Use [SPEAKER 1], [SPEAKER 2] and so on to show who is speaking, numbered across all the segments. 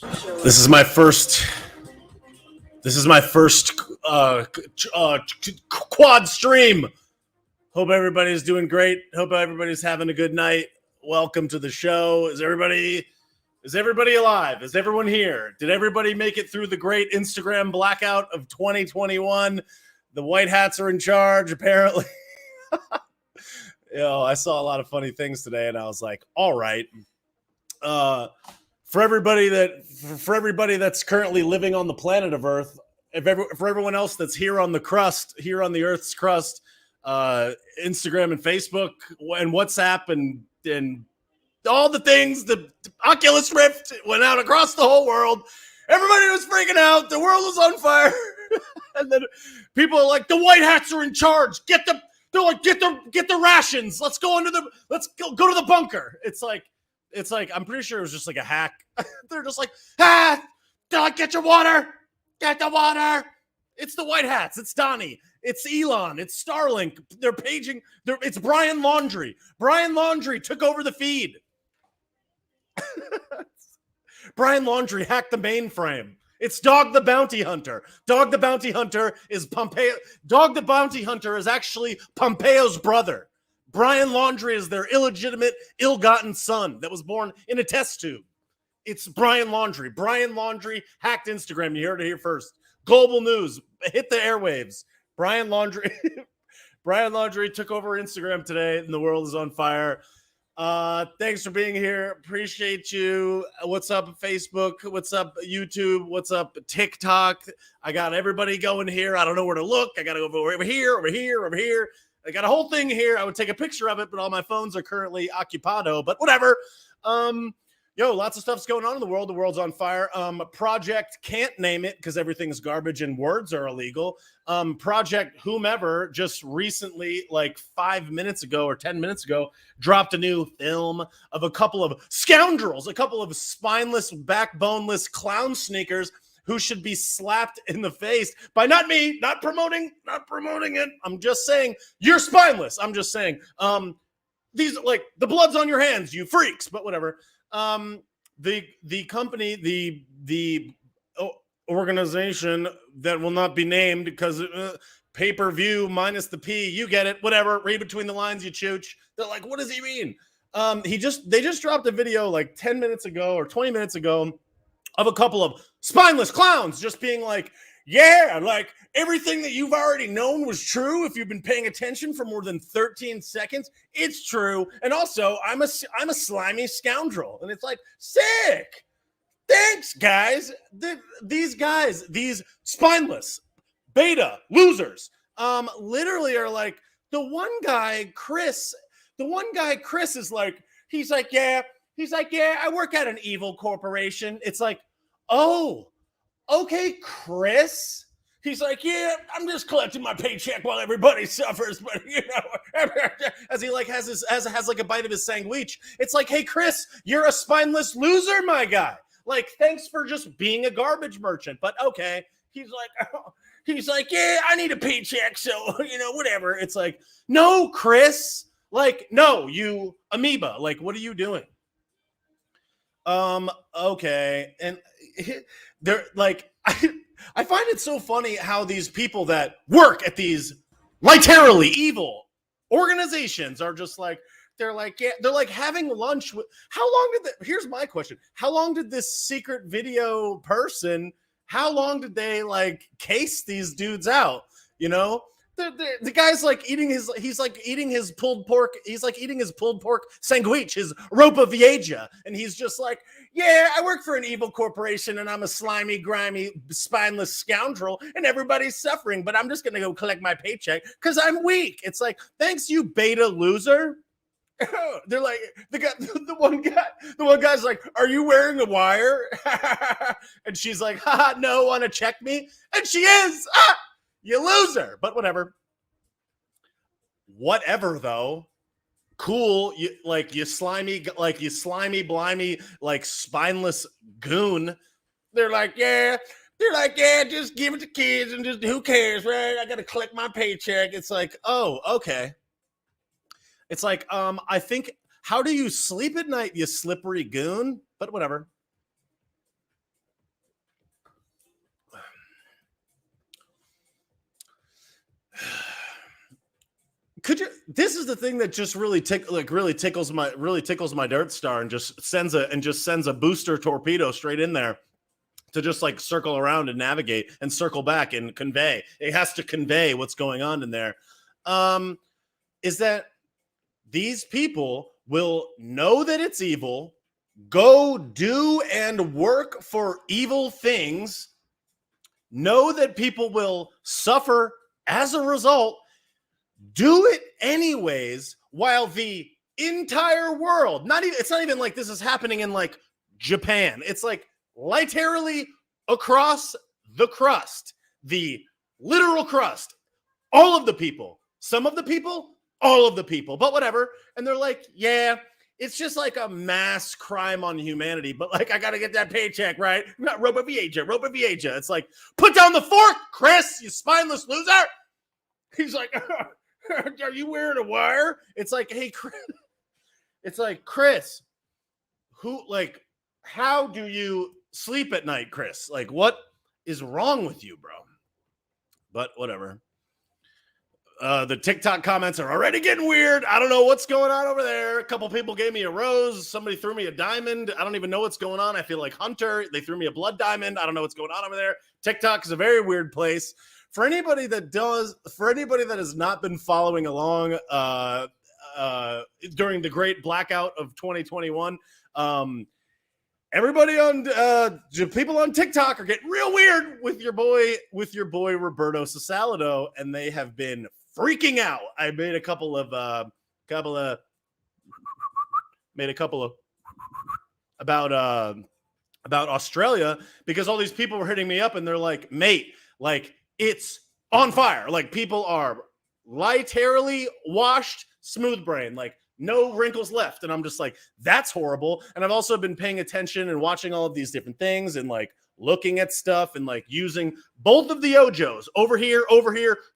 [SPEAKER 1] This is my first. This is my first quad stream. Hope everybody's doing great. Hope everybody's having a good night. Welcome to the show. Is everybody alive? Is everyone here? Did everybody make it through the great Instagram blackout of 2021? The white hats are in charge, apparently. I saw a lot of funny things today, and I was like, all right. For everybody that's currently living on the planet of Earth, for everyone else that's here on the Earth's crust, Instagram and Facebook and WhatsApp and all the things, the Oculus Rift went out across the whole world. Everybody was freaking out. The world was on fire. And then people are like, the white hats are in charge. Get the rations. Let's go to the bunker. It's like, I'm pretty sure it was just like a hack. They're just like, get your water. Get the water. It's the white hats. It's Donnie. It's Elon. It's Starlink. They're paging. It's Brian Laundrie. Brian Laundrie took over the feed. Brian Laundrie hacked the mainframe. It's Dog the Bounty Hunter. Dog the Bounty Hunter is Pompeo. Dog the Bounty Hunter is actually Pompeo's brother. Brian Laundrie is their illegitimate, ill-gotten son that was born in a test tube. It's Brian Laundrie. Brian Laundrie hacked Instagram. You heard it here first. Global news. Hit the airwaves. Brian Laundrie took over Instagram today, and the world is on fire. Thanks for being here. Appreciate you. What's up, Facebook? What's up, YouTube? What's up, TikTok? I got everybody going here. I don't know where to look. I got to go over here, over here, over here. I got a whole thing here. I would take a picture of it, but all my phones are currently occupado. But whatever. Lots of stuff's going on in the world. The world's on fire. Project can't name it because everything's garbage and words are illegal. Project whomever just recently, like 5 minutes ago or 10 minutes ago, dropped a new film of a couple of scoundrels, a couple of spineless, backboneless clown sneakers who should be slapped in the face by not me, not promoting it. I'm just saying you're spineless. I'm just saying these, like, the blood's on your hands, you freaks, but whatever. The company, the organization that will not be named because pay-per-view minus the P, you get it, whatever. Read between the lines, you chooch. They're like, what does he mean? They just dropped a video like 10 minutes ago or 20 minutes ago of a couple of spineless clowns just being like, yeah, like everything that you've already known was true. If you've been paying attention for more than 13 seconds, it's true. And also, I'm a slimy scoundrel. And it's like, sick. Thanks, guys. These guys, these spineless beta losers, literally are like, the one guy, Chris is like, he's like, yeah, I work at an evil corporation. It's like, oh, okay, Chris. He's like, yeah, I'm just collecting my paycheck while everybody suffers, but as he like has like a bite of his sandwich. It's like, hey, Chris, you're a spineless loser, my guy. Like, thanks for just being a garbage merchant, but okay. He's like, yeah, I need a paycheck, so whatever. It's like, no, Chris. Like, no, you amoeba. Like, what are you doing? Okay. And they're like, I find it so funny how these people that work at these literally evil organizations are just like, they're like having lunch with, here's my question. How long did this secret video person, how long did they like case these dudes out? The guy's like he's like eating his pulled pork sandwich, his ropa vieja, and he's just like, yeah, I work for an evil corporation and I'm a slimy, grimy, spineless scoundrel and everybody's suffering, but I'm just gonna go collect my paycheck because I'm weak. It's like, thanks, you beta loser. They're like, the one guy's like, are you wearing a wire? And she's like, haha, no, wanna check me? And she is. You loser, but whatever. Whatever, though. Cool. You slimy, blimey, like spineless goon. They're like, yeah, just give it to kids and just who cares, right? I got to collect my paycheck. It's like, oh, okay. It's like, I think, how do you sleep at night, you slippery goon? But whatever. Could you? This is the thing that just really tickles my Dirt Star, and just sends a booster torpedo straight in there to just like circle around and navigate and circle back and convey. It has to convey what's going on in there. Is that these people will know that it's evil, go do and work for evil things, know that people will suffer as a result, do it anyways, while the entire world, it's not even like this is happening in like Japan. It's like literally across the crust, the literal crust, all of the people, some of the people, all of the people, but whatever. And they're like, yeah, it's just like a mass crime on humanity, but like, I got to get that paycheck, right? Not Ropa Vieja. It's like, put down the fork, Chris, you spineless loser. He's like, are you wearing a wire? It's like, hey, Chris. It's like, Chris, how do you sleep at night, Chris? Like, what is wrong with you, bro? But whatever. The TikTok comments are already getting weird. I don't know what's going on over there. A couple people gave me a rose. Somebody threw me a diamond. I don't even know what's going on. I feel like Hunter. They threw me a blood diamond. I don't know what's going on over there. TikTok is a very weird place. For anybody that has not been following along during the great blackout of 2021, everybody people on TikTok are getting real weird with your boy Roberto Sasalado, and they have been freaking out. I made a couple of about Australia, because all these people were hitting me up and they're like, mate, like, it's on fire. Like, people are literally washed smooth brain, like no wrinkles left. And I'm just like, that's horrible. And I've also been paying attention and watching all of these different things and like looking at stuff and like using both of the Ojos over here,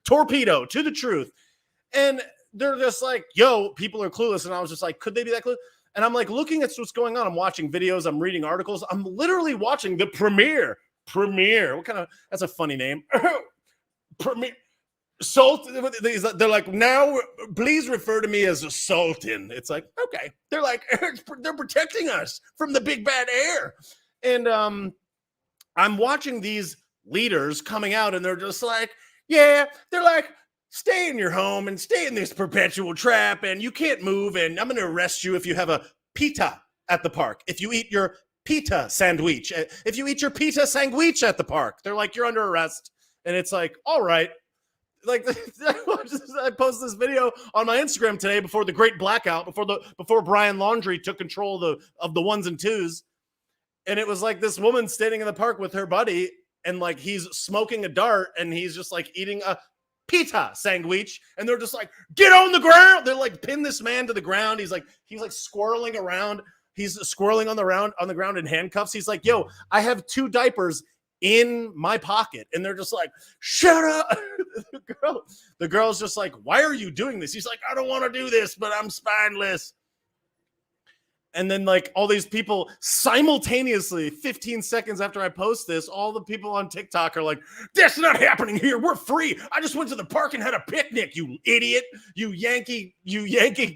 [SPEAKER 1] torpedo to the truth. And they're just like, yo, people are clueless. And I was just like, could they be that clueless? And I'm like looking at what's going on. I'm watching videos. I'm reading articles. I'm literally watching the premiere. What kind of, that's a funny name. Premier Sultan. They're like, now please refer to me as a Sultan. It's like, okay. They're like, they're protecting us from the big bad air. And I'm watching these leaders coming out and they're just like, yeah, they're like, stay in your home and stay in this perpetual trap and you can't move and I'm going to arrest you if you have a pita at the park. If you eat your pita sandwich, if you eat your pita sandwich at the park, they're like, you're under arrest. And it's like, all right. Like, I posted this video on my Instagram today before the great blackout, before Brian Laundrie took control of the ones and twos. And it was like this woman standing in the park with her buddy, and like he's smoking a dart and he's just like eating a pita sandwich, and they're just like, get on the ground. They're like, pin this man to the ground. He's like squirreling around. He's squirreling on the ground in handcuffs. He's like, yo, I have 2 diapers in my pocket. And they're just like, shut up. The girl's just like, why are you doing this? He's like, I don't want to do this, but I'm spineless. And then like all these people simultaneously, 15 seconds after I post this, all the people on TikTok are like, that's not happening here. We're free. I just went to the park and had a picnic, you idiot, you Yankee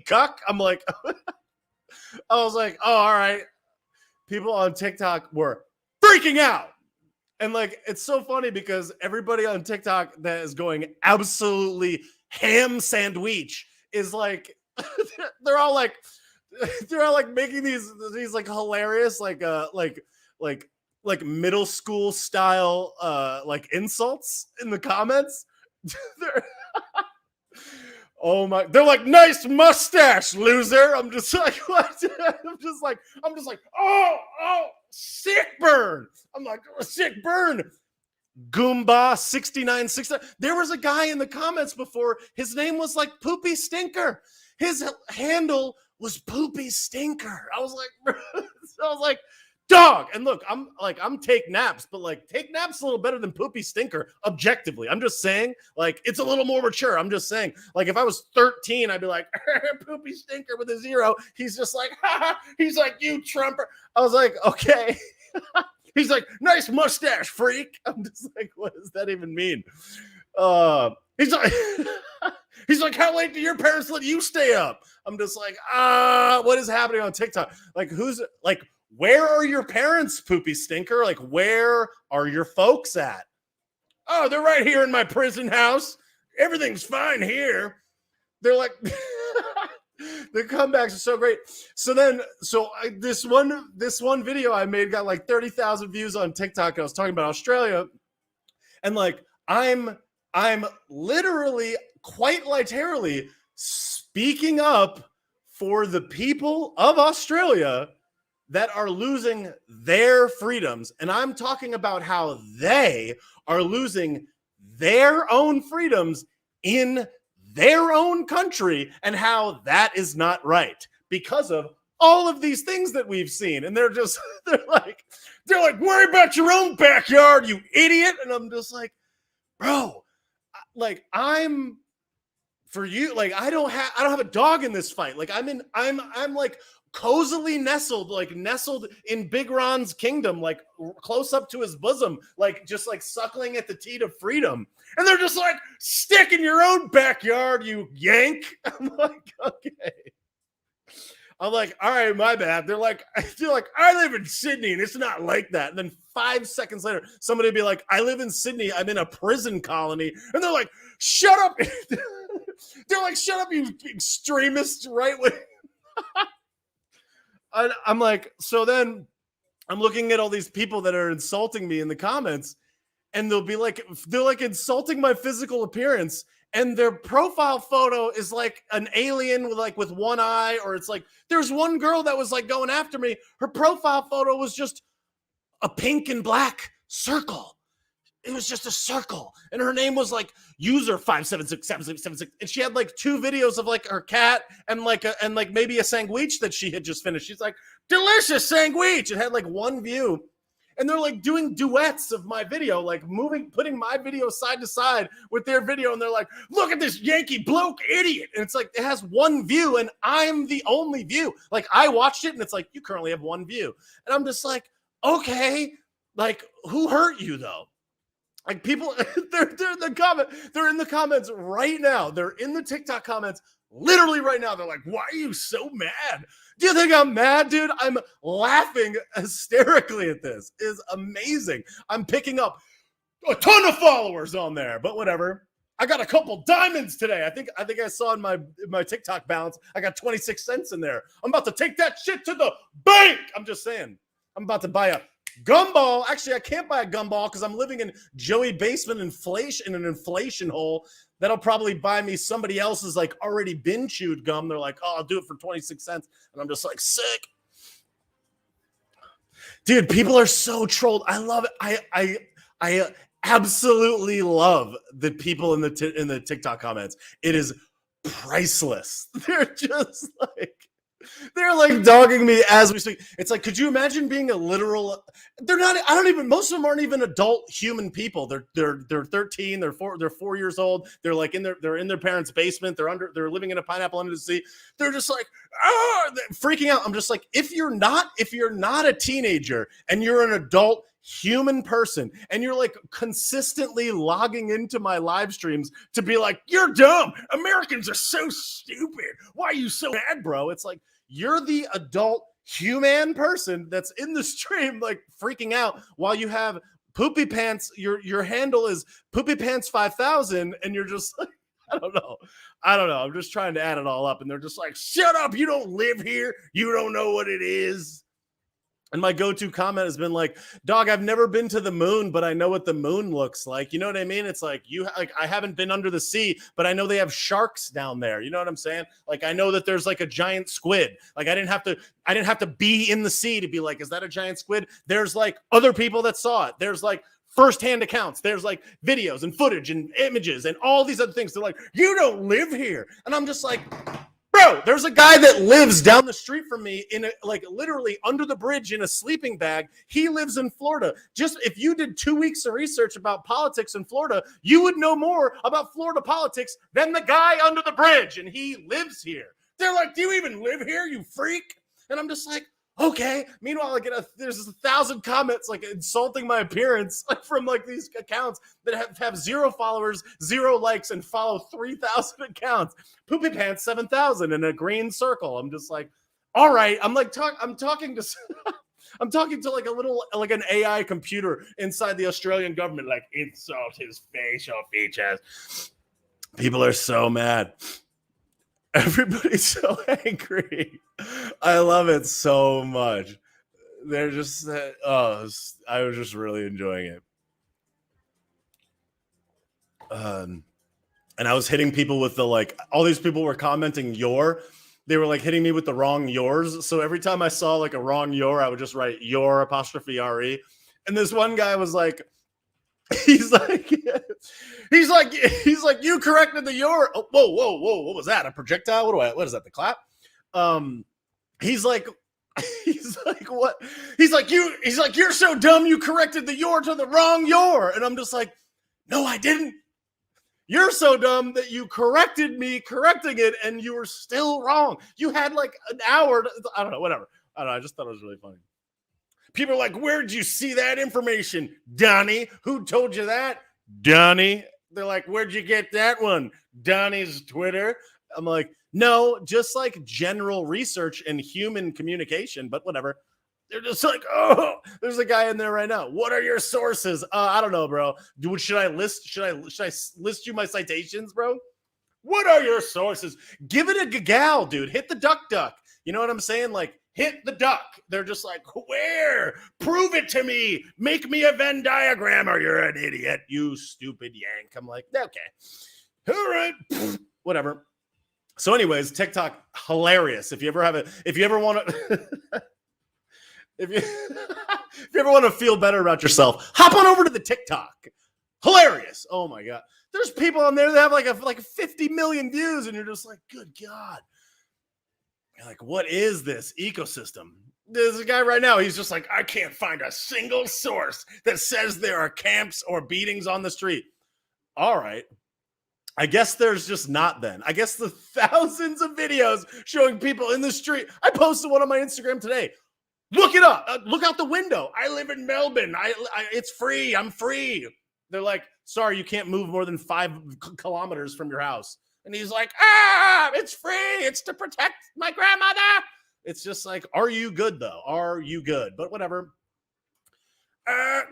[SPEAKER 1] cuck. I'm like, I was like, oh, all right. People on TikTok were freaking out. And like, it's so funny because everybody on TikTok that is going absolutely ham sandwich is like, they're all like making these like hilarious, like middle school style, like insults in the comments. Oh my, they're like, nice mustache, loser. I'm just like, what? I'm just like, oh, sick burn. I'm like, oh, sick burn. Goomba 6969. There was a guy in the comments before. His name was like Poopy Stinker. His handle was Poopy Stinker. I was like, dog. And look, I'm take naps, but like take naps a little better than Poopy Stinker objectively. I'm just saying, like, it's a little more mature. I'm just saying, like, if I was 13, I'd be like, Poopy Stinker with a 0. He's just like, he's like, you Trumper. I was like, okay. He's like, nice mustache, freak. I'm just like, what does that even mean? He's like, he's like, how late do your parents let you stay up? I'm just like, what is happening on TikTok? Like, where are your parents, poopy stinker? Like, where are your folks at? Oh, they're right here in my prison house. Everything's fine here. They're like, the comebacks are so great. So this one video I made got like 30,000 views on TikTok. I was talking about Australia, and like I'm literally, quite literally, speaking up for the people of Australia that are losing their freedoms. And I'm talking about how they are losing their own freedoms in their own country and how that is not right because of all of these things that we've seen. And they're like, worry about your own backyard, you idiot. And I'm just like, bro, like, I'm for you. Like, I don't have a dog in this fight. Like, I'm like cozily nestled in Big Ron's kingdom, like close up to his bosom, like just like suckling at the teat of freedom. And they're just like, stick in your own backyard, you yank. I'm like, okay. I'm like, all right, my bad. They're like, I live in Sydney and it's not like that. And then 5 seconds later, somebody would be like, I live in Sydney. I'm in a prison colony. And they're like, shut up. They're like, shut up, you extremist right wing. I'm like, so then I'm looking at all these people that are insulting me in the comments, and they're like insulting my physical appearance, and their profile photo is like an alien with one eye, or it's like, there's one girl that was like going after me. Her profile photo was just a pink and black circle. It was just a circle, and her name was like user 5767676, and she had like 2 videos of like her cat and maybe a sandwich that she had just finished. She's like, delicious sandwich. It had like 1 view, and they're like doing duets of my video, like putting my video side to side with their video, and they're like, look at this Yankee bloke idiot, and it's like, it has 1 view, and I'm the only view. Like, I watched it, and it's like, you currently have 1 view, and I'm just like, okay, like, who hurt you though? Like, people, they're in the comments right now. They're in the TikTok comments literally right now. They're like, why are you so mad? Do you think I'm mad, dude? I'm laughing hysterically at this. It's amazing. I'm picking up a ton of followers on there, but whatever. I got a couple diamonds today. I think I saw in my TikTok balance, I got 26 cents in there. I'm about to take that shit to the bank. I'm just saying. I'm about to buy a gumball. Actually, I can't buy a gumball because I'm living in Joey basement in an inflation hole. That'll probably buy me somebody else's like already been chewed gum. They're like, oh, I'll do it for 26 cents. And I'm just like, sick. Dude, people are so trolled. I love it. I absolutely love the people in the TikTok comments. It is priceless. They're like dogging me as we speak. It's like, could you imagine being a literal? They're not. I don't even. Most of them aren't even adult human people. They're 13. They're 4 years old. They're like they're in their parents' basement. They're living in a pineapple under the sea. They're just like, freaking out. I'm just like, if you're not a teenager and you're an adult human person and you're like consistently logging into my live streams to be like, you're dumb. Americans are so stupid. Why are you so mad, bro? It's like, you're the adult human person that's in the stream like freaking out while you have Poopy Pants. Your handle is Poopy Pants 5000, and you're just like, I don't know. I'm just trying to add it all up, and they're just like, shut up. You don't live here. You don't know what it is. And my go-to comment has been like, dog, I've never been to the moon, but I know what the moon looks like. You know what I mean? It's like, I haven't been under the sea, but I know they have sharks down there. You know what I'm saying? Like, I know that there's like a giant squid. Like, I didn't have to be in the sea to be like, is that a giant squid? There's like other people that saw it. There's like firsthand accounts. There's like videos and footage and images and all these other things. They're like, you don't live here. And I'm just like, bro, there's a guy that lives down the street from me literally under the bridge in a sleeping bag. He lives in Florida. Just if you did 2 weeks of research about politics in Florida, you would know more about Florida politics than the guy under the bridge. And he lives here. They're like, do you even live here, you freak? And I'm just like, Okay. Meanwhile, there's 1,000 comments like insulting my appearance from like these accounts that have 0 followers, 0 likes, and follow 3,000 accounts. Poopy Pants 7,000 in a green circle. I'm just like, all right. I'm talking to I'm talking to like an AI computer inside the Australian government, like insult his facial features. People are so mad. Everybody's so angry. I love it so much. They're just, I was just really enjoying it. And I was hitting people with all these people were commenting they were like hitting me with the wrong yours. So every time I saw like a wrong your, I would just write your apostrophe RE. And this one guy was like, he's like, you corrected the your. Oh, whoa. What was that? A projectile? What is that? The clap? He's like, what? He's like, you're so dumb. You corrected the your to the wrong your. And I'm just like, no, I didn't. You're so dumb that you corrected me correcting it and you were still wrong. You had like an hour. I don't know, whatever. I don't know. I just thought it was really funny. People are like, where'd you see that information, Donnie? Who told you that? Donnie. They're like, where'd you get that one? Donnie's Twitter. I'm like, no, just like general research and human communication, but whatever. They're just like, oh, there's a guy in there right now. What are your sources? I don't know, bro. Should I list you my citations, bro? What are your sources? Give it a gaggle, dude. Hit the duck. You know what I'm saying? Like, hit the duck. They're just like, where? Prove it to me. Make me a Venn diagram or you're an idiot, you stupid yank. I'm like, okay. All right. Whatever. So anyways, TikTok, hilarious. If you ever want to... If you ever want to feel better about yourself, hop on over to the TikTok. Hilarious. Oh my God. There's people on there that have like 50 million views and you're just like, good God. You're like, what is this ecosystem? There's a guy right now. He's just like, I can't find a single source that says there are camps or beatings on the street. All right. I guess there's just not then. I guess the thousands of videos showing people in the street. I posted one on my Instagram today. Look it up. Look out the window. I live in Melbourne. It's free. I'm free. They're like, sorry, you can't move more than 5 kilometers from your house. And he's like, it's free. It's to protect my grandmother. It's just like, are you good though? Are you good? But whatever.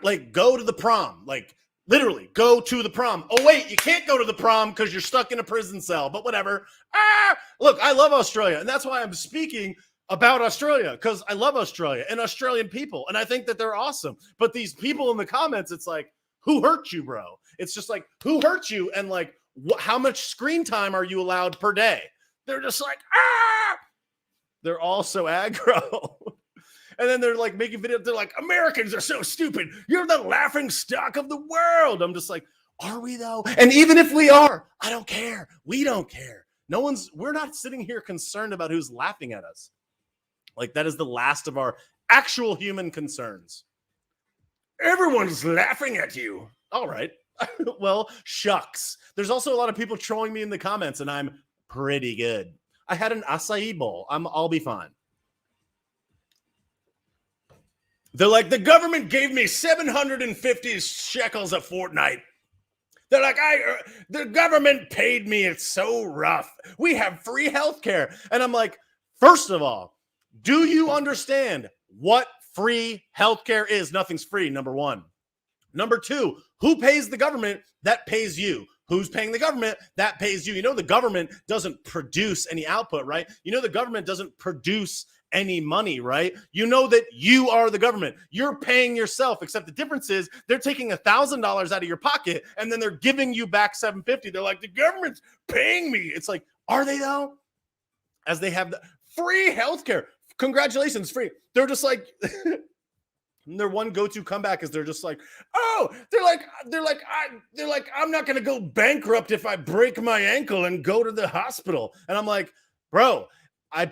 [SPEAKER 1] Like, go to the prom. Like, literally, go to the prom. Oh, wait, you can't go to the prom because you're stuck in a prison cell. But whatever. Look, I love Australia. And that's why I'm speaking about Australia, because I love Australia and Australian people, and I think that they're awesome. But these people in the comments, it's like, who hurt you, bro? It's just like, who hurt you, and like, how much screen time are you allowed per day? They're just like, They're all so aggro. And then they're like making videos. They're like, Americans are so stupid. You're the laughing stock of the world. I'm just like, are we though? And even if we are, I don't care. We don't care. We're not sitting here concerned about who's laughing at us. Like, that is the last of our actual human concerns. Everyone's laughing at you. All right. Well, shucks. There's also a lot of people trolling me in the comments, and I'm pretty good. I had an acai bowl. I'll be fine. They're like, the government gave me 750 shekels a fortnight. They're like, the government paid me. It's so rough. We have free healthcare. And I'm like, first of all, do you understand what free healthcare is? Nothing's free, number one. Number two, who pays the government? That pays you. Who's paying the government? That pays you. You know, the government doesn't produce any output, right? You know, the government doesn't produce any money, right? You know that you are the government. You're paying yourself, except the difference is they're taking $1,000 out of your pocket and then they're giving you back $750. They're like, the government's paying me. It's like, are they though? As they have the free healthcare. Congratulations, free. They're just like, their one go-to comeback is they're just like, I'm not going to go bankrupt if I break my ankle and go to the hospital. And I'm like, bro, I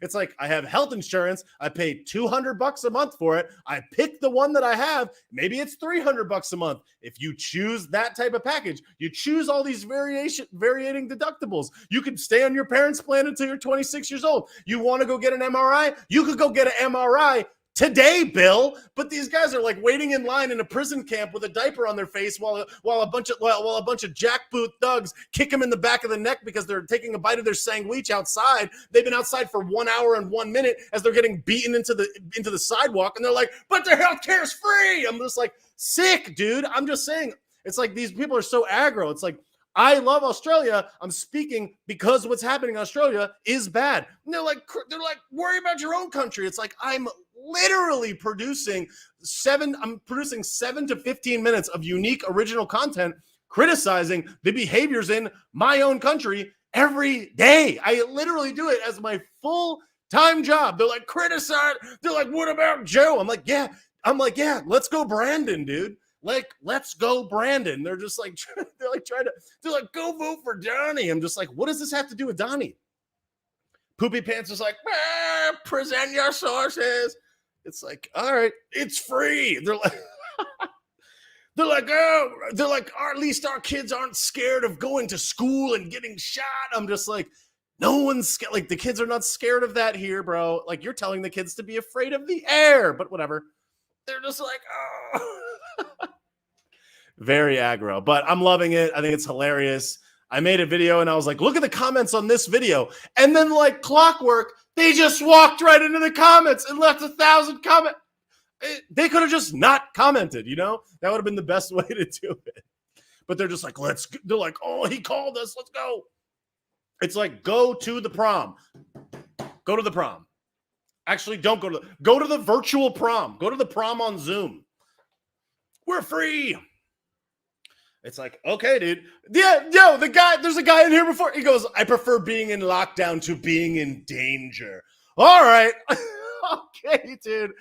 [SPEAKER 1] it's like I have health insurance. I pay $200 a month for it. I pick the one that I have. Maybe it's $300 a month. If you choose that type of package, you choose all these varying deductibles. You could stay on your parents' plan until you're 26 years old. You want to go get an MRI? You could go get an MRI today, Bill. But these guys are like waiting in line in a prison camp with a diaper on their face while a bunch of jackboot thugs kick them in the back of the neck because they're taking a bite of their sandwich outside. They've been outside for 1 hour and 1 minute as they're getting beaten into the sidewalk, and they're like, "But their healthcare is free." I'm just like, sick, dude. I'm just saying, it's like these people are so aggro. It's like, I love Australia. I'm speaking because what's happening in Australia is bad. And they're like, worry about your own country. It's like, I'm literally producing 7 to 15 minutes of unique original content criticizing the behaviors in my own country every day. I literally do it as my full-time job. They're like, criticize. They're like, what about Joe? I'm like, yeah, let's go Brandon, dude. Like, let's go Brandon. They're just like, they're like, go vote for Donnie. I'm just like, what does this have to do with Donnie? Poopy Pants is like, present your sources. It's like, all right, it's free. They're like, at least our kids aren't scared of going to school and getting shot. I'm just like, no one's scared. Like, the kids are not scared of that here, bro. Like, you're telling the kids to be afraid of the air, but whatever. They're just like, oh. Very aggro, but I'm loving it. I think it's hilarious. I made a video and I was like, look at the comments on this video. And then like clockwork, they just walked right into the comments and left 1,000 comments. They could have just not commented, you know? That would have been the best way to do it. But they're just like, they're like, oh, he called us. Let's go. It's like, go to the prom. Go to the prom. Actually, don't go to the virtual prom. Go to the prom on Zoom. We're free. It's like, okay, dude. Yeah, yo, there's a guy in here before. He goes, I prefer being in lockdown to being in danger. All right. Okay, dude.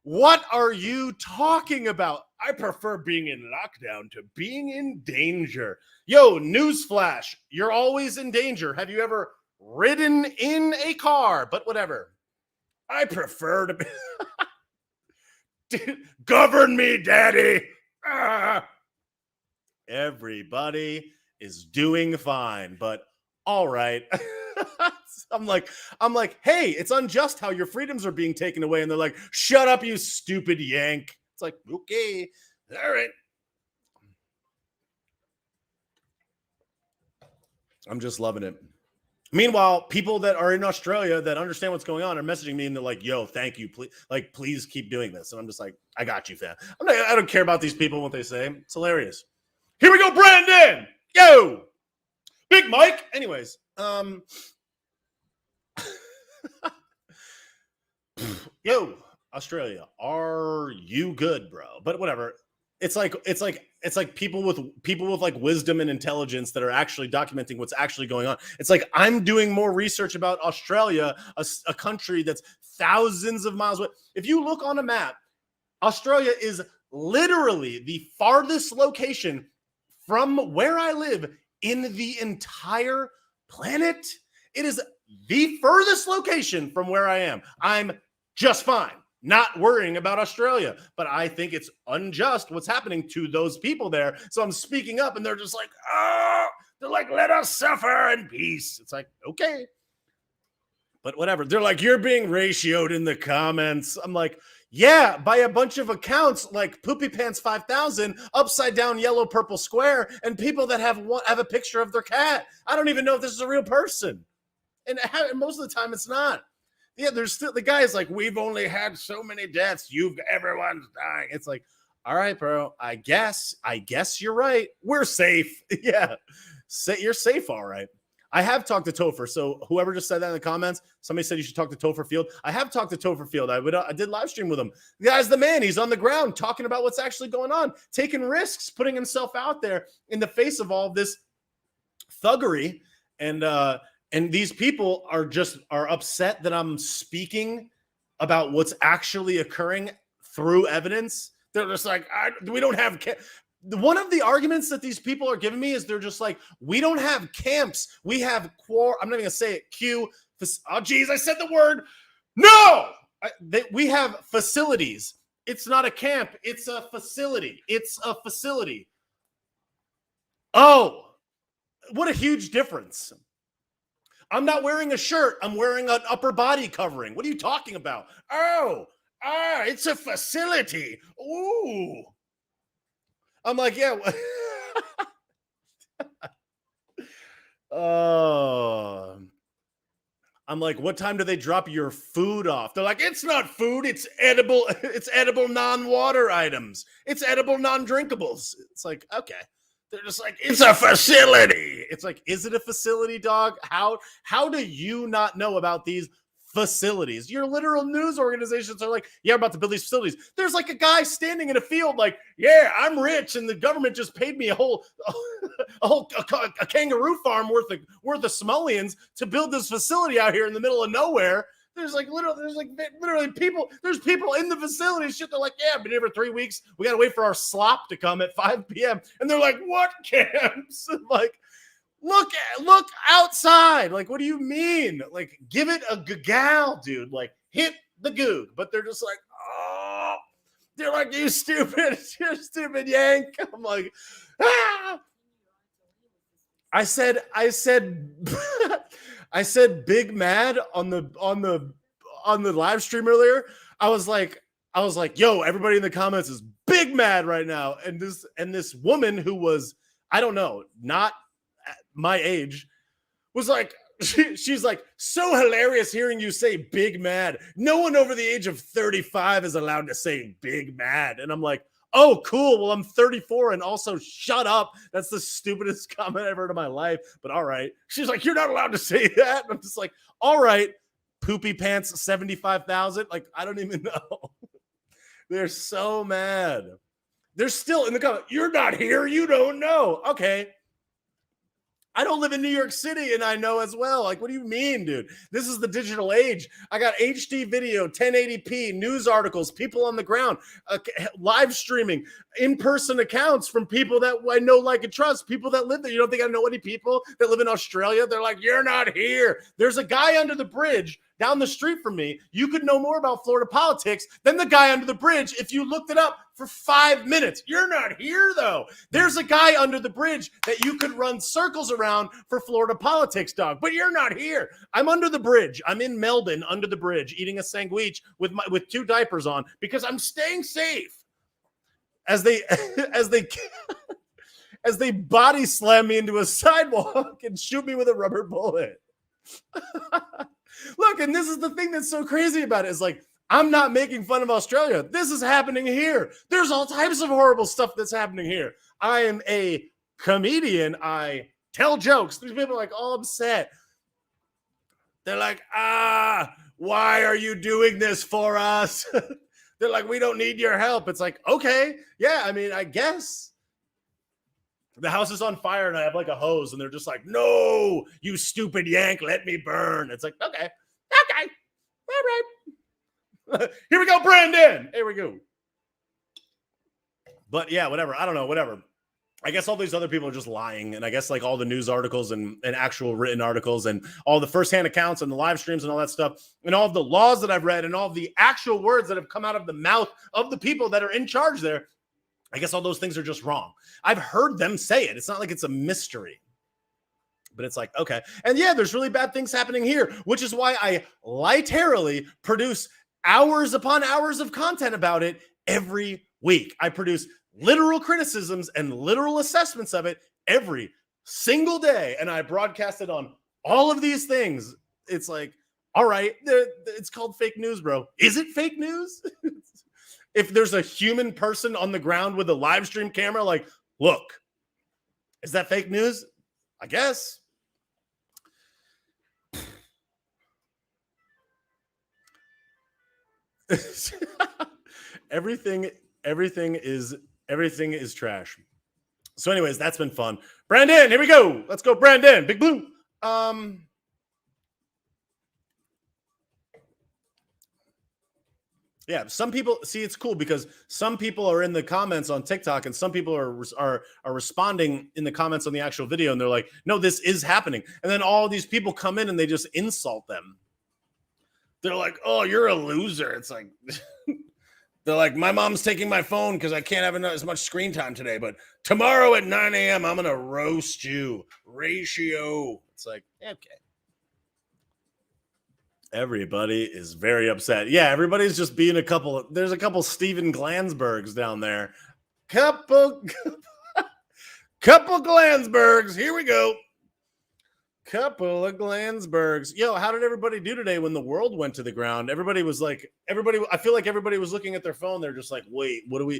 [SPEAKER 1] What are you talking about? I prefer being in lockdown to being in danger. Yo, newsflash. You're always in danger. Have you ever ridden in a car? But whatever. I prefer to be... Dude, govern me, daddy. Everybody is doing fine, but all right. I'm like, hey, it's unjust how your freedoms are being taken away. And they're like, shut up, you stupid yank. It's like, okay, all right. I'm just loving it. Meanwhile, people that are in Australia that understand what's going on are messaging me and they're like, yo, thank you. Please keep doing this. And I'm just like, I got you, fam. I don't care about these people, what they say. It's hilarious. Here we go, Brandon. Yo, Big Mike. Anyways, yo, Australia, are you good, bro? But whatever. It's like people with like wisdom and intelligence that are actually documenting what's actually going on. It's like I'm doing more research about Australia, a country that's thousands of miles away. If you look on a map, Australia is literally the farthest location from where I live in the entire planet. It is the furthest location from where I am. I'm just fine, not worrying about Australia, but I think it's unjust what's happening to those people there. So I'm speaking up and they're just like, oh, they're like, let us suffer in peace. It's like, okay. But whatever. They're like, you're being ratioed in the comments. I'm like, yeah, by a bunch of accounts like Poopy Pants 5000, Upside Down Yellow Purple Square, and people that have a picture of their cat. I don't even know if this is a real person. And most of the time it's not. Yeah, there's still the guy is like, we've only had so many deaths. Everyone's dying. It's like, all right, bro. I guess you're right. We're safe. Yeah, you're safe. All right. I have talked to Topher. So whoever just said that in the comments, somebody said you should talk to Topher Field. I have talked to Topher Field. I did live stream with him. The guy's the man. He's on the ground talking about what's actually going on, taking risks, putting himself out there in the face of all of this thuggery. And these people are upset that I'm speaking about what's actually occurring through evidence. They're just like, we don't have. one of the arguments that these people are giving me is they're just like, we don't have camps. We have I'm not even gonna say it. Oh, geez, I said the word. No, we have facilities. It's not a camp. It's a facility. It's a facility. Oh, what a huge difference. I'm not wearing a shirt. I'm wearing an upper body covering. What are you talking about? It's a facility. Ooh. I'm like, yeah. I'm like, what time do they drop your food off? They're like, it's not food. It's edible. It's edible non-water items. It's edible non-drinkables. It's like, okay. They're just like, it's a facility. It's like, is it a facility, dog? How do you not know about these facilities? Your literal news organizations are like, yeah, I'm about to build these facilities. There's like a guy standing in a field like, yeah, I'm rich and the government just paid me a kangaroo farm worth of simoleons to build this facility out here in the middle of nowhere. There's literally people. There's people in the facility. Shit, they're like, yeah, I've been here for 3 weeks. We gotta wait for our slop to come at 5 p.m. And they're like, what camps? Like, look outside. Like, what do you mean? Like, give it a gagal, dude. Like, hit the goog. But they're just like, oh, they're like, you stupid yank. I'm like, ah. I said I said big mad on the live stream earlier. I was like, yo, everybody in the comments is big mad right now. And this woman who was, I don't know, not my age, was like, she's like, so hilarious hearing you say big mad. No one over the age of 35 is allowed to say big mad. And I'm like, oh, cool. Well, I'm 34 and also shut up. That's the stupidest comment I've heard in my life. But all right. She's like, you're not allowed to say that. And I'm just like, all right. Poopy pants 75,000. Like, I don't even know. They're so mad. They're still in the comment. You're not here. You don't know. Okay. I don't live in New York City and I know as well. Like, what do you mean, dude? This is the digital age. I got HD video, 1080p, news articles, people on the ground, live streaming, in-person accounts from people that I know, like, and trust, people that live there. You don't think I know any people that live in Australia? They're like, you're not here. There's a guy under the bridge down the street from me. You could know more about Florida politics than the guy under the bridge if you looked it up for 5 minutes. You're not here, though. There's a guy under the bridge that you could run circles around for Florida politics, dog. But you're not here. I'm under the bridge. I'm in Melbourne under the bridge eating a sandwich with 2 diapers on because I'm staying safe. As they as they body slam me into a sidewalk and shoot me with a rubber bullet. Look, and this is the thing that's so crazy about it is like, I'm not making fun of Australia. This is happening here. There's all types of horrible stuff that's happening here. I am a comedian. I tell jokes. These people are like all upset. They're like, why are you doing this for us? They're like, we don't need your help. It's like, okay, yeah, I mean, I guess. The house is on fire and I have like a hose and they're just like, no, you stupid yank, let me burn. It's like, okay, all right. Here we go, Brandon. Here we go. But yeah, whatever. I don't know, whatever. I guess all these other people are just lying. And I guess like all the news articles and actual written articles and all the firsthand accounts and the live streams and all that stuff and all of the laws that I've read and all the actual words that have come out of the mouth of the people that are in charge there, I guess all those things are just wrong. I've heard them say it. It's not like it's a mystery. But it's like, okay. And yeah, there's really bad things happening here, which is why I literally produce hours upon hours of content about it every week. I produce literal criticisms and literal assessments of it every single day. And I broadcast it on all of these things. It's like, all right, it's called fake news, bro. Is it fake news? If there's a human person on the ground with a live stream camera, like, look, is that fake news? I guess. Everything is trash. So anyways, that's been fun. Brandon, here we go. Let's go, Brandon. Big Blue. Yeah, some people see it's cool because some people are in the comments on TikTok and some people are responding in the comments on the actual video and they're like, "No, this is happening." And then all these people come in and they just insult them. They're like, "Oh, you're a loser." It's like they're like, "My mom's taking my phone because I can't have as much screen time today, but tomorrow at 9 a.m. I'm gonna roast you." Ratio. It's like, okay. Everybody is very upset. Yeah, everybody's just being there's a couple Steven Glansbergs down there. Couple Glansbergs. Here we go. Couple of Glansbergs. Yo, how did everybody do today when the world went to the ground? Everybody, I feel like everybody was looking at their phone. They're just like, wait, what do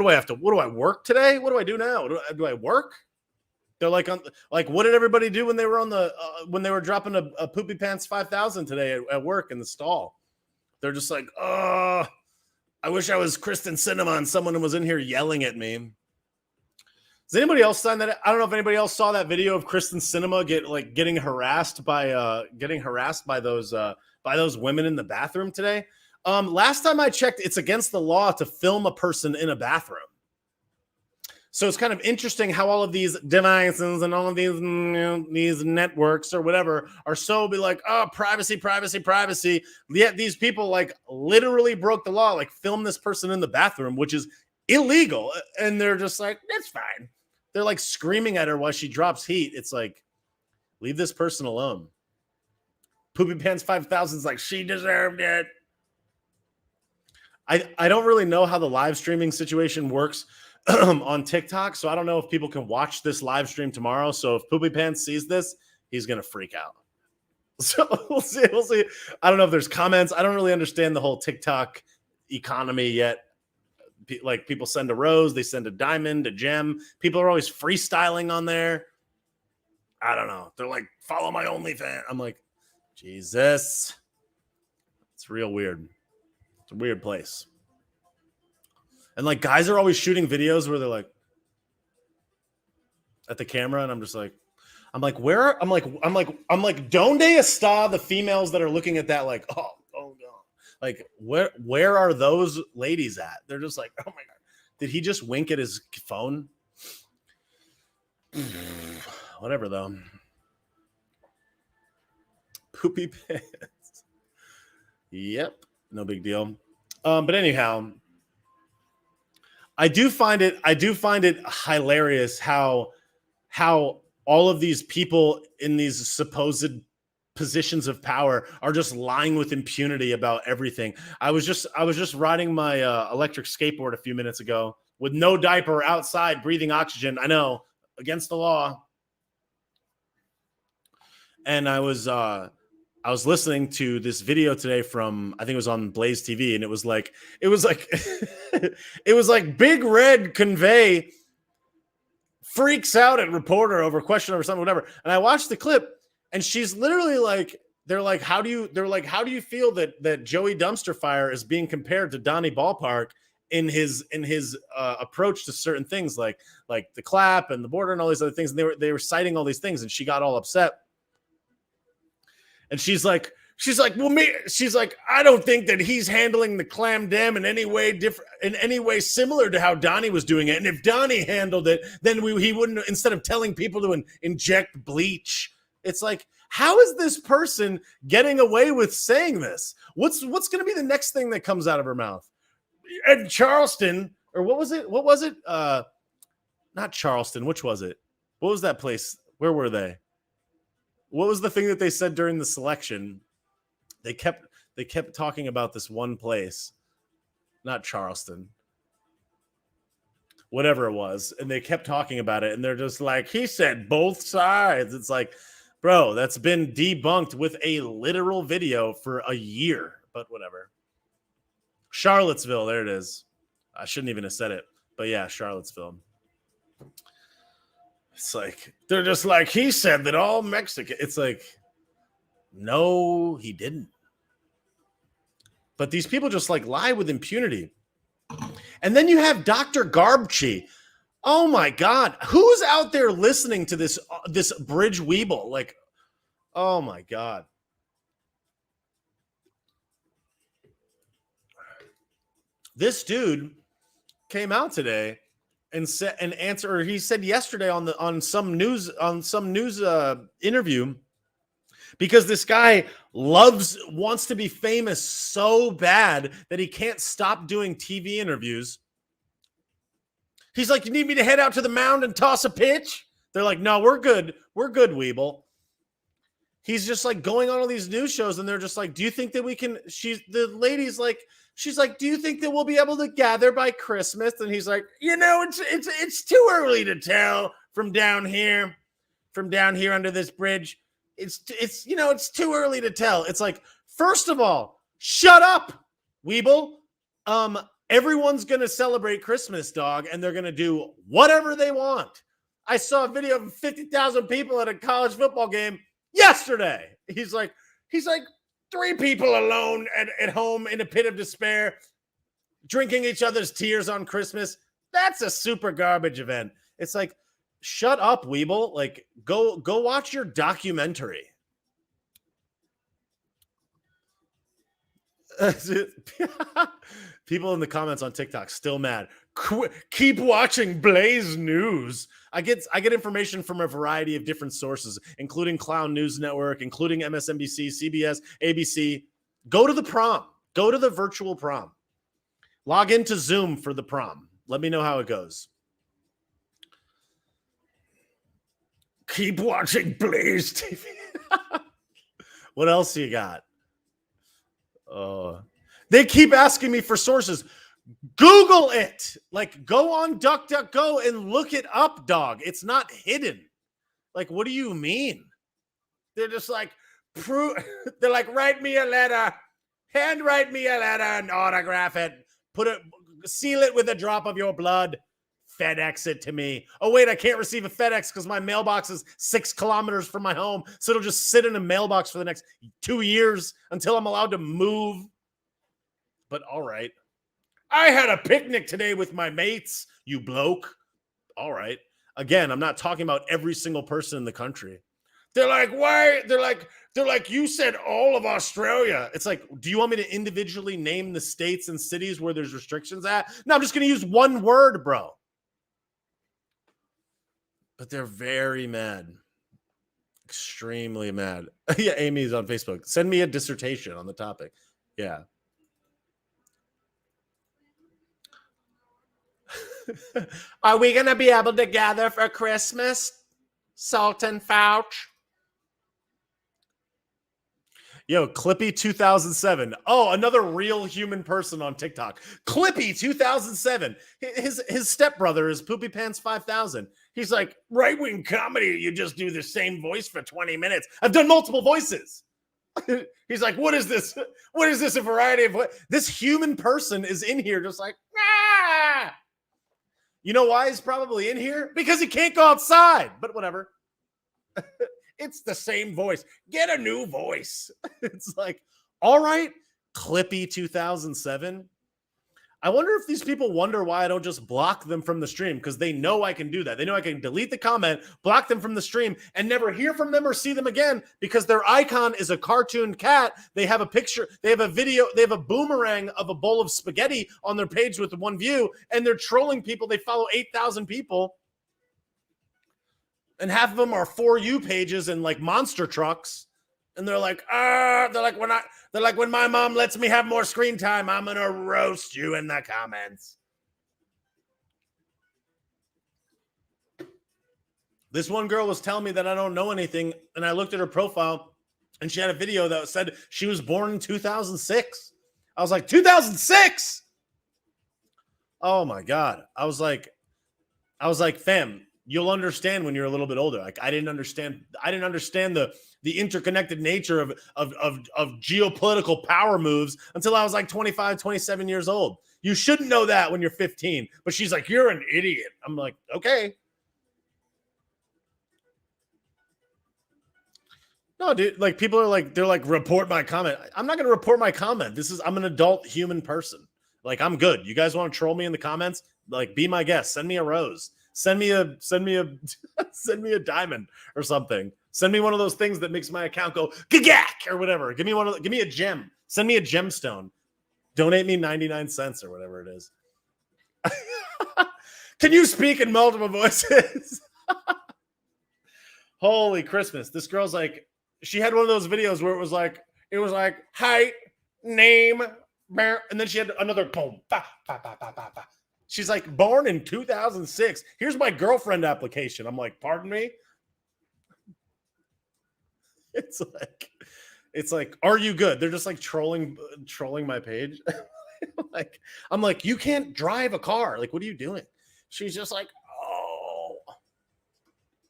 [SPEAKER 1] I work today? What do I do now? Do I work? They're like, what did everybody do when they were when they were dropping a Poopy Pants 5000 today at work in the stall? They're just like, oh, I wish I was Kristen Cinema and someone was in here yelling at me. Does anybody else sign that? I don't know if anybody else saw that video of Kristen Cinema getting harassed by those women in the bathroom today. Last time I checked, it's against the law to film a person in a bathroom. So it's kind of interesting how all of these devices and all of these networks or whatever are so be like, oh, privacy. Yet these people like literally broke the law, like film this person in the bathroom, which is illegal. And they're just like, that's fine. They're like screaming at her while she drops heat. It's like, leave this person alone. Poopy Pants 5000 is like, she deserved it. I don't really know how the live streaming situation works on TikTok, so I don't know if people can watch this live stream tomorrow. So if Poopy Pants sees this, he's gonna freak out. So we'll see. I don't know if there's comments. I don't really understand the whole TikTok economy yet. Like people send a rose, they send a diamond, a gem. People are always freestyling on there. I don't know. They're like, follow my OnlyFans. I'm like, Jesus. It's real weird. It's a weird place. And like guys are always shooting videos where they're like at the camera, and I'm like, donde está the females that are looking at that like, oh no. Like where are those ladies at? They're just like, oh my God. Did he just wink at his phone? Whatever though. Poopy Pants. Yep. No big deal. But anyhow, I do find it hilarious how all of these people in these supposed positions of power are just lying with impunity about everything. I was just riding my electric skateboard a few minutes ago with no diaper outside breathing oxygen. I know, against the law. And I was listening to this video today from, I think it was on Blaze TV, and it was like it was like Big Red Convey freaks out at reporter over question over something, whatever. And I watched the clip, and she's literally like, they're like, how do you feel that Joey Dumpster Fire is being compared to Donnie Ballpark in his approach to certain things, like the clap and the border and all these other things. And they were citing all these things, and she got all upset. And she's like, I don't think that he's handling the clam dam in any way different, in any way similar to how Donnie was doing it. And if Donnie handled it, then he wouldn't, instead of telling people to inject bleach. It's like, how is this person getting away with saying this? What's going to be the next thing that comes out of her mouth? And Charleston, or what was it? Not Charleston. Which was it? What was that place? Where were they? What was the thing that they said during the selection? They kept talking about this one place, not Charleston, whatever it was. And they kept talking about it. And they're just like, he said both sides. It's like, bro, that's been debunked with a literal video for a year, but whatever. Charlottesville. There it is. I shouldn't even have said it, but yeah, Charlottesville. It's like, they're just like, he said that all Mexican. It's like, no, he didn't. But these people just like lie with impunity. And then you have Dr. Garbchi. Oh my God. Who's out there listening to this Bridge Weeble? Like, oh my God. This dude came out today and said he said yesterday on some news interview, because this guy wants to be famous so bad that he can't stop doing TV interviews. He's like, you need me to head out to the mound and toss a pitch? They're like, no, we're good. We're good, Weeble. He's just like going on all these news shows, and they're just like, do you think that we can? The lady's like, she's like, do you think that we'll be able to gather by Christmas? And he's like, it's too early to tell from down here under this bridge. It's too early to tell. It's like, first of all, shut up, Weeble. Everyone's gonna celebrate Christmas, dog, and they're gonna do whatever they want. I saw a video of 50,000 people at a college football game yesterday. He's like 3 people alone at home in a pit of despair, drinking each other's tears on Christmas. That's a super garbage event. It's like, shut up, Weeble. Like, go watch your documentary. People in the comments on TikTok still mad. Keep watching Blaze News. I get information from a variety of different sources, including Clown News Network, including MSNBC, CBS, ABC. Go to the prom. Go to the virtual prom. Log into Zoom for the prom. Let me know how it goes. Keep watching Blaze TV. What else you got? They keep asking me for sources. Google it. Like, go on DuckDuckGo and look it up, dog. It's not hidden. Like, what do you mean? They're just like, they're like, write me a letter. Handwrite me a letter and autograph it. Seal it with a drop of your blood. FedEx it to me. Oh, wait, I can't receive a FedEx because my mailbox is 6 kilometers from my home. So it'll just sit in a mailbox for the next 2 years until I'm allowed to move. But all right. I had a picnic today with my mates, you bloke. All right. Again, I'm not talking about every single person in the country. They're like, why? They're like, you said all of Australia. It's like, do you want me to individually name the states and cities where there's restrictions at? No, I'm just going to use one word, bro. But they're very mad. Extremely mad. Yeah, Amy's on Facebook. Send me a dissertation on the topic. Yeah. Are we going to be able to gather for Christmas? Sultan Fauch. Yo, Clippy 2007. Oh, another real human person on TikTok. Clippy 2007. His stepbrother is Poopy Pants 5000. He's like, right-wing comedy, you just do the same voice for 20 minutes. I've done multiple voices. He's like, what is this? What is this, a variety of what? This human person is in here just like, ah! You know why he's probably in here? Because he can't go outside. But whatever. It's the same voice. Get a new voice. It's like, all right, Clippy 2007. I wonder if these people wonder why I don't just block them from the stream, because they know I can do that. They know I can delete the comment, block them from the stream, and never hear from them or see them again because their icon is a cartoon cat. They have a picture, they have a video, they have a boomerang of a bowl of spaghetti on their page with one view, and they're trolling people. They follow 8,000 people, and half of them are For You pages and like monster trucks. And they're like, when my mom lets me have more screen time, I'm going to roast you in the comments. This one girl was telling me that I don't know anything. And I looked at her profile and she had a video that said she was born in 2006. I was like, 2006? Oh my God. I was like, fam, you'll understand when you're a little bit older. Like, I didn't understand the interconnected nature of geopolitical power moves until I was like 25, 27 years old. You shouldn't know that when you're 15. But she's like, you're an idiot. I'm like, okay. No, dude, like people are like, they're like, report my comment. I'm not going to report my comment. I'm an adult human person. Like, I'm good. You guys want to troll me in the comments? Like, be my guest. Send me a rose. Send me a diamond or something. Send me one of those things that makes my account go gagak or whatever. Give me a gem. Send me a gemstone. Donate me 99 cents or whatever it is. Can you speak in multiple voices? Holy Christmas. This girl's like, she had one of those videos where it was like height, name, and then she had another boom. She's like, born in 2006. Here's my girlfriend application. I'm like, pardon me? It's like, are you good? They're just like trolling my page. I'm like, you can't drive a car. Like, what are you doing? She's just like, oh,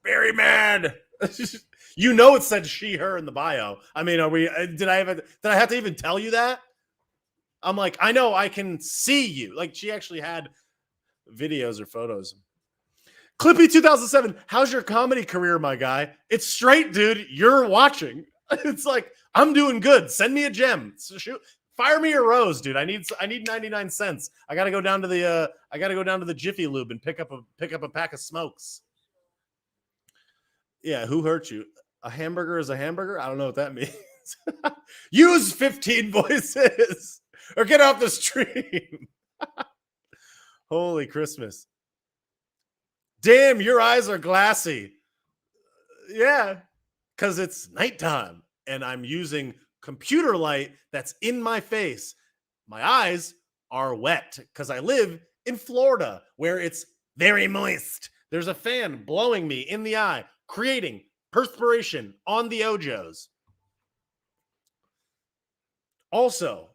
[SPEAKER 1] very mad. You know, it said she, her in the bio. I mean, did I have to even tell you that? I'm like, I know, I can see you. Like, she actually had videos or photos. Clippy 2007, how's your comedy career, my guy? It's straight, dude. You're watching. It's like, I'm doing good. Send me a gem. Shoot. Fire me a rose, dude. I need 99 cents. I gotta go down to the Jiffy Lube and pick up a pack of smokes. Yeah, who hurt you? A hamburger is a hamburger? I don't know what that means. Use 15 voices or get off the stream. Holy Christmas. Damn, your eyes are glassy. Yeah, because it's nighttime and I'm using computer light that's in my face. My eyes are wet because I live in Florida where it's very moist. There's a fan blowing me in the eye, creating perspiration on the ojos. Also,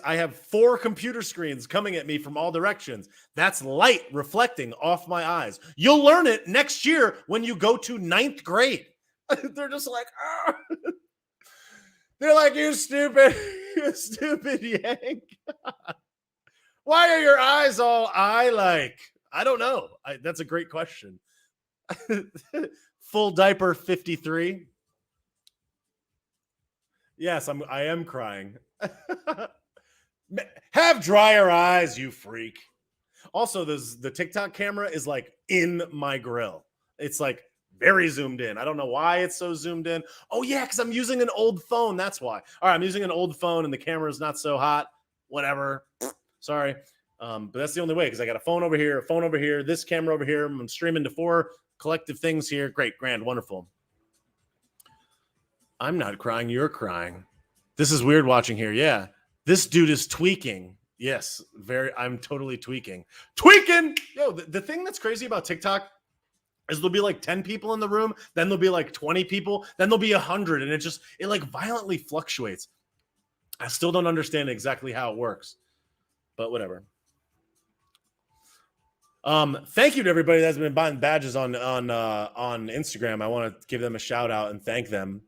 [SPEAKER 1] I have 4 computer screens coming at me from all directions. That's light reflecting off my eyes. You'll learn it next year when you go to 9th grade. They're just like, oh. They're like, you stupid yank. Why are your eyes all eye-like? I don't know. That's a great question. Full diaper 53. Yes, I am crying. Have drier eyes, you freak. Also, the TikTok camera is like in my grill. It's like very zoomed in. I don't know why it's so zoomed in. Oh yeah, because I'm using an old phone. That's why. All right, I'm using an old phone and the camera is not so hot. Whatever. Sorry. But that's the only way because I got a phone over here, this camera over here. I'm streaming to 4 collective things here. Great, grand, wonderful. I'm not crying. You're crying. This is weird watching here. Yeah. This dude is tweaking. Yes, I'm totally tweaking. Tweaking! Yo, the thing that's crazy about TikTok is there'll be like 10 people in the room, then there'll be like 20 people, then there'll be 100, and it like violently fluctuates. I still don't understand exactly how it works, but whatever. Thank you to everybody that's been buying badges on Instagram. I want to give them a shout out and thank them.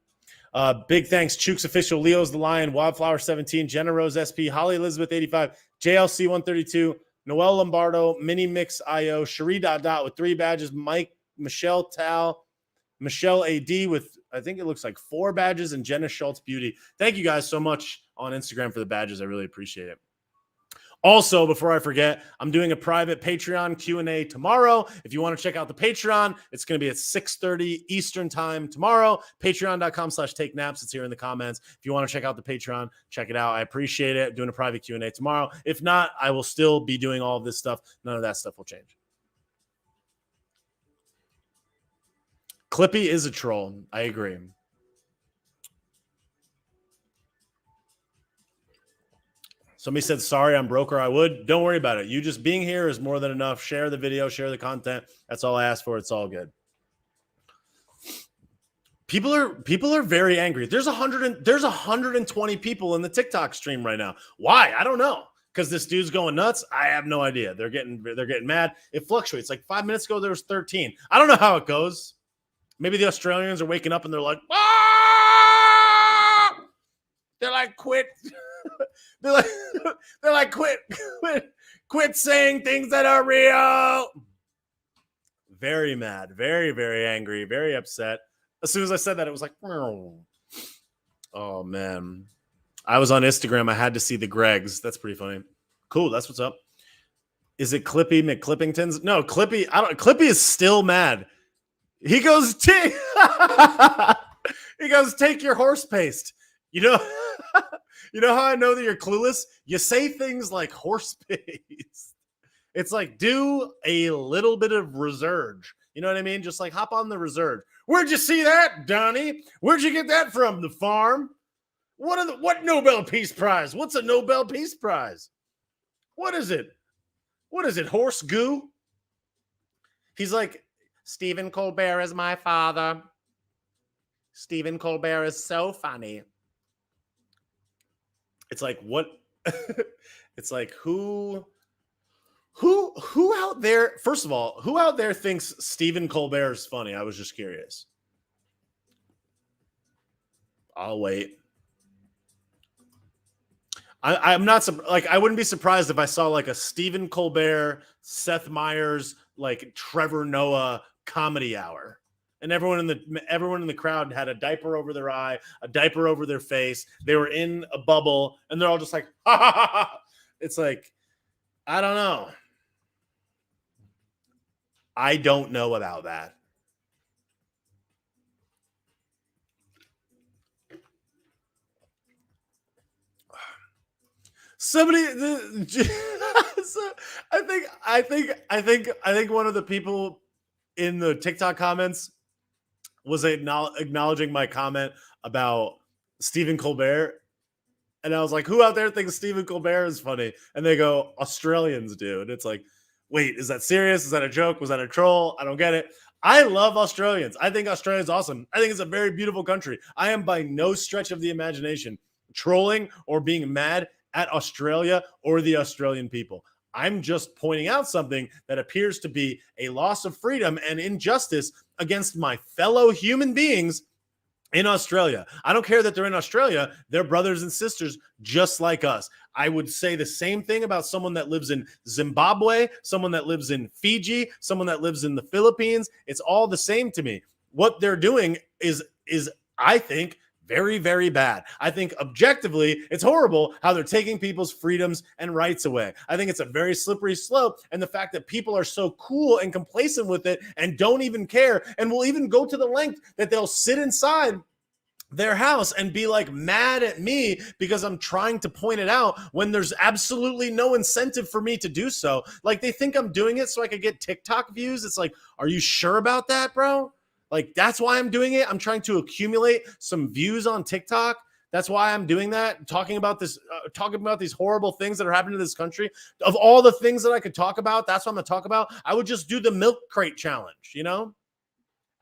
[SPEAKER 1] Big thanks, Chooks Official, Leo's the Lion, Wildflower 17, Jenna Rose SP, Holly Elizabeth 85, JLC 132, Noel Lombardo, Mini Mix IO, Cherie Dot with 3 badges, Michelle Tal, Michelle AD with, I think it looks like 4 badges, and Jenna Schultz Beauty. Thank you guys so much on Instagram for the badges. I really appreciate it. Also, before I forget, I'm doing a private Patreon Q&A tomorrow. If you want to check out the Patreon, it's going to be at 6:30 Eastern time tomorrow. Patreon.com/takenaps. It's here in the comments. If you want to check out the Patreon, check it out. I appreciate it. Doing a private Q&A tomorrow. If not, I will still be doing all of this stuff. None of that stuff will change. Clippy is a troll. I agree. Somebody said, sorry, I'm broke or I would. Don't worry about it. You just being here is more than enough. Share the video, share the content. That's all I ask for. It's all good. People are very angry. There's 120 people in the TikTok stream right now. Why? I don't know. Because this dude's going nuts. I have no idea. They're getting mad. It fluctuates. Like 5 minutes ago, there was 13. I don't know how it goes. Maybe the Australians are waking up and they're like, ah! They're like, quit. They're like, quit saying things that are real. Very mad, very, very angry, very upset. As soon as I said that, it was like, oh man. I was on Instagram. I had to see the Gregs. That's pretty funny. Cool. That's what's up. Is it Clippy McClippingtons? No, Clippy. Clippy is still mad. He goes, take your horse paste. You know, You know how I know that you're clueless? You say things like horse paste. It's like, do a little bit of research. You know what I mean? Just like hop on the research. Where'd you see that, Donnie? Where'd you get that from? The farm? What Nobel Peace Prize? What's a Nobel Peace Prize? What is it? What is it? Horse goo? He's like, Stephen Colbert is my father. Stephen Colbert is so funny. It's like, what? It's like, who out there, first of all, who out there thinks Stephen Colbert is funny? I was just curious. I'll wait. I'm not like, I wouldn't be surprised if I saw like a Stephen Colbert, Seth Meyers, like Trevor Noah comedy hour, and everyone in the crowd had a diaper over their eye, a diaper over their face. They were in a bubble, and they're all just like, ha ha ha ha. It's like, I don't know. I don't know about that. Somebody, I think one of the people in the TikTok comments was acknowledging my comment about Stephen Colbert, and I was like, "Who out there thinks Stephen Colbert is funny?" And they go, "Australians do." And it's like, wait, is that serious? Is that a joke? Was that a troll? I don't get it. I love Australians. I think Australia's awesome. I think it's a very beautiful country. I am by no stretch of the imagination trolling or being mad at Australia or the Australian people. I'm just pointing out something that appears to be a loss of freedom and injustice against my fellow human beings in Australia. I don't care that they're in Australia. They're brothers and sisters just like us. I would say the same thing about someone that lives in Zimbabwe, someone that lives in Fiji, someone that lives in the Philippines. It's all the same to me. What they're doing is I think, very, very bad. I think objectively, it's horrible how they're taking people's freedoms and rights away. I think it's a very slippery slope. And the fact that people are so cool and complacent with it and don't even care and will even go to the length that they'll sit inside their house and be like mad at me because I'm trying to point it out when there's absolutely no incentive for me to do so. Like, they think I'm doing it so I could get TikTok views. It's like, are you sure about that, bro? Like, that's why I'm doing it. I'm trying to accumulate some views on TikTok. That's why I'm doing that. Talking about this, talking about these horrible things that are happening to this country. Of all the things that I could talk about, that's what I'm going to talk about. I would just do the milk crate challenge, you know?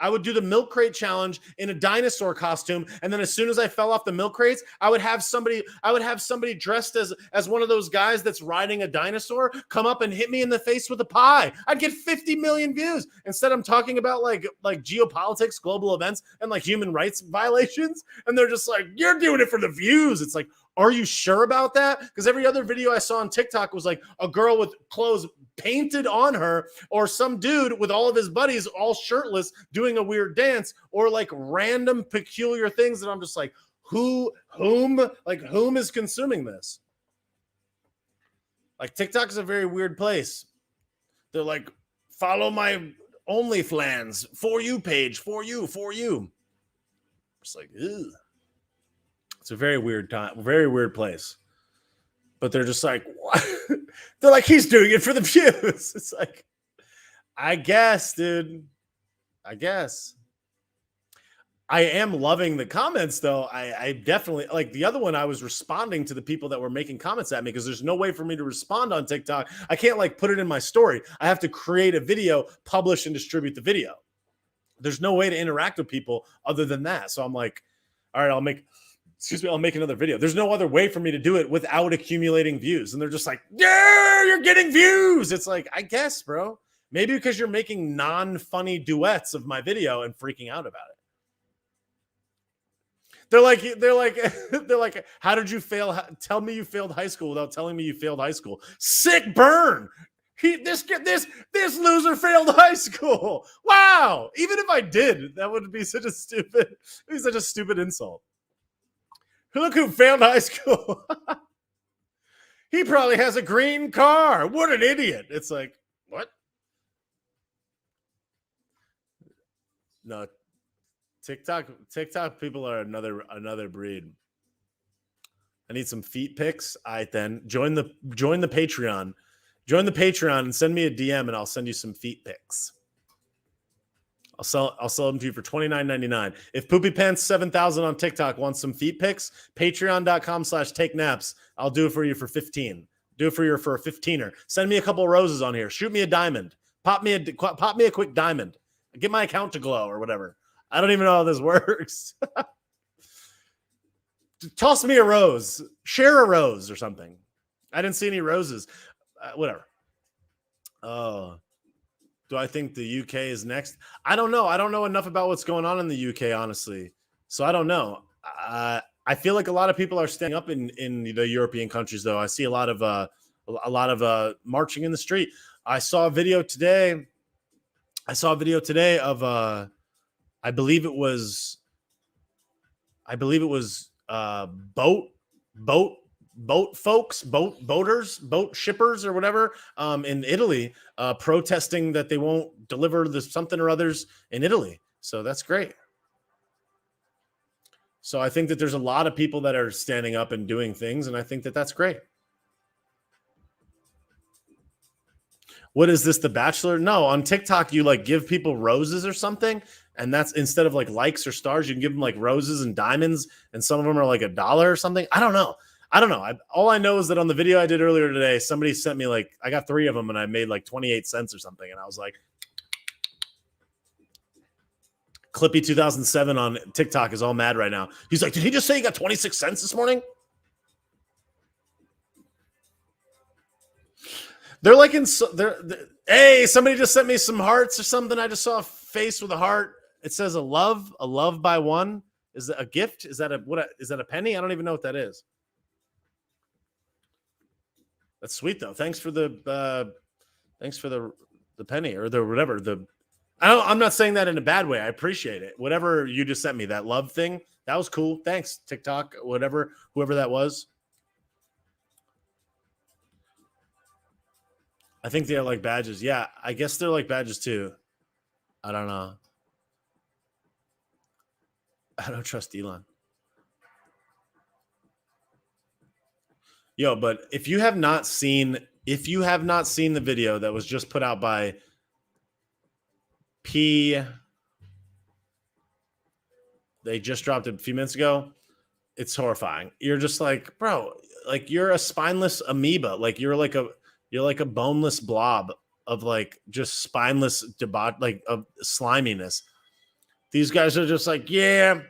[SPEAKER 1] I would do the milk crate challenge in a dinosaur costume, and then as soon as I fell off the milk crates, I would have somebody dressed as one of those guys that's riding a dinosaur come up and hit me in the face with a pie. I'd get 50 million views. Instead, I'm talking about like geopolitics, global events, and like human rights violations, and they're just like, "You're doing it for the views." It's like, are you sure about that? Because every other video I saw on TikTok was like a girl with clothes painted on her, or some dude with all of his buddies all shirtless doing a weird dance, or like random peculiar things that I'm just like, whom is consuming this? Like, TikTok is a very weird place. They're like, follow my OnlyFans for you page, for you. It's like, ew. It's a very weird time, very weird place. But they're just like, what? They're like, he's doing it for the views. It's like, I guess, dude. I guess. I am loving the comments, though. I definitely, like the other one, I was responding to the people that were making comments at me because there's no way for me to respond on TikTok. I can't like put it in my story. I have to create a video, publish, and distribute the video. There's no way to interact with people other than that. So I'm like, all right, I'll make another video. There's no other way for me to do it without accumulating views. And they're just like, yeah, you're getting views. It's like, I guess, bro. Maybe because you're making non-funny duets of my video and freaking out about it. They're like, how did you fail? Tell me you failed high school without telling me you failed high school. Sick burn. This loser failed high school. Wow. Even if I did, that would be such a stupid insult. Look who failed high school. He probably has a green car. What an idiot. It's like, what? No, TikTok people are another breed. I need some feet pics. All right, then join the Patreon. Join the Patreon and send me a DM, and I'll send you some feet pics. I'll sell them to you for $29.99. If Poopy Pants 7000 on TikTok wants some feet pics, patreon.com/take naps. I'll do it for you for 15. Do it for you for a 15er. Send me a couple roses on here. Shoot me a diamond. Pop me a quick diamond. Get my account to glow or whatever. I don't even know how this works. Toss me a rose. Share a rose or something. I didn't see any roses. Whatever. Do I think the UK is next? I don't know. I don't know enough about what's going on in the UK, honestly. So I don't know. I feel like a lot of people are standing up in the European countries, though. I see a lot of marching in the street. I saw a video today. Of I believe it was boaters, boat shippers or whatever in Italy protesting that they won't deliver the something or others in Italy. So that's great. So I think that there's a lot of people that are standing up and doing things, and I think that that's great. What is this, The Bachelor? No, on TikTok, you like give people roses or something, and that's instead of like likes or stars, you can give them like roses and diamonds, and some of them are like $1 or something. I don't know. All I know is that on the video I did earlier today, somebody sent me like, I got 3 of them and I made like 28 cents or something. And I was like, Clippy 2007 on TikTok is all mad right now. He's like, did he just say he got 26 cents this morning? They're like hey, somebody just sent me some hearts or something. I just saw a face with a heart. It says a love by one. Is that a gift? Is that a penny? I don't even know what that is. That's sweet though. Thanks for the penny or the whatever. I'm not saying that in a bad way. I appreciate it. Whatever you just sent me, that love thing, that was cool. Thanks, TikTok, whoever that was. I think they're like badges. Yeah, I guess they're like badges too. I don't know. I don't trust Elon. Yo, but if you have not seen the video that was just put out by P, they just dropped it a few minutes ago. It's horrifying. You're just like, bro, like you're a spineless amoeba. Like you're like a boneless blob of like just spineless debauch, like of sliminess. These guys are just like, yeah,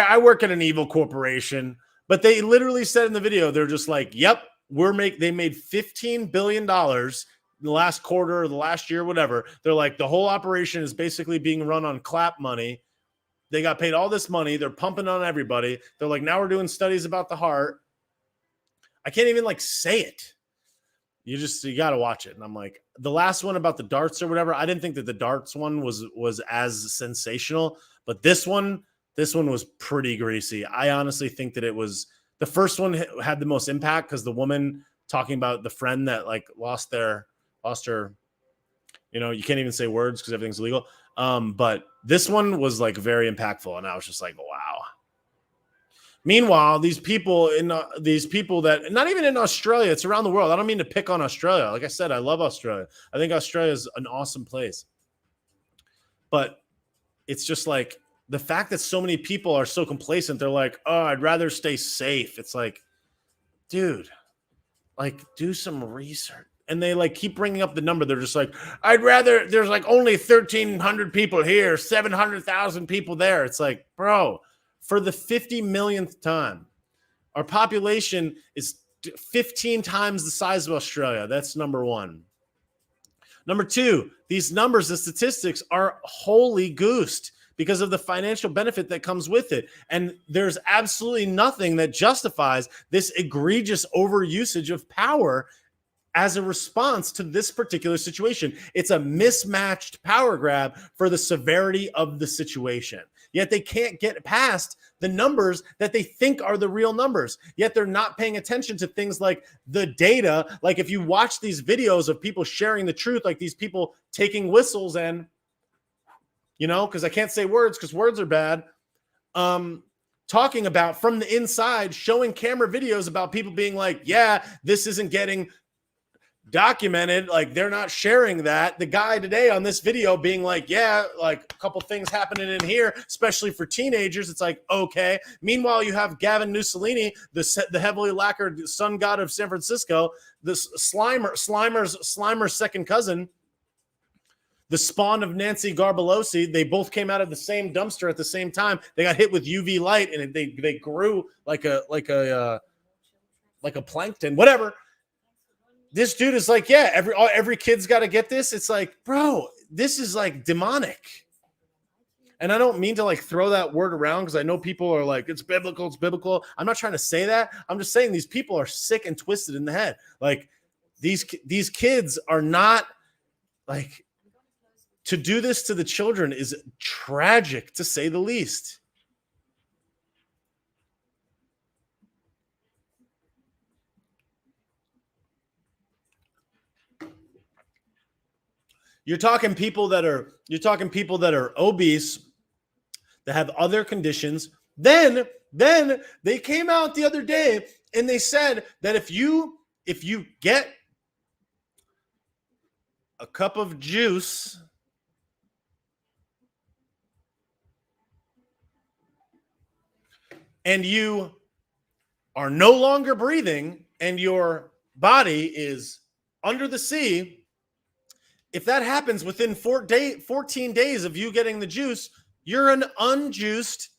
[SPEAKER 1] I work at an evil corporation. But they literally said in the video, they're just like, yep, they made $15 billion in the last quarter or the last year, whatever. They're like, the whole operation is basically being run on clap money. They got paid all this money. They're pumping on everybody. They're like, now we're doing studies about the heart. I can't even like say it. You got to watch it. And I'm like, the last one about the darts or whatever, I didn't think that the darts one was as sensational, but this one was pretty greasy. I honestly think that it was the first one had the most impact because the woman talking about the friend that like lost her, you can't even say words because everything's illegal. But this one was like very impactful. And I was just like, wow. Meanwhile, these people that not even in Australia, it's around the world. I don't mean to pick on Australia. Like I said, I love Australia. I think Australia is an awesome place. But it's just like, the fact that so many people are so complacent, they're like, oh, I'd rather stay safe. It's like, dude, like do some research. And they like keep bringing up the number. They're just like, there's like only 1,300 people here, 700,000 people there. It's like, bro, for the 50 millionth time, our population is 15 times the size of Australia. That's number one. Number two, these numbers, the statistics are wholly goosed because of the financial benefit that comes with it. And there's absolutely nothing that justifies this egregious overusage of power as a response to this particular situation. It's a mismatched power grab for the severity of the situation. Yet they can't get past the numbers that they think are the real numbers. Yet they're not paying attention to things like the data. Like if you watch these videos of people sharing the truth, like these people taking whistles and, because I can't say words because words are bad. talking about from the inside, showing camera videos about people being like, yeah, this isn't getting documented, like they're not sharing that. The guy today on this video being like, yeah, like a couple things happening in here, especially for teenagers. It's like, okay. Meanwhile, you have Gavin Mussolini, the heavily lacquered sun god of San Francisco, this Slimer's second cousin, the spawn of Nancy Garbelosi. They both came out of the same dumpster at the same time. They got hit with UV light and they grew like a plankton, whatever. This dude is like, yeah, every kid's got to get this. It's like, bro, this is like demonic. And I don't mean to like throw that word around because I know people are like, it's biblical, it's biblical. I'm not trying to say that. I'm just saying these people are sick and twisted in the head. Like these kids are not like, to do this to the children is tragic to say the least. You're talking people that are obese, that have other conditions. Then they came out the other day and they said that if you get a cup of juice and you are no longer breathing and your body is under the sea, if that happens within 14 days of you getting the juice, you're an unjuiced.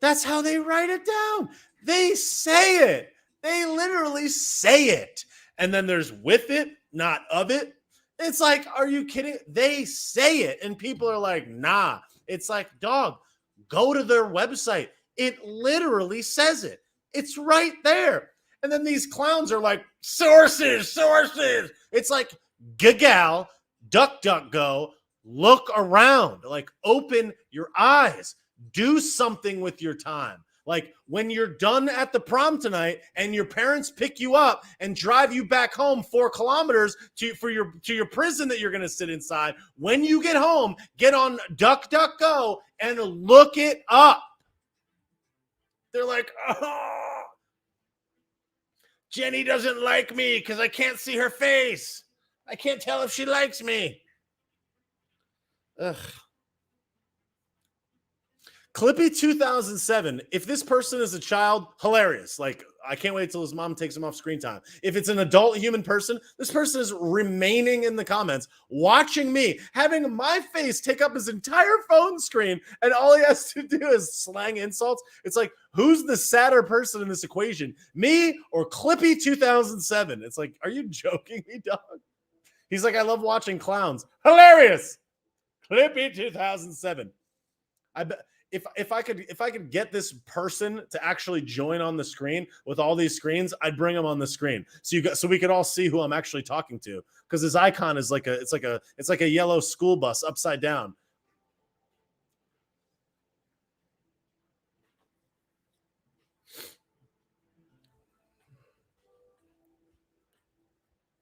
[SPEAKER 1] That's how they write it down. They say it. They literally say it. And then there's with it, not of it. It's like, are you kidding? They say it. And people are like, nah. It's like, dog, go to their website. It literally says it. It's right there. And then these clowns are like, sources. It's like, gagal, DuckDuckGo, look around. Like, open your eyes. Do something with your time. Like, when you're done at the prom tonight and your parents pick you up and drive you back home 4 kilometers to your prison that you're going to sit inside, when you get home, get on DuckDuckGo and look it up. They're like, oh, Jenny doesn't like me because I can't see her face. I can't tell if she likes me. Ugh. Clippy 2007. If this person is a child, hilarious. Like, I can't wait till his mom takes him off screen time. If it's an adult human person, this person is remaining in the comments, watching me, having my face take up his entire phone screen, and all he has to do is slang insults. It's like, who's the sadder person in this equation? Me or Clippy 2007? It's like, are you joking me, dog? He's like, I love watching clowns. Hilarious. Clippy 2007. I bet. If I could get this person to actually join on the screen with all these screens, I'd bring him on the screen so we could all see who I'm actually talking to, because his icon is like a yellow school bus upside down.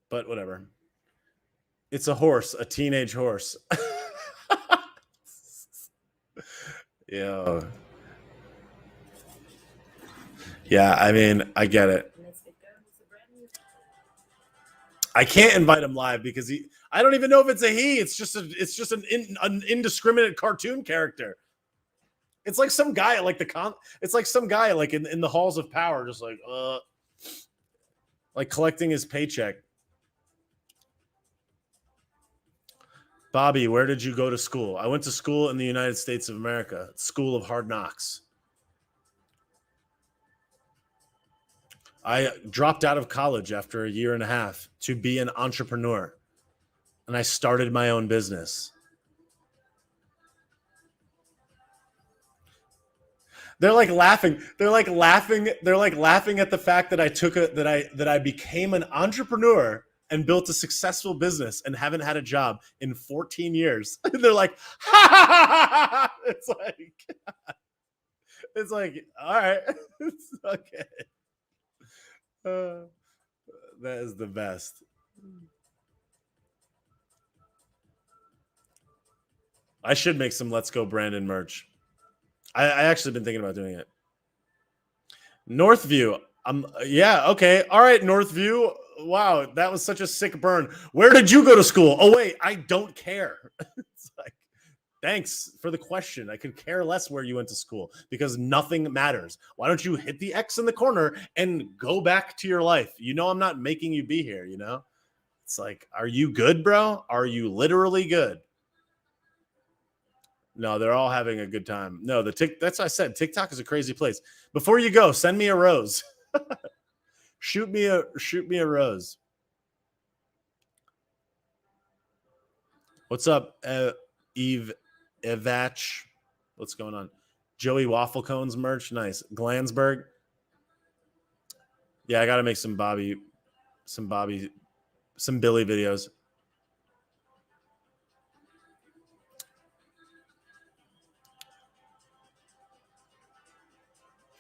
[SPEAKER 1] But whatever. It's a horse, a teenage horse. Yeah. Yeah, I mean, I get it. I can't invite him live because I don't even know if it's a he. It's just an indiscriminate cartoon character. It's like some guy like it's like some guy like in the halls of power, just like collecting his paycheck. Bobby, where did you go to school? I went to school in the United States of America, School of Hard Knocks. I dropped out of college after a year and a half to be an entrepreneur, and I started my own business. They're like laughing. They're like laughing at the fact that I became an entrepreneur and built a successful business and haven't had a job in 14 years. They're like, ha, ha, ha, ha. It's like, all right. It's okay. That is the best. I should make some Let's Go Brandon merch. I actually been thinking about doing it. Northview. Yeah, okay. All right, Northview. Wow, that was such a sick burn. Where did you go to school? Oh wait, I don't care. It's like, thanks for the question. I could care less where you went to school because nothing matters. Why don't you hit the X in the corner and go back to your life? You know I'm not making you be here, you know? It's like, are you good, bro? Are you literally good? No, they're all having a good time. No, that's what I said. TikTok is a crazy place. Before you go, send me a rose. shoot me a rose. What's up, Eve Evach? What's going on? Joey Waffle Cones merch, nice. Glansberg. Yeah, I got to make some Billy videos.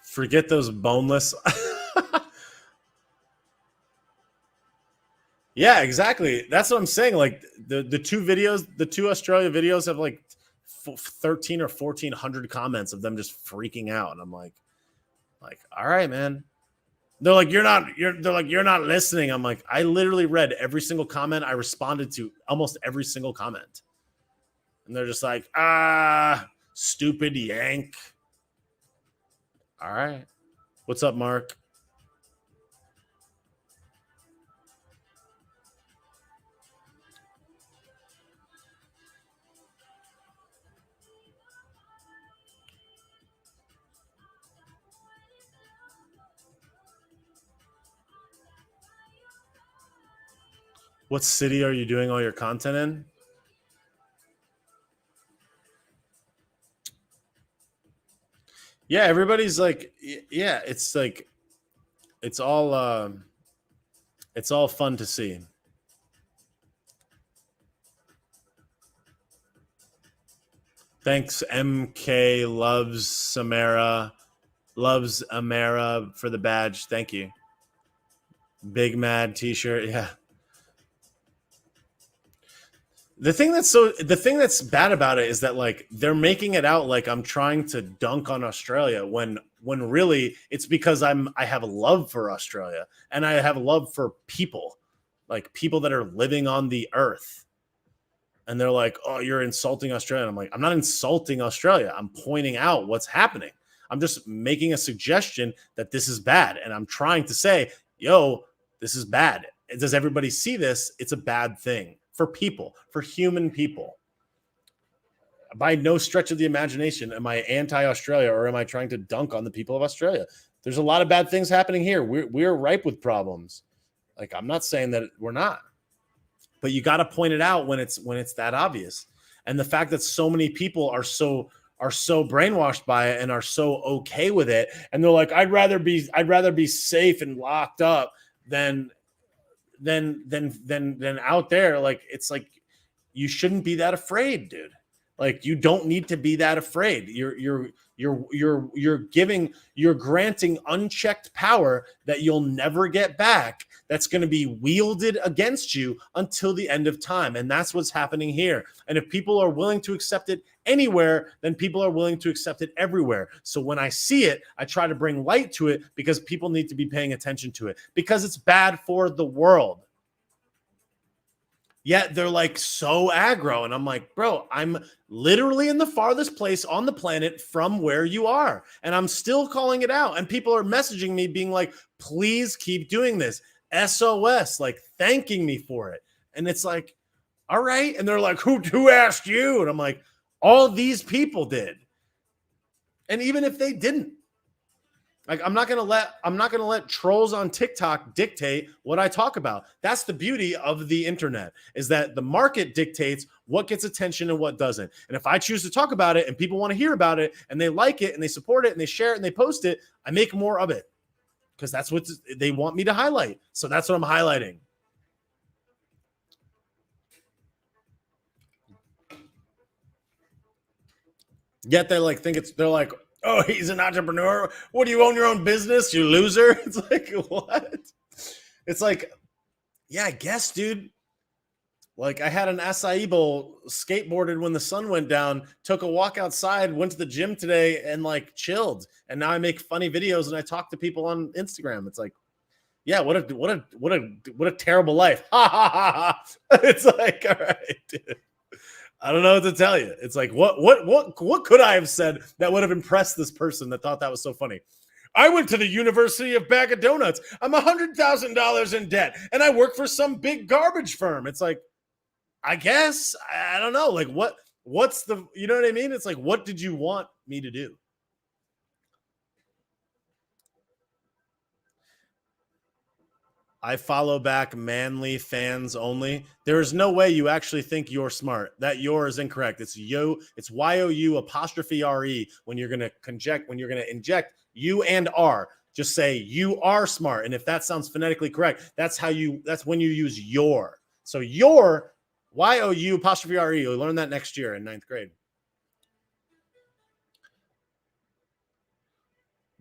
[SPEAKER 1] Forget those boneless. Yeah, exactly. That's what I'm saying. Like the two Australia videos have like 13 or 1400 comments of them just freaking out, and I'm like, all right, man. They're like, you're not listening. I'm like, I literally read every single comment. I responded to almost every single comment, and they're just like, stupid yank. All right, what's up, Mark? What city are you doing all your content in? Yeah, everybody's like, yeah, it's like, it's all fun to see. Thanks, MK loves Amara for the badge. Thank you. Big Mad t-shirt. Yeah. The thing that's bad about it is that like they're making it out like I'm trying to dunk on Australia when really it's because I have a love for Australia and I have a love for people, like people that are living on the earth. And they're like, "Oh, you're insulting Australia." And I'm like, "I'm not insulting Australia. I'm pointing out what's happening. I'm just making a suggestion that this is bad and I'm trying to say, "Yo, this is bad. Does everybody see this? It's a bad thing." For people, for human people. By no stretch of the imagination am I anti-Australia or am I trying to dunk on the people of Australia. There's a lot of bad things happening here. We're ripe with problems. Like, I'm not saying that we're not, but you got to point it out when it's that obvious. And the fact that so many people are so brainwashed by it and are so okay with it, and they're like, I'd rather be safe and locked up than out there. Like, it's like, you shouldn't be that afraid, dude. Like, you don't need to be that afraid. You're granting unchecked power that you'll never get back. That's going to be wielded against you until the end of time. And that's what's happening here. And if people are willing to accept it anywhere, then people are willing to accept it everywhere. So when I see it, I try to bring light to it because people need to be paying attention to it because it's bad for the world. Yet they're like so aggro. And I'm like, bro, I'm literally in the farthest place on the planet from where you are. And I'm still calling it out. And people are messaging me being like, please keep doing this. SOS, like thanking me for it. And it's like, all right. And they're like, who asked you? And I'm like, all these people did. And even if they didn't, like, I'm not gonna let trolls on TikTok dictate what I talk about. That's the beauty of the internet, is that the market dictates what gets attention and what doesn't. And if I choose to talk about it and people want to hear about it and they like it and they support it and they share it and they post it, I make more of it because that's what they want me to highlight. So that's what I'm highlighting. Yet they like think they're like, oh, he's an entrepreneur. What, do you own your own business, you loser? It's like, what? It's like, yeah, I guess, dude. Like I had an acai bowl, skateboarded when the sun went down, took a walk outside, went to the gym today, and like chilled. And now I make funny videos and I talk to people on Instagram. It's like, yeah, what a terrible life. Ha ha ha ha. It's like, all right, dude. I don't know what to tell you. It's like, what could I have said that would have impressed this person that thought that was so funny? I went to the University of Bag of Donuts. I'm $100,000 in debt, and I work for some big garbage firm. It's like, I guess I don't know. Like, what's the, you know what I mean? It's like, what did you want me to do? I follow back manly fans only. There is no way you actually think you're smart. That your is incorrect. It's yo. It's YOU apostrophe RE when you're gonna inject U and R. Just say you are smart. And if that sounds phonetically correct, that's when you use your. So your YOU apostrophe RE. You'll learn that next year in 9th grade.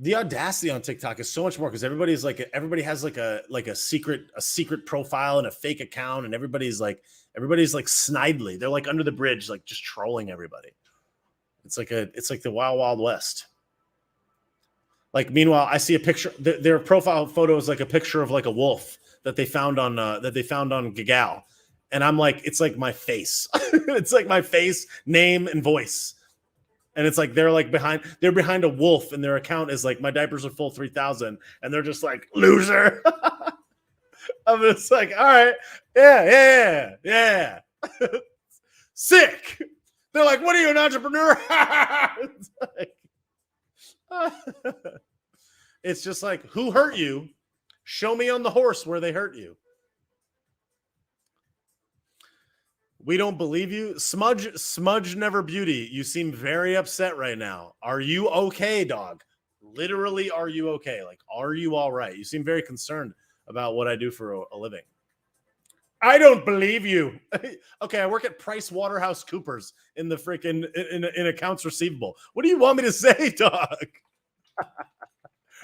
[SPEAKER 1] The audacity on TikTok is so much more because everybody has like a secret profile and a fake account, and everybody's like snidely. They're like under the bridge, like just trolling everybody. It's like the Wild Wild West. Like meanwhile, I see a picture. Their profile photo is like a picture of like a wolf that they found on Gagao, and I'm like, it's like my face. It's like my face, name, and voice. And it's like they're behind a wolf, and their account is like my diapers are full 3,000, and they're just like loser. I'm just like, all right, yeah. Sick. They're like, what are you, an entrepreneur? It's like, it's just like, who hurt you? Show me on the horse where they hurt you. We don't believe you. Smudge never beauty. You seem very upset right now. Are you okay, dog? Literally, are you okay? Like, are you all right? You seem very concerned about what I do for a living. I don't believe you. Okay, I work at Price Waterhouse Coopers in the freaking in accounts receivable. What do you want me to say, dog?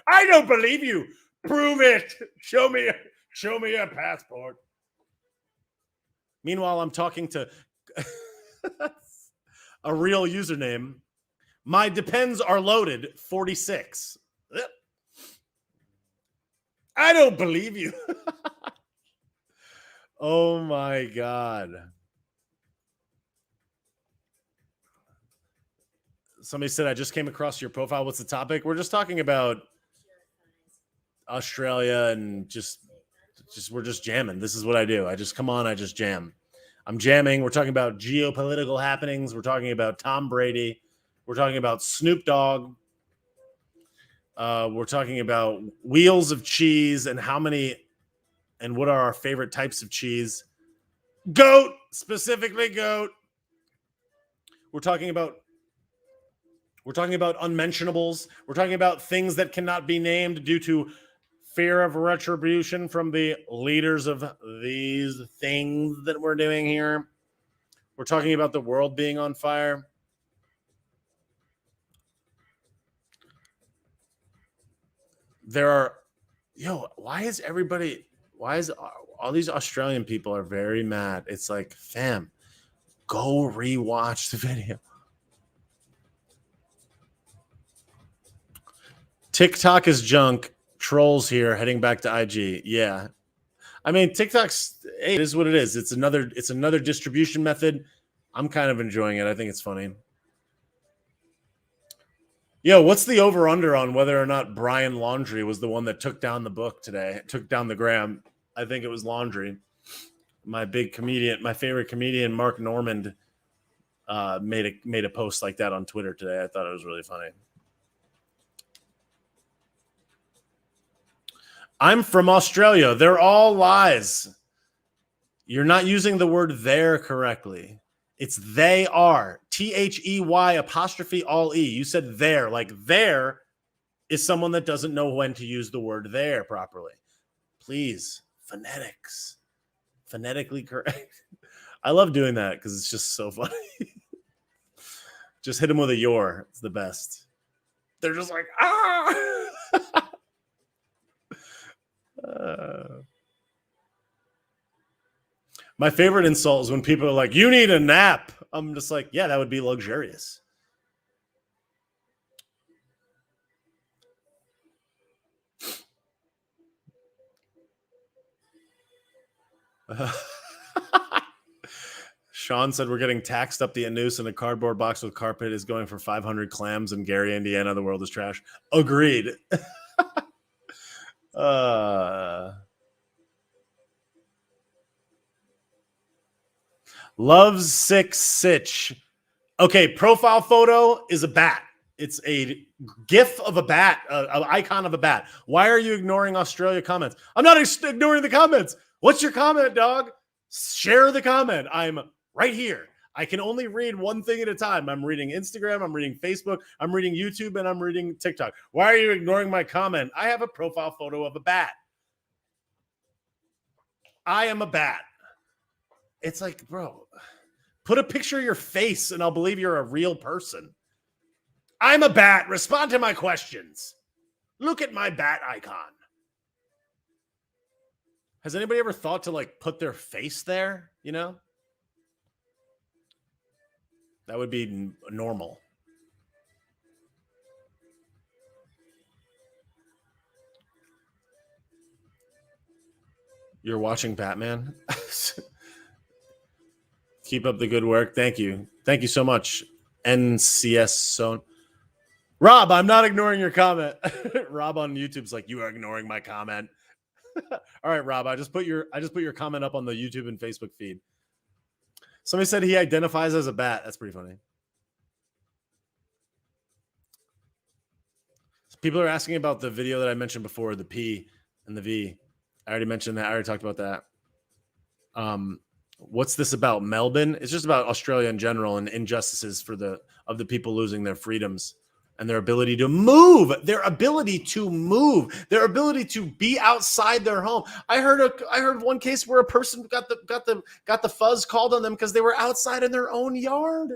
[SPEAKER 1] I don't believe you. Prove it. Show me a passport. Meanwhile, I'm talking to a real username. My depends are loaded 46. I don't believe you. Oh my God. Somebody said, I just came across your profile. What's the topic? We're just talking about Australia and we're just jamming. This is what I do. I just come on, I just jam. I'm jamming. We're talking about geopolitical happenings. We're talking about Tom Brady. We're talking about Snoop Dogg. We're talking about wheels of cheese and what are our favorite types of cheese. Goat, specifically goat. We're talking about unmentionables. We're talking about things that cannot be named due to fear of retribution from the leaders of these things that we're doing here. We're talking about the world being on fire. Why is all these Australian people are very mad? It's like, fam, go rewatch the video. TikTok is junk. Trolls here heading back to IG. Yeah. I mean, TikTok's, it is what it is. It's another distribution method. I'm kind of enjoying it. I think it's funny. Yo, what's the over under on whether or not Brian Laundrie was the one that took down the book today? Took down the gram. I think it was Laundrie. My favorite comedian, Mark Normand, made a post like that on Twitter today. I thought it was really funny. I'm from Australia. They're all lies. You're not using the word there correctly. It's they are. THEY apostrophe all E. You said there. Like there is someone that doesn't know when to use the word there properly. Please, phonetics. Phonetically correct. I love doing that because it's just so funny. Just hit them with a your. It's the best. They're just like, ah! My favorite insult is when people are like, "You need a nap." I'm just like, yeah, that would be luxurious. Sean said we're getting taxed up the anus, and a cardboard box with carpet is going for 500 clams in Gary, Indiana. The world is trash. Agreed. Loves Six Sitch. Okay, profile photo is a bat. It's a GIF of a bat, an icon of a bat. Why are you ignoring Australia comments? I'm not ignoring the comments. What's your comment, dog? Share the comment. I'm right here. I can only read one thing at a time. I'm reading Instagram, I'm reading Facebook, I'm reading YouTube, and I'm reading TikTok. Why are you ignoring my comment? I have a profile photo of a bat. I am a bat. It's like, bro, put a picture of your face and I'll believe you're a real person. I'm a bat. Respond to my questions. Look at my bat icon. Has anybody ever thought to like put their face there? You know? That would be normal. You're watching Batman? Keep up the good work. Thank you. Thank you so much. NCS Zone. Rob, I'm not ignoring your comment. Rob on YouTube's like, you are ignoring my comment. All right, Rob, I just put your comment up on the YouTube and Facebook feed. Somebody said he identifies as a bat. That's pretty funny. People are asking about the video that I mentioned before, the P and the V. I already mentioned that. I already talked about that. What's this about? Melbourne? It's just about Australia in general and injustices of the people losing their freedoms and their ability to move, their ability to be outside their home. I heard one case where a person got the fuzz called on them because they were outside in their own yard.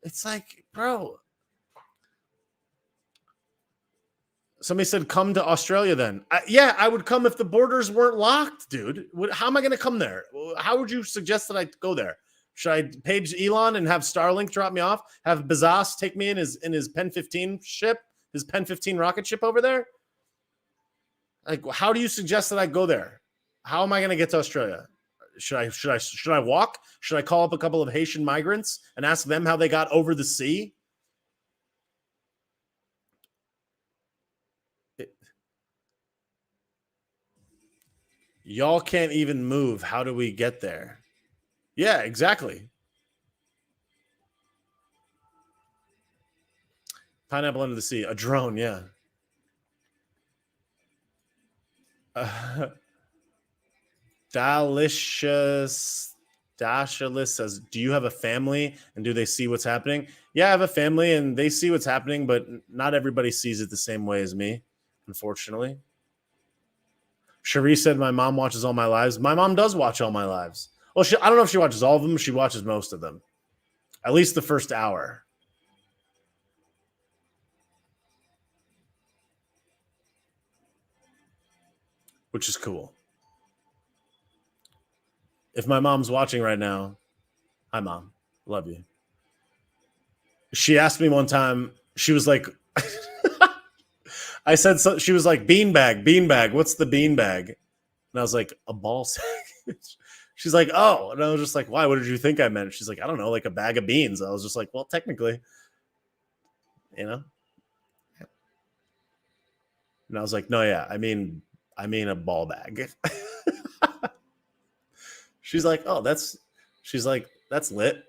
[SPEAKER 1] It's like, bro. Somebody said, come to Australia then. Yeah, I would come if the borders weren't locked, dude. How am I going to come there? How would you suggest that I go there? Should I page Elon and have Starlink drop me off? Have Bezos take me in his Pen 15 ship, his Pen 15 rocket ship over there? Like, how do you suggest that I go there? How am I going to get to Australia? Should I walk? Should I call up a couple of Haitian migrants and ask them how they got over the sea? Y'all can't even move. How do we get there? Yeah, exactly. Pineapple under the sea. A drone, yeah. Dalicious says, do you have a family and do they see what's happening? Yeah, I have a family and they see what's happening, but not everybody sees it the same way as me, unfortunately. Cherie said, my mom watches all my lives. My mom does watch all my lives. Well, I don't know if she watches all of them. She watches most of them. At least the first hour. Which is cool. If my mom's watching right now, hi, Mom. Love you. She asked me one time, she was like, I said, so, she was like, beanbag. What's the beanbag? And I was like, a ball sack. She's like, oh. And I was just like, why? What did you think I meant? She's like, I don't know, like a bag of beans. I was just like, well, technically, you know? And I was like, no, yeah, I mean a ball bag. She's like, oh, that's lit.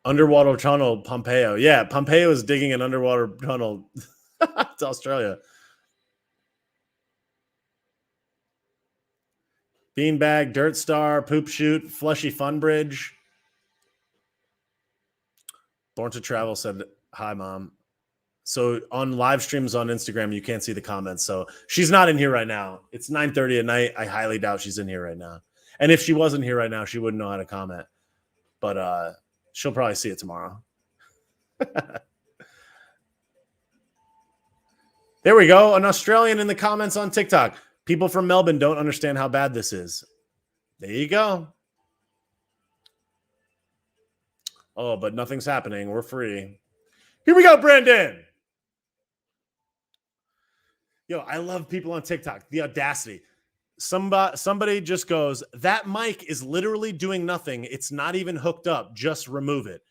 [SPEAKER 1] Underwater tunnel, Pompeo. Yeah, Pompeo is digging an underwater tunnel to Australia. Beanbag, Dirt Star, Poop Shoot, Fleshy Fun Bridge. Born to Travel said, hi, Mom. So on live streams on Instagram, you can't see the comments. So she's not in here right now. It's 9:30 at night. I highly doubt she's in here right now. And if she wasn't here right now, she wouldn't know how to comment. But she'll probably see it tomorrow. There we go. An Australian in the comments on TikTok. People from Melbourne don't understand how bad this is. There you go. Oh, but nothing's happening. We're free. Here we go, Brandon. Yo, I love people on TikTok. The audacity. Somebody just goes, that mic is literally doing nothing. It's not even hooked up. Just remove it.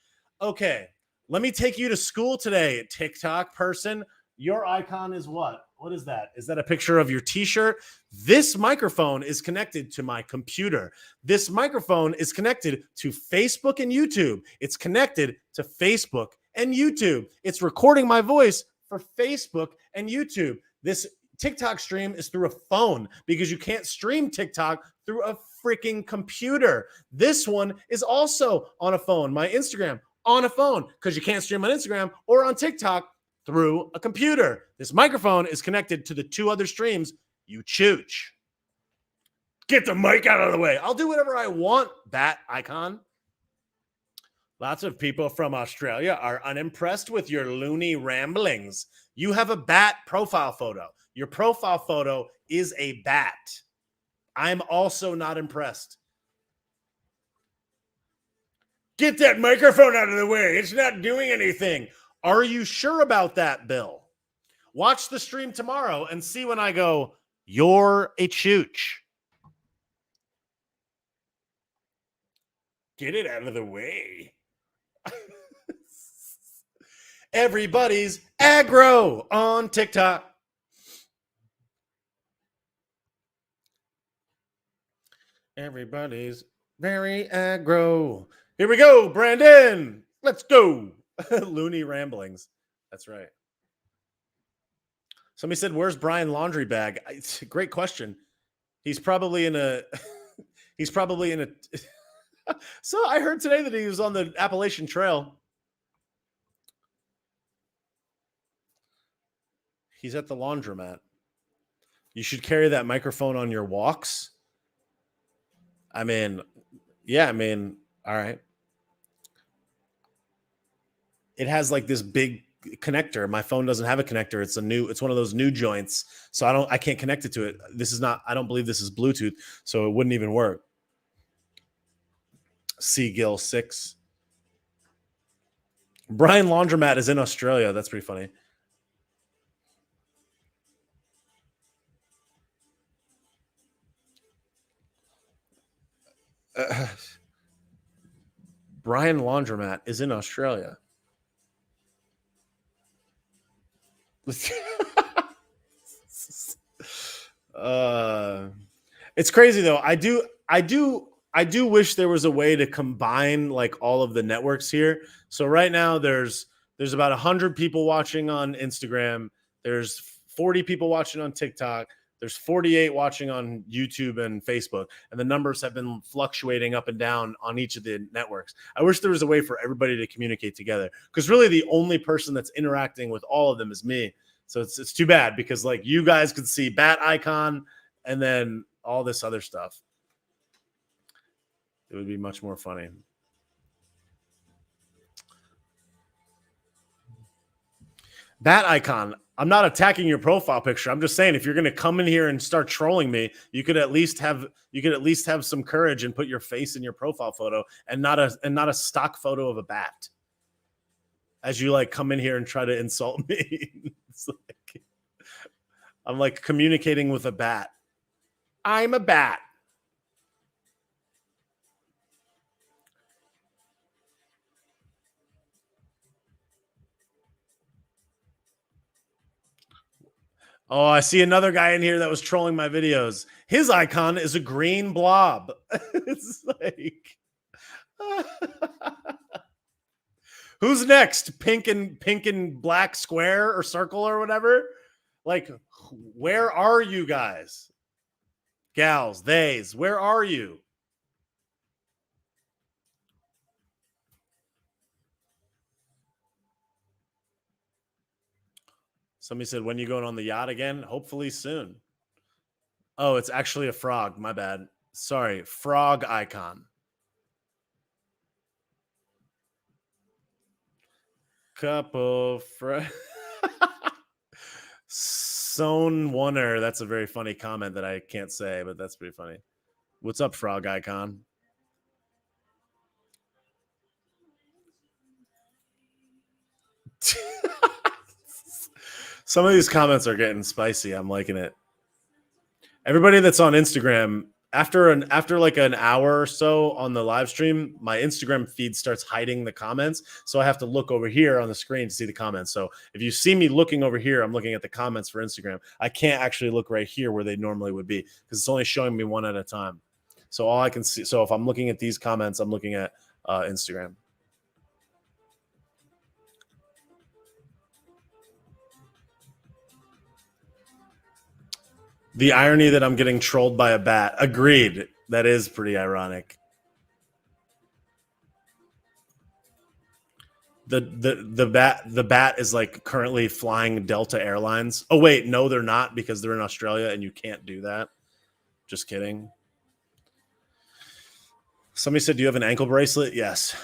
[SPEAKER 1] Okay, let me take you to school today, TikTok person. Your icon is what? What is that? Is that a picture of your t-shirt? This microphone is connected to my computer. This microphone is connected to Facebook and YouTube. It's connected to Facebook and YouTube. It's recording my voice for Facebook and YouTube. This TikTok stream is through a phone because you can't stream TikTok through a freaking computer. This one is also on a phone. My Instagram on a phone because you can't stream on Instagram or on TikTok through a computer. This microphone is connected to the two other streams. You chooch. Get the mic out of the way. I'll do whatever I want, bat icon. Lots of people from Australia are unimpressed with your loony ramblings. You have a bat profile photo. Your profile photo is a bat. I'm also not impressed. Get that microphone out of the way. It's not doing anything. Are you sure about that, Bill? Watch the stream tomorrow and see when I go, you're a chooch. Get it out of the way. Everybody's aggro on TikTok. Everybody's very aggro. Here we go, Brandon. Let's go. Loony ramblings. That's right. Somebody said, where's Brian laundry bag? It's a great question. He's probably in a so I heard today that he was on the Appalachian Trail. He's at the laundromat. You should carry that microphone on your walks. I mean, all right. It has like this big connector. My phone doesn't have a connector. It's one of those new joints. So I can't connect it to it. I don't believe this is Bluetooth, so it wouldn't even work. Seagill 6. Brian Laundromat is in Australia. That's pretty funny. Brian Laundromat is in Australia. It's crazy though. I do wish there was a way to combine like all of the networks here. So right now there's about 100 people watching on Instagram. There's 40 people watching on TikTok. There's 48 watching on YouTube and Facebook, and the numbers have been fluctuating up and down on each of the networks. I wish there was a way for everybody to communicate together, because really the only person that's interacting with all of them is me. So it's too bad, because like you guys could see bat icon and then all this other stuff. It would be much more funny. Bat icon. I'm not attacking your profile picture. I'm just saying, if you're going to come in here and start trolling me, you could at least have some courage and put your face in your profile photo, and not a stock photo of a bat. As you like come in here and try to insult me. It's like, I'm like communicating with a bat. I'm a bat. Oh, I see another guy in here that was trolling my videos. His icon is a green blob. It's like, who's next? Pink and black square or circle or whatever. Like, where are you guys? Gals, theys, where are you? Somebody said, when you going on the yacht again? Hopefully soon. Oh, it's actually a frog. My bad. Sorry. Frog icon. Couple Sown Wonner. That's a very funny comment that I can't say, but that's pretty funny. What's up, Frog Icon? Some of these comments are getting spicy. I'm liking it. Everybody that's on Instagram, after like an hour or so on the live stream, my Instagram feed starts hiding the comments. So I have to look over here on the screen to see the comments. So if you see me looking over here, I'm looking at the comments for Instagram. I can't actually look right here where they normally would be because it's only showing me one at a time. So all I can see, so if I'm looking at these comments, I'm looking at Instagram. The irony that I'm getting trolled by a bat. Agreed. That is pretty ironic. The bat is like currently flying Delta Airlines. Oh wait, no, they're not because they're in Australia and you can't do that. Just kidding. Somebody said, "Do you have an ankle bracelet?" Yes.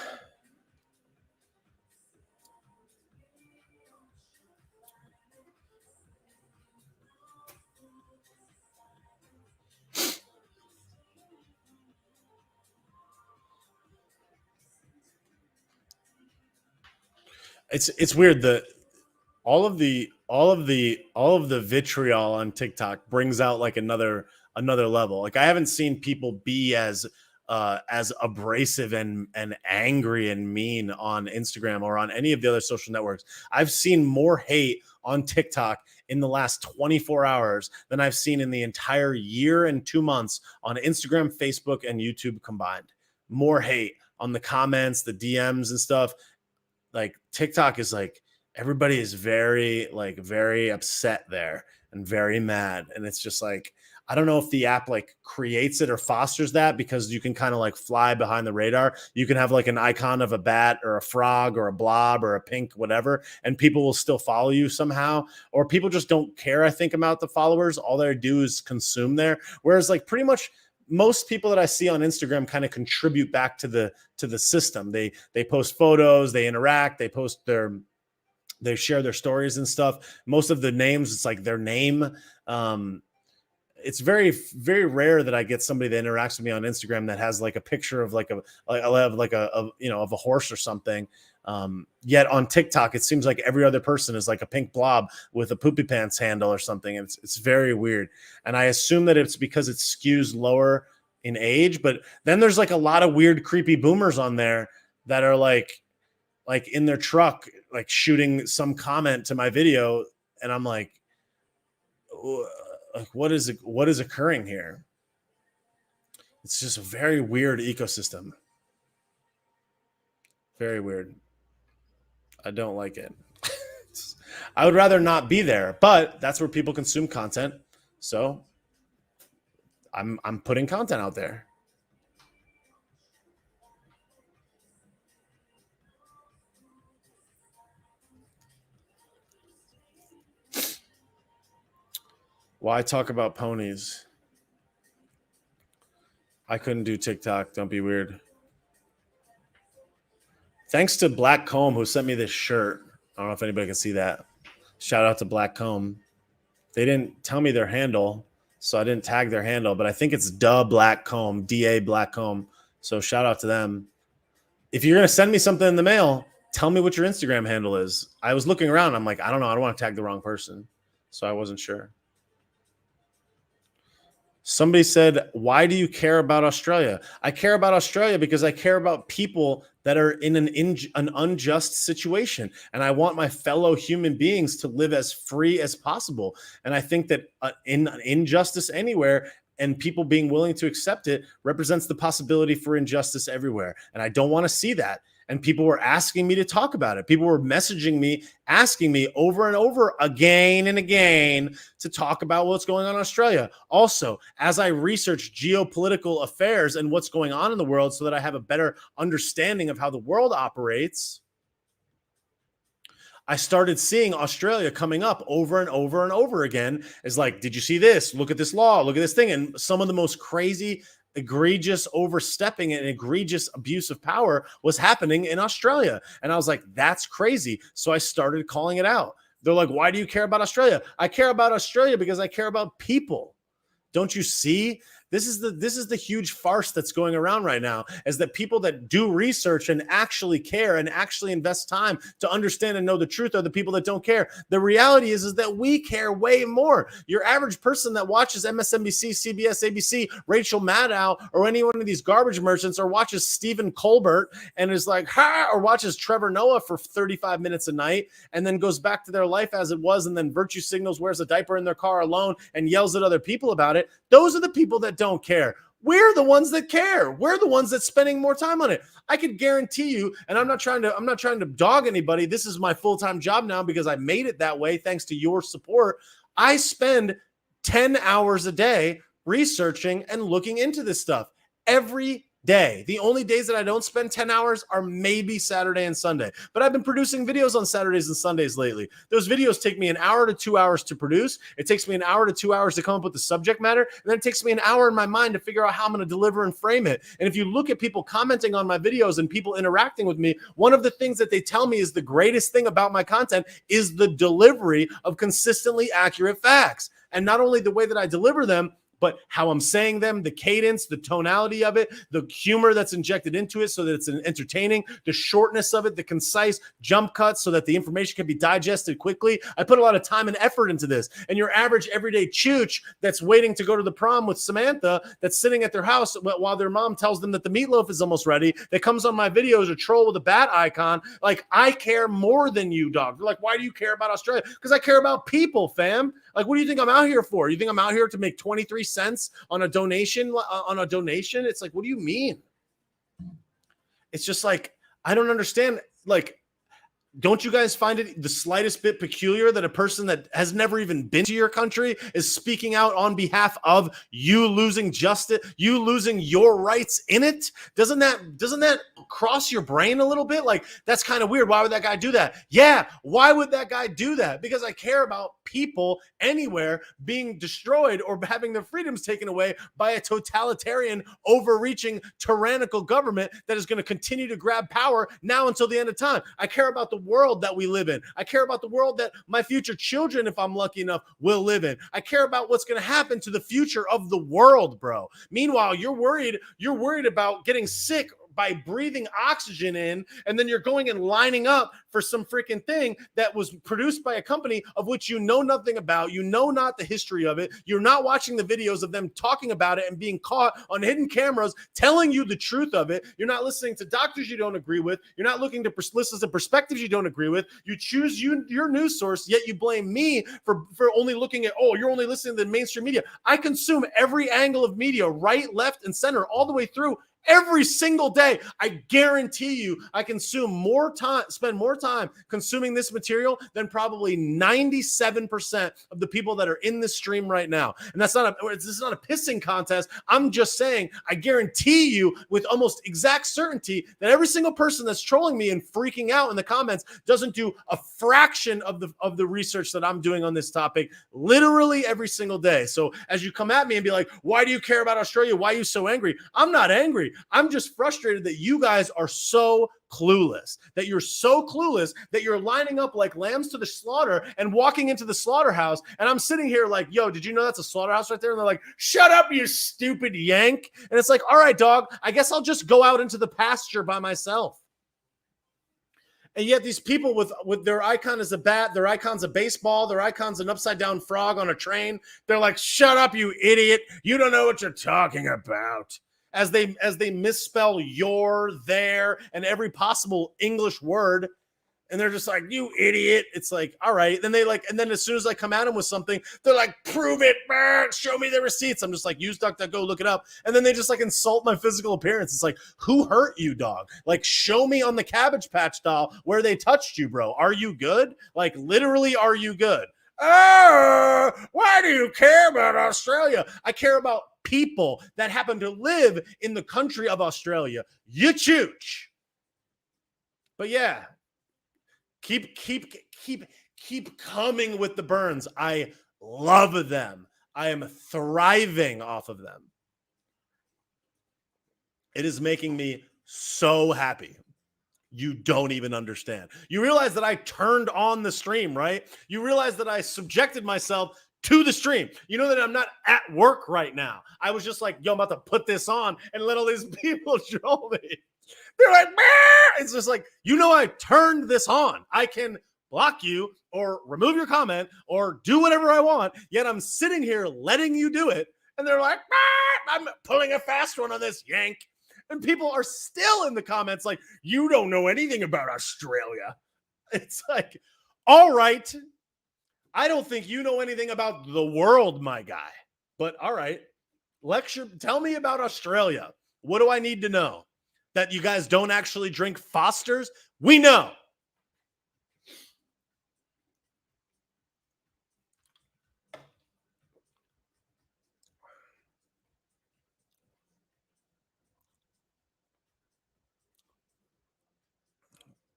[SPEAKER 1] It's weird that all of the vitriol on TikTok brings out like another level. Like I haven't seen people be as abrasive and angry and mean on Instagram or on any of the other social networks. I've seen more hate on TikTok in the last 24 hours than I've seen in the entire year and 2 months on Instagram, Facebook, and YouTube combined. More hate on the comments, the DMs and stuff. Like TikTok is like everybody is very upset there and very mad. And it's just like, I don't know if the app like creates it or fosters that because you can kind of like fly behind the radar. You can have like an icon of a bat or a frog or a blob or a pink, whatever, and people will still follow you somehow. Or people just don't care, I think, about the followers. All they do is consume there. Whereas like pretty much most people that I see on Instagram kind of contribute back to the system. They post photos, they interact, they share their stories and stuff. Most of the names, it's like their name. It's very, very rare that I get somebody that interacts with me on Instagram that has like a picture of like a horse or something. Yet on TikTok, it seems like every other person is like a pink blob with a poopy pants handle or something. It's very weird. And I assume that it's because it skews lower in age, but then there's like a lot of weird, creepy boomers on there that are like in their truck, like shooting some comment to my video. And I'm like, what is occurring here? It's just a very weird ecosystem. Very weird. I don't like it. I would rather not be there, but that's where people consume content. So I'm putting content out there. Why talk about ponies? I couldn't do TikTok. Don't be weird. Thanks to Black Comb who sent me this shirt. I don't know if anybody can see that. Shout out to Black Comb. They didn't tell me their handle, so I didn't tag their handle, but I think it's Black Comb, DA Black Comb. So shout out to them. If you're going to send me something in the mail, tell me what your Instagram handle is. I was looking around. I'm like, I don't know. I don't want to tag the wrong person. So I wasn't sure. Somebody said, why do you care about Australia? I care about Australia because I care about people that are in an unjust situation. And I want my fellow human beings to live as free as possible. And I think that in injustice anywhere and people being willing to accept it represents the possibility for injustice everywhere. And I don't want to see that. And people were asking me to talk about it. People were messaging me, asking me over and over again and again to talk about what's going on in Australia. Also, as I research geopolitical affairs and what's going on in the world so that I have a better understanding of how the world operates, I started seeing Australia coming up over and over and over again. It's like, did you see this? Look at this law. Look at this thing. And some of the most crazy, egregious overstepping and egregious abuse of power was happening in Australia. And I was like, that's crazy. So I started calling it out. They're like, why do you care about Australia? I care about Australia because I care about people. Don't you see? This is the huge farce that's going around right now, is that people that do research and actually care and actually invest time to understand and know the truth are the people that don't care. The reality is that we care way more. Your average person that watches MSNBC, CBS, ABC, Rachel Maddow, or any one of these garbage merchants, or watches Stephen Colbert and is like, ha, or watches Trevor Noah for 35 minutes a night and then goes back to their life as it was and then virtue signals, wears a diaper in their car alone and yells at other people about it. Those are the people that don't care. We're the ones that care. We're the ones that's spending more time on it. I could guarantee you, and I'm not trying to dog anybody. This is my full-time job now because I made it that way thanks to your support. I spend 10 hours a day researching and looking into this stuff every day. The only days that I don't spend 10 hours are maybe Saturday and Sunday. But I've been producing videos on Saturdays and Sundays lately. Those videos take me an hour to 2 hours to produce. It takes me an hour to 2 hours to come up with the subject matter. And then it takes me an hour in my mind to figure out how I'm going to deliver and frame it. And if you look at people commenting on my videos and people interacting with me, one of the things that they tell me is the greatest thing about my content is the delivery of consistently accurate facts. And not only the way that I deliver them, but how I'm saying them, the cadence, the tonality of it, the humor that's injected into it so that it's entertaining, the shortness of it, the concise jump cuts so that the information can be digested quickly. I put a lot of time and effort into this. And your average everyday chooch that's waiting to go to the prom with Samantha, that's sitting at their house while their mom tells them that the meatloaf is almost ready, that comes on my videos or troll with a bat icon, like, I care more than you, dog. They're like, why do you care about Australia? Because I care about people, fam. Like, what do you think I'm out here for? You think I'm out here to make 23 cents on a donation? It's like, what do you mean? It's just like, I don't understand. Like, don't you guys find it the slightest bit peculiar that a person that has never even been to your country is speaking out on behalf of you losing justice, you losing your rights in it? Doesn't that cross your brain a little bit? Like, that's kind of weird. Why would that guy do that? Yeah, why would that guy do that? Because I care about people anywhere being destroyed or having their freedoms taken away by a totalitarian, overreaching, tyrannical government that is going to continue to grab power now until the end of time. I care about the world that we live in. I care about the world that my future children, if I'm lucky enough, will live in. I care about what's going to happen to the future of the world, bro. Meanwhile, you're worried about getting sick by breathing oxygen in, and then you're going and lining up for some freaking thing that was produced by a company of which you know nothing about. You know not the history of it. You're not watching the videos of them talking about it and being caught on hidden cameras telling you the truth of it. You're not listening to doctors you don't agree with. You're not looking to listen to perspectives you don't agree with. You choose your news source, yet you blame me for only looking at, oh, you're only listening to the mainstream media. I consume every angle of media, right, left, and center, all the way through. Every single day. I guarantee you I spend more time consuming this material than probably 97% of the people that are in this stream right now. And this is not a pissing contest. I'm just saying, I guarantee you with almost exact certainty that every single person that's trolling me and freaking out in the comments doesn't do a fraction of the research that I'm doing on this topic literally every single day. So as you come at me and be like, why do you care about Australia? Why are you so angry? I'm not angry. I'm just frustrated that you guys are so clueless, that you're lining up like lambs to the slaughter and walking into the slaughterhouse. And I'm sitting here like, yo, did you know that's a slaughterhouse right there? And they're like, shut up, you stupid yank. And it's like, all right, dog, I guess I'll just go out into the pasture by myself. And yet these people with their icon is a bat, their icon's a baseball, their icon's an upside down frog on a train. They're like, shut up, you idiot. You don't know what you're talking about. As they misspell your, their, and every possible English word. And they're just like, you idiot. It's like, all right. And then as soon as I come at them with something, they're like, prove it, show me the receipts. I'm just like, use DuckDuckGo, look it up. And then they just like insult my physical appearance. It's like, who hurt you, dog? Like, show me on the Cabbage Patch doll where they touched you, bro. Are you good? Like, literally, are you good? Oh, why do you care about Australia? I care about people that happen to live in the country of Australia. You chooch. But yeah, keep coming with the burns. I love them. I am thriving off of them. It is making me so happy. You don't even understand. You realize that I turned on the stream, right? You realize that I subjected myself to the stream. You know that I'm not at work right now. I was just like, yo, I'm about to put this on and let all these people troll me. They're like, bah! It's just like, you know, I turned this on. I can block you or remove your comment or do whatever I want. Yet I'm sitting here letting you do it. And they're like, bah! I'm pulling a fast one on this yank. And people are still in the comments like, you don't know anything about Australia. It's like, all right. I don't think you know anything about the world, my guy. But all right. Tell me about Australia. What do I need to know? That you guys don't actually drink Foster's? We know.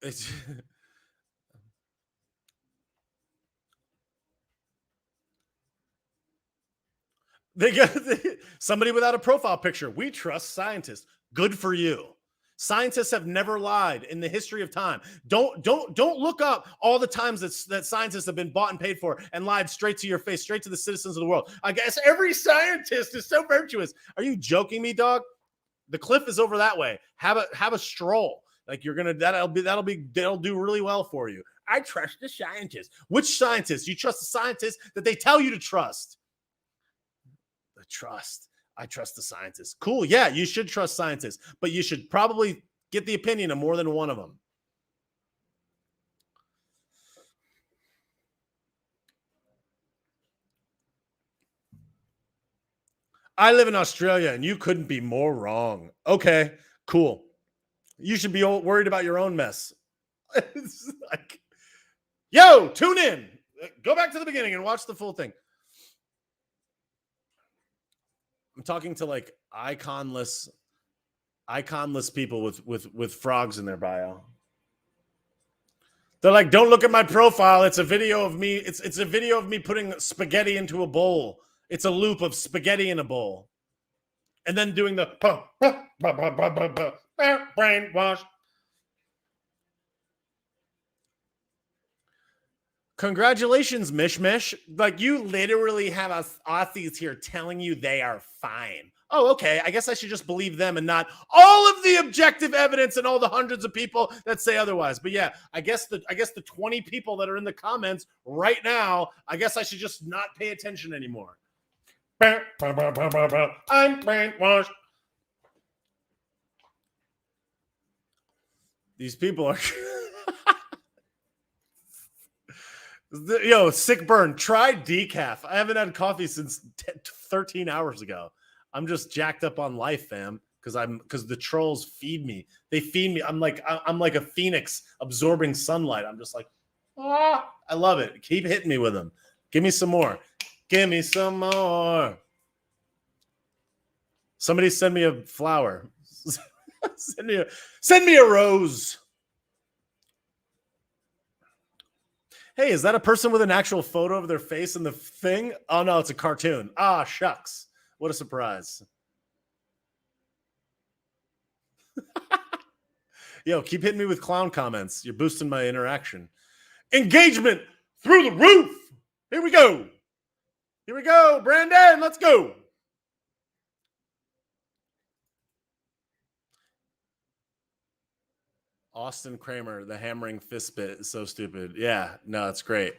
[SPEAKER 1] It's they got somebody without a profile picture. We trust scientists. Good for you. Scientists have never lied in the history of time. Don't look up all the times that scientists have been bought and paid for and lied straight to your face, straight to the citizens of the world. I guess every scientist is so virtuous. Are you joking me, dog? The cliff is over that way. Have a stroll. Like you're gonna that'll do really well for you. I trust the scientists. Which scientists? You trust the scientists that they tell you to trust. The trust. I trust the scientists. Cool. Yeah, you should trust scientists, but you should probably get the opinion of more than one of them. I live in Australia and you couldn't be more wrong. Okay, cool. You should be worried about your own mess. It's like, yo, tune in. Go back to the beginning and watch the full thing. I'm talking to like iconless people with frogs in their bio. They're like, don't look at my profile. It's a video of me. It's a video of me putting spaghetti into a bowl. It's a loop of spaghetti in a bowl. And then doing the brainwash. Congratulations, Mishmish. Like, you literally have us Aussies here telling you they are fine. Oh, okay. I guess I should just believe them and not all of the objective evidence and all the hundreds of people that say otherwise. But yeah, I guess the 20 people that are in the comments right now, I guess I should just not pay attention anymore. I'm brainwashed. These people are yo, sick burn. Try decaf. I haven't had coffee since 13 hours ago. I'm just jacked up on life, fam. Because the trolls feed me. They feed me. I'm like a phoenix absorbing sunlight. I'm just like, ah, I love it. Keep hitting me with them. Give me some more. Give me some more. Somebody send me a flower. send me a rose. Hey, is that a person with an actual photo of their face in the thing? Oh, no, it's a cartoon. Ah, shucks. What a surprise. Yo, keep hitting me with clown comments. You're boosting my interaction. Engagement through the roof. Here we go. Here we go, Brandon. Let's go. Austin Kramer, the hammering fist bit is so stupid. Yeah, no, it's great.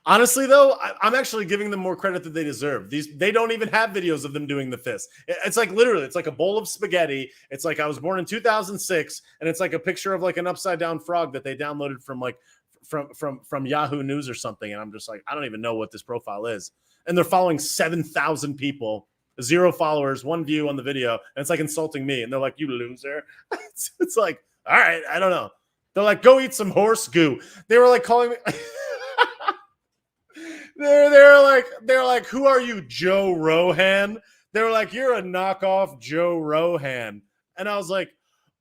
[SPEAKER 1] Honestly, though, I'm actually giving them more credit that they deserve. They don't even have videos of them doing the fist. It's like literally, it's like a bowl of spaghetti. It's like I was born in 2006, and it's like a picture of like an upside down frog that they downloaded from like from Yahoo News or something. And I'm just like, I don't even know what this profile is. And they're following 7,000 people, 0 followers, 1 view on the video, and it's like insulting me. And they're like, you loser. It's like, all right, I don't know. They're like, go eat some horse goo. They were like calling me. they're like, who are you, Joe Rohan? They were like, you're a knockoff Joe Rohan. And I was like,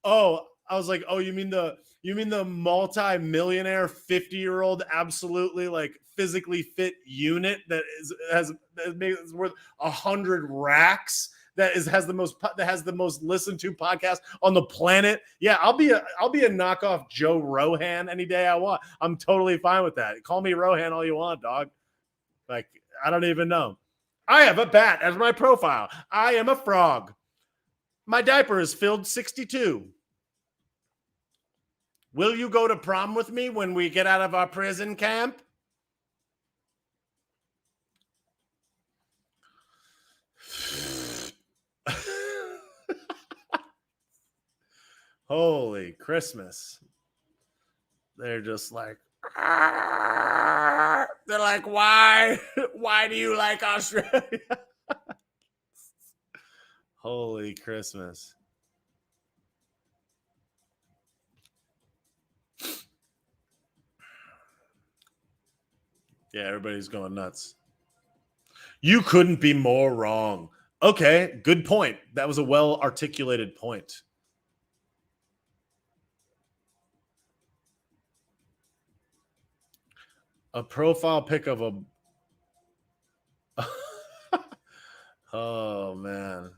[SPEAKER 1] oh, you mean the multi-millionaire 50-year-old absolutely like physically fit unit that is worth 100 racks that has the most listened to podcast on the planet. Yeah, I'll be a knockoff Joe Rogan any day I want. I'm totally fine with that. Call me Rohan all you want, dog. Like, I don't even know. I have a bat as my profile. I am a frog. My diaper is filled 62. Will you go to prom with me when we get out of our prison camp? Holy Christmas. They're just like, they're like, why do you like Australia? Holy Christmas. Yeah, everybody's going nuts. You couldn't be more wrong. Okay, good point. That was a well-articulated point. A profile pic of a... Oh, man.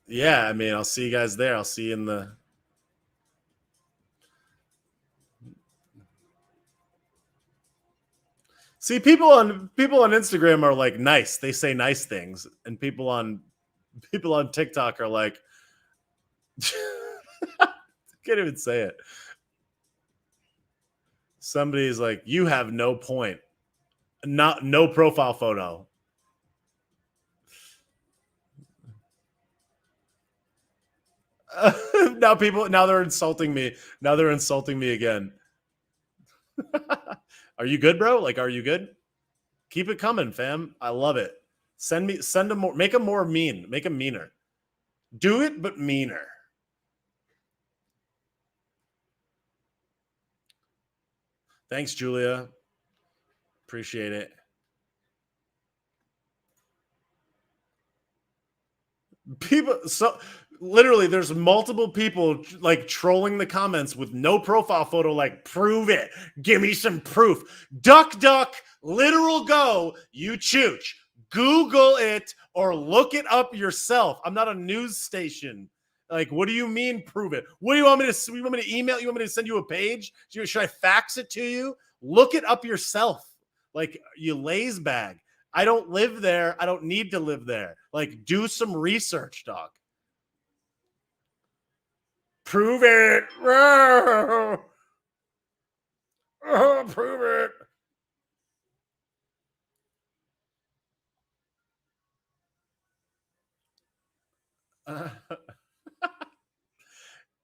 [SPEAKER 1] Yeah, I mean, I'll see you guys there. I'll see you in the... See, people on Instagram are like nice. They say nice things, and people on TikTok are like, can't even say it. Somebody's like, you have no point. No profile photo. Now they're insulting me. Now they're insulting me again. Are you good, bro? Like, are you good? Keep it coming, fam. I love it. Send them more. Make them more mean. Make them meaner. Do it, but meaner. Thanks, Julia. Appreciate it. People, so literally, there's multiple people like trolling the comments with no profile photo. Like, prove it. Give me some proof. Duck, literal go. You chooch. Google it or look it up yourself. I'm not a news station. Like, what do you mean, prove it? What do you want me to? You want me to email? You want me to send you a page? Should I fax it to you? Look it up yourself. Like, you laze bag. I don't live there. I don't need to live there. Like, do some research, dog. Prove it. Prove it.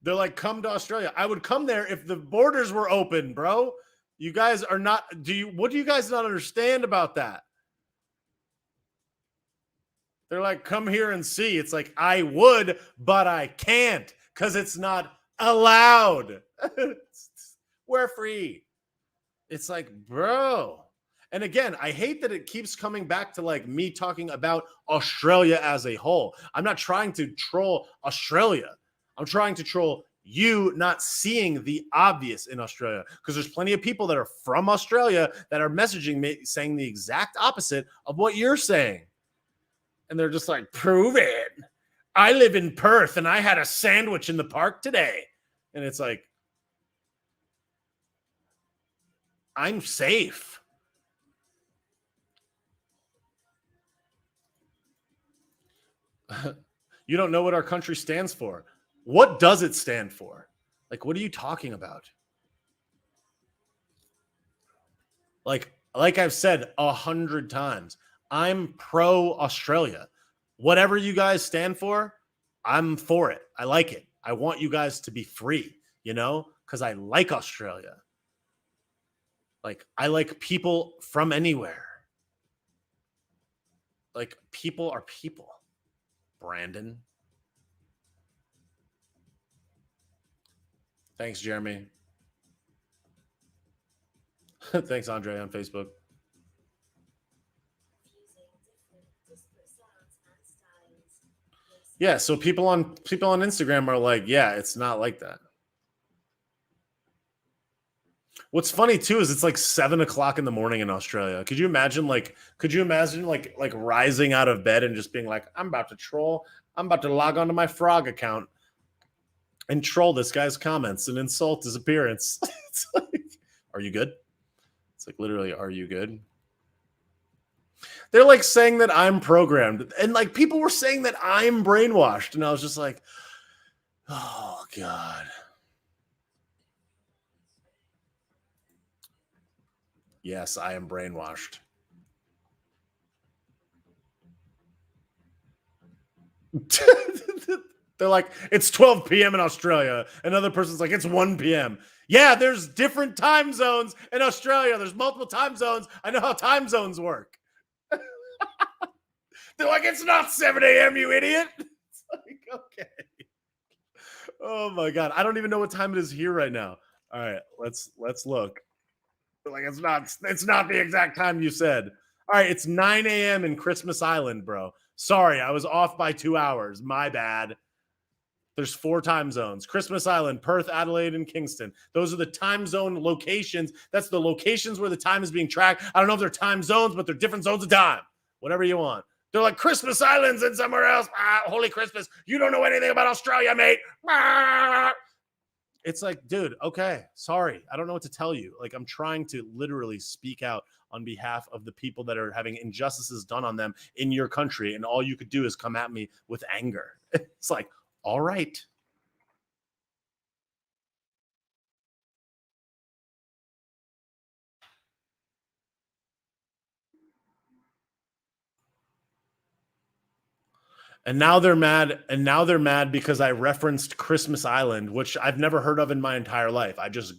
[SPEAKER 1] They're like, come to Australia. I would come there if the borders were open, bro. You guys are not. What do you guys not understand about that? They're like, come here and see. It's like, I would, but I can't because it's not allowed. We're free. It's like, bro. And again, I hate that it keeps coming back to like me talking about Australia as a whole. I'm not trying to troll Australia. I'm trying to troll you not seeing the obvious in Australia, because there's plenty of people that are from Australia that are messaging me saying the exact opposite of what you're saying. And they're just like, prove it. I live in Perth and I had a sandwich in the park today. And it's like, I'm safe. You don't know what our country stands for. What does it stand for? Like, what are you talking about? Like I've said 100 times, I'm pro Australia. Whatever you guys stand for, I'm for it. I like it. I want you guys to be free, because I like Australia. Like, I like people from anywhere. Like, people are people. Brandon. Thanks, Jeremy. Thanks, Andre, on Facebook. Yeah, so people on Instagram are like, yeah, it's not like that. What's funny too is it's like 7 o'clock in the morning in Australia. Could you imagine like rising out of bed and just being like, I'm about to troll, I'm about to log onto my Frog account and troll this guy's comments and insult his appearance. It's like, are you good? It's like literally, are you good? They're like saying that I'm programmed, and like people were saying that I'm brainwashed, and I was just like, oh God. Yes, I am brainwashed. They're like, it's 12 p.m. in Australia. Another person's like, it's 1 p.m. Yeah, there's different time zones in Australia. There's multiple time zones. I know how time zones work. They're like, it's not 7 a.m., you idiot. It's like, okay. Oh my God. I don't even know what time it is here right now. All right, let's look. They're like, it's not the exact time you said. All right, it's 9 a.m. in Christmas Island, bro. Sorry, I was off by 2 hours. My bad. There's 4 time zones: Christmas Island, Perth, Adelaide, and Kingston. Those are the time zone locations. That's the locations where the time is being tracked. I don't know if they're time zones, but they're different zones of time. Whatever you want. They're like, Christmas Island's in somewhere else. Holy Christmas. You don't know anything about Australia, mate. It's like, dude, okay, sorry. I don't know what to tell you. Like, I'm trying to literally speak out on behalf of the people that are having injustices done on them in your country. And all you could do is come at me with anger. It's like, all right. And now they're mad. And now they're mad because I referenced Christmas Island, which I've never heard of in my entire life. I just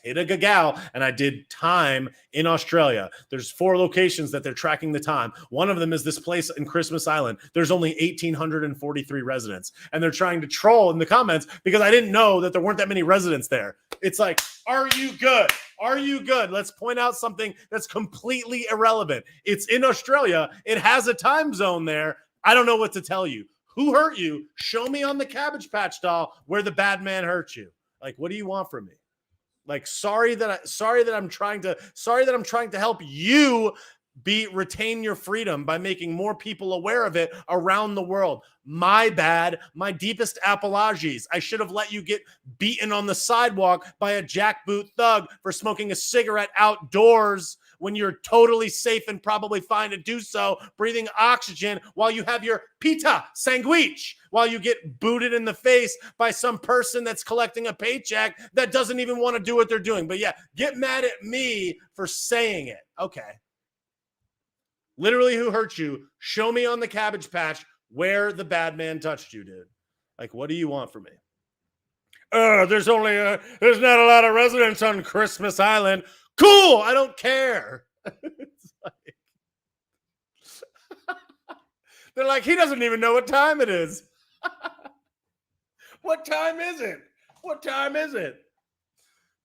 [SPEAKER 1] hit a gagal and I did time in Australia. There's 4 locations that they're tracking the time. One of them is this place in Christmas Island. There's only 1,843 residents, and they're trying to troll in the comments because I didn't know that there weren't that many residents there. It's like, are you good? Are you good? Let's point out something that's completely irrelevant. It's in Australia. It has a time zone there. I don't know what to tell you. Who hurt you? Show me on the Cabbage Patch doll where the bad man hurt you. Like, what do you want from me? Like, sorry that I'm trying to help you retain your freedom by making more people aware of it around the world. My bad. My deepest apologies. I should have let you get beaten on the sidewalk by a jackboot thug for smoking a cigarette outdoors when you're totally safe and probably fine to do so, breathing oxygen while you have your pita sandwich, while you get booted in the face by some person that's collecting a paycheck that doesn't even want to do what they're doing. But yeah, get mad at me for saying it. Okay. Literally, who hurt you? Show me on the Cabbage Patch where the bad man touched you, dude. Like, what do you want from me? There's not a lot of residents on Christmas Island. Cool, I don't care. Like, they're like, he doesn't even know what time it is. What time is it? What time is it?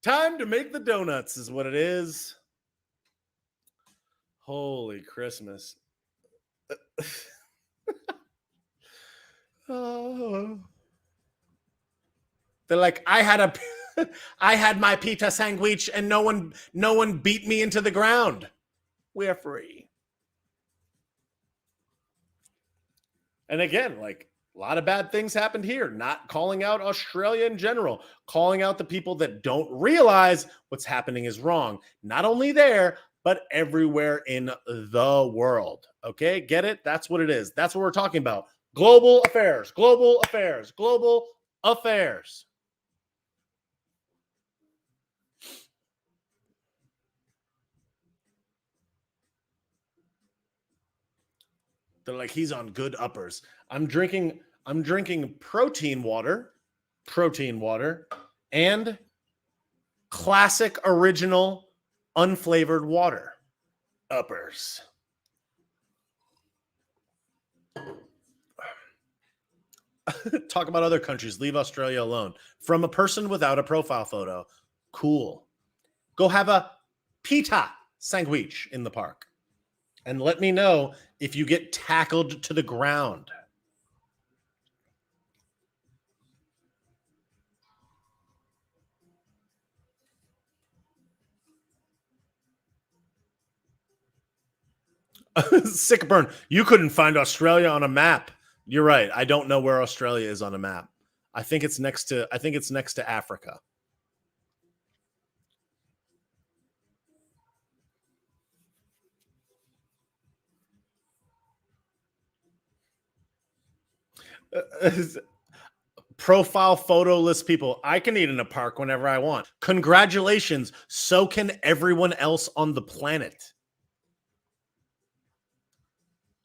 [SPEAKER 1] Time to make the donuts is what it is. Holy Christmas. Oh. They're like, I had my pita sandwich and no one beat me into the ground. We're free. And again, like, a lot of bad things happened here. Not calling out Australia in general, calling out the people that don't realize what's happening is wrong. Not only there, but everywhere in the world. Okay, get it? That's what it is. That's what we're talking about. Global affairs, global affairs, global affairs. They're like, he's on good uppers. I'm drinking protein water, and classic original unflavored water. Uppers. Talk about other countries. Leave Australia alone. From a person without a profile photo. Cool. Go have a pita sandwich in the park. And let me know if you get tackled to the ground. Sick burn. You couldn't find Australia on a map. You're right. I don't know where Australia is on a map. I think it's next to Africa. Profile photo-less people. I can eat in a park whenever I want. Congratulations. So can everyone else on the planet.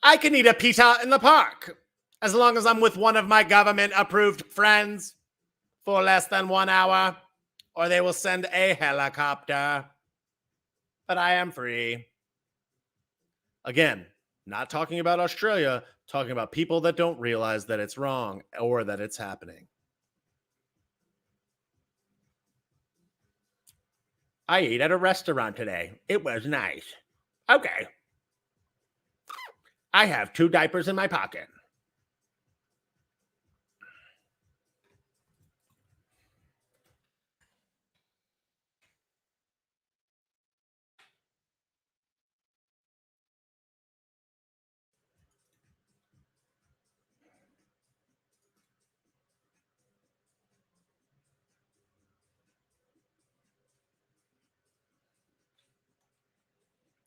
[SPEAKER 1] I can eat a pita in the park as long as I'm with one of my government-approved friends for less than 1 hour, or they will send a helicopter. But I am free. Again, not talking about Australia, talking about people that don't realize that it's wrong or that it's happening. I ate at a restaurant today. It was nice. Okay. I have 2 diapers in my pocket.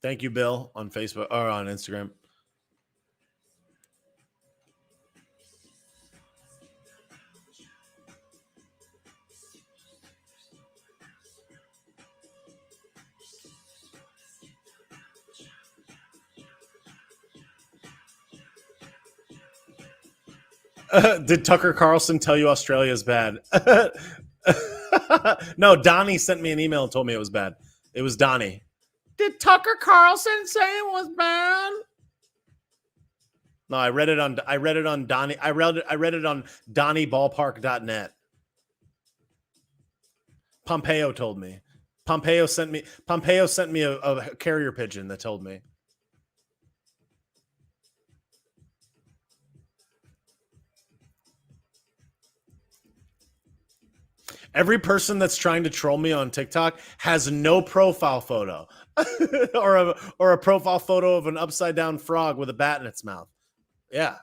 [SPEAKER 1] Thank you, Bill, on Facebook or on Instagram. Did Tucker Carlson tell you Australia is bad? No, Donnie sent me an email and told me it was bad. It was Donnie. Did Tucker Carlson say it was bad? No, I read it on Donnie. I read it on DonnieBallpark.net. Pompeo told me. Pompeo sent me a carrier pigeon that told me. Every person that's trying to troll me on TikTok has no profile photo or a profile photo of an upside down frog with a bat in its mouth. Yeah.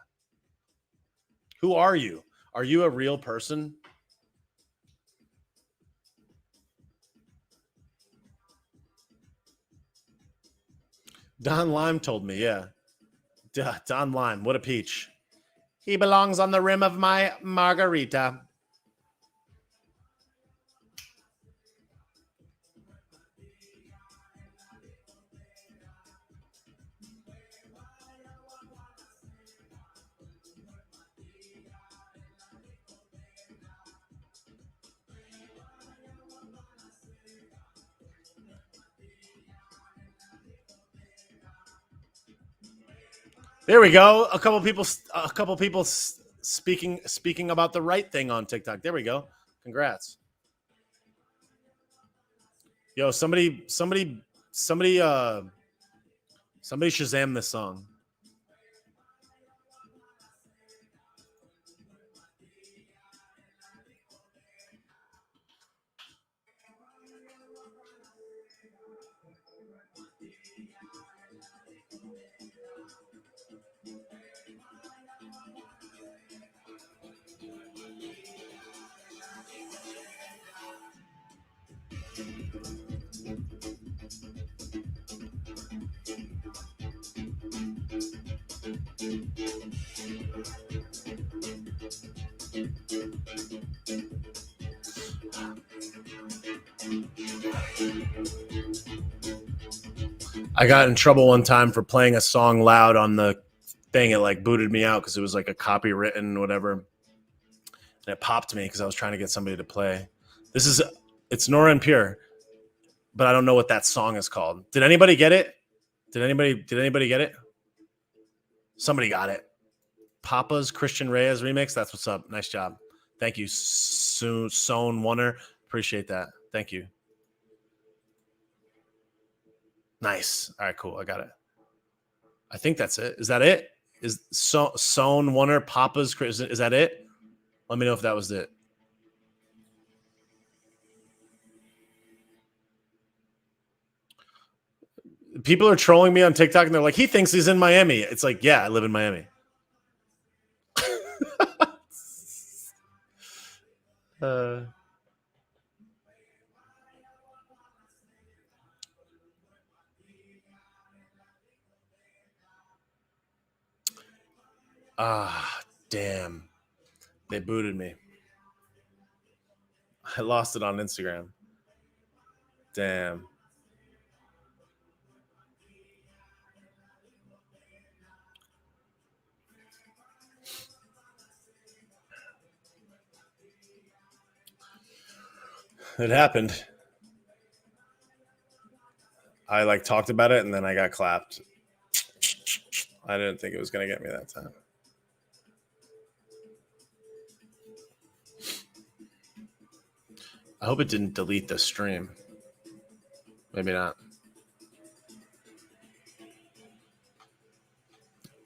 [SPEAKER 1] Who are you? Are you a real person? Don Lime told me, yeah. Don Lime, what a peach. He belongs on the rim of my margarita. There we go. A couple people speaking about the right thing on TikTok. There we go. Congrats. Yo, somebody Shazam this song. I got in trouble one time for playing a song loud on the thing. It like booted me out because it was like a copywritten whatever. And it popped me because I was trying to get somebody to play. It's Nora En Pure, but I don't know what that song is called. Did anybody get it? Did anybody get it? Somebody got it. Papa's Christian Reyes remix. That's what's up. Nice job. Thank you, Sohn Wonder. Appreciate that. Thank you. Nice. All right, cool. I got it. I think that's it. Is that it? Is Sohn Wonder Papa's? Is that it? Let me know if that was it. People are trolling me on TikTok and they're like, he thinks he's in Miami. It's like, yeah, I live in Miami. Damn. They booted me. I lost it on Instagram. Damn. It happened. I like talked about it and then I got clapped. I didn't think it was going to get me that time. I hope it didn't delete the stream. Maybe not.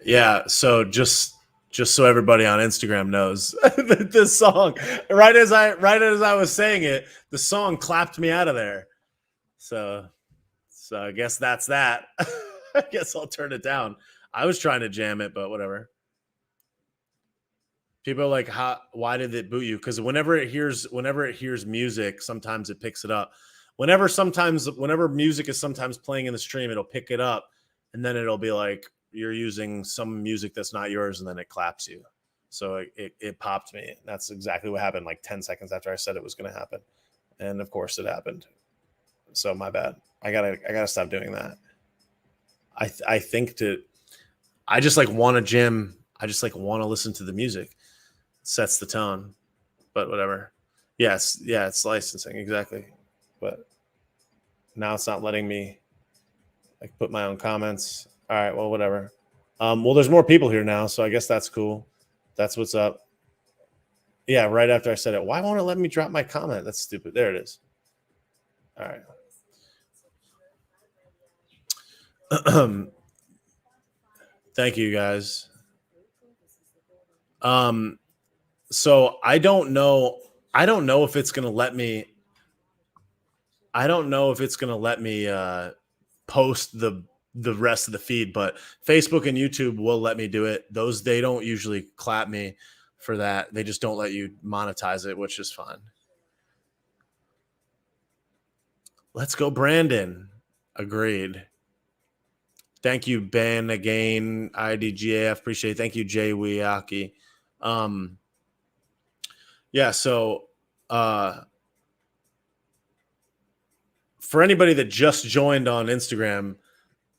[SPEAKER 1] Yeah, so just so everybody on Instagram knows, this song, right as I was saying it, the song clapped me out of there. So I guess that's that. I guess I'll turn it down. I was trying to jam it, but whatever. People are like, why did it boot you? Because whenever it hears music, sometimes it picks it up. Whenever music is sometimes playing in the stream, it'll pick it up, and then it'll be like you're using some music that's not yours, and then it claps you. So it popped me. That's exactly what happened. Like 10 seconds after I said it was going to happen, and of course it happened. So my bad. I gotta stop doing that. I think I just like want to jam. I just like want to listen to the music. It sets the tone, but whatever. Yes, yeah, it's licensing exactly. But now it's not letting me like put my own comments. All right, well, whatever. Well, there's more people here now, so I guess that's cool. That's what's up. Yeah, right after I said it. Why won't it let me drop my comment? That's stupid. There it is. All right. Thank you guys. So I don't know if it's gonna let me. I don't know if it's gonna let me post the rest of the feed, but Facebook and YouTube will let me do it. They don't usually clap me for that. They just don't let you monetize it, which is fine. Let's go, Brandon. Agreed. Thank you, Ben, again, IDGAF. Appreciate it. Thank you, Jay Wiyaki. Yeah, so for anybody that just joined on Instagram,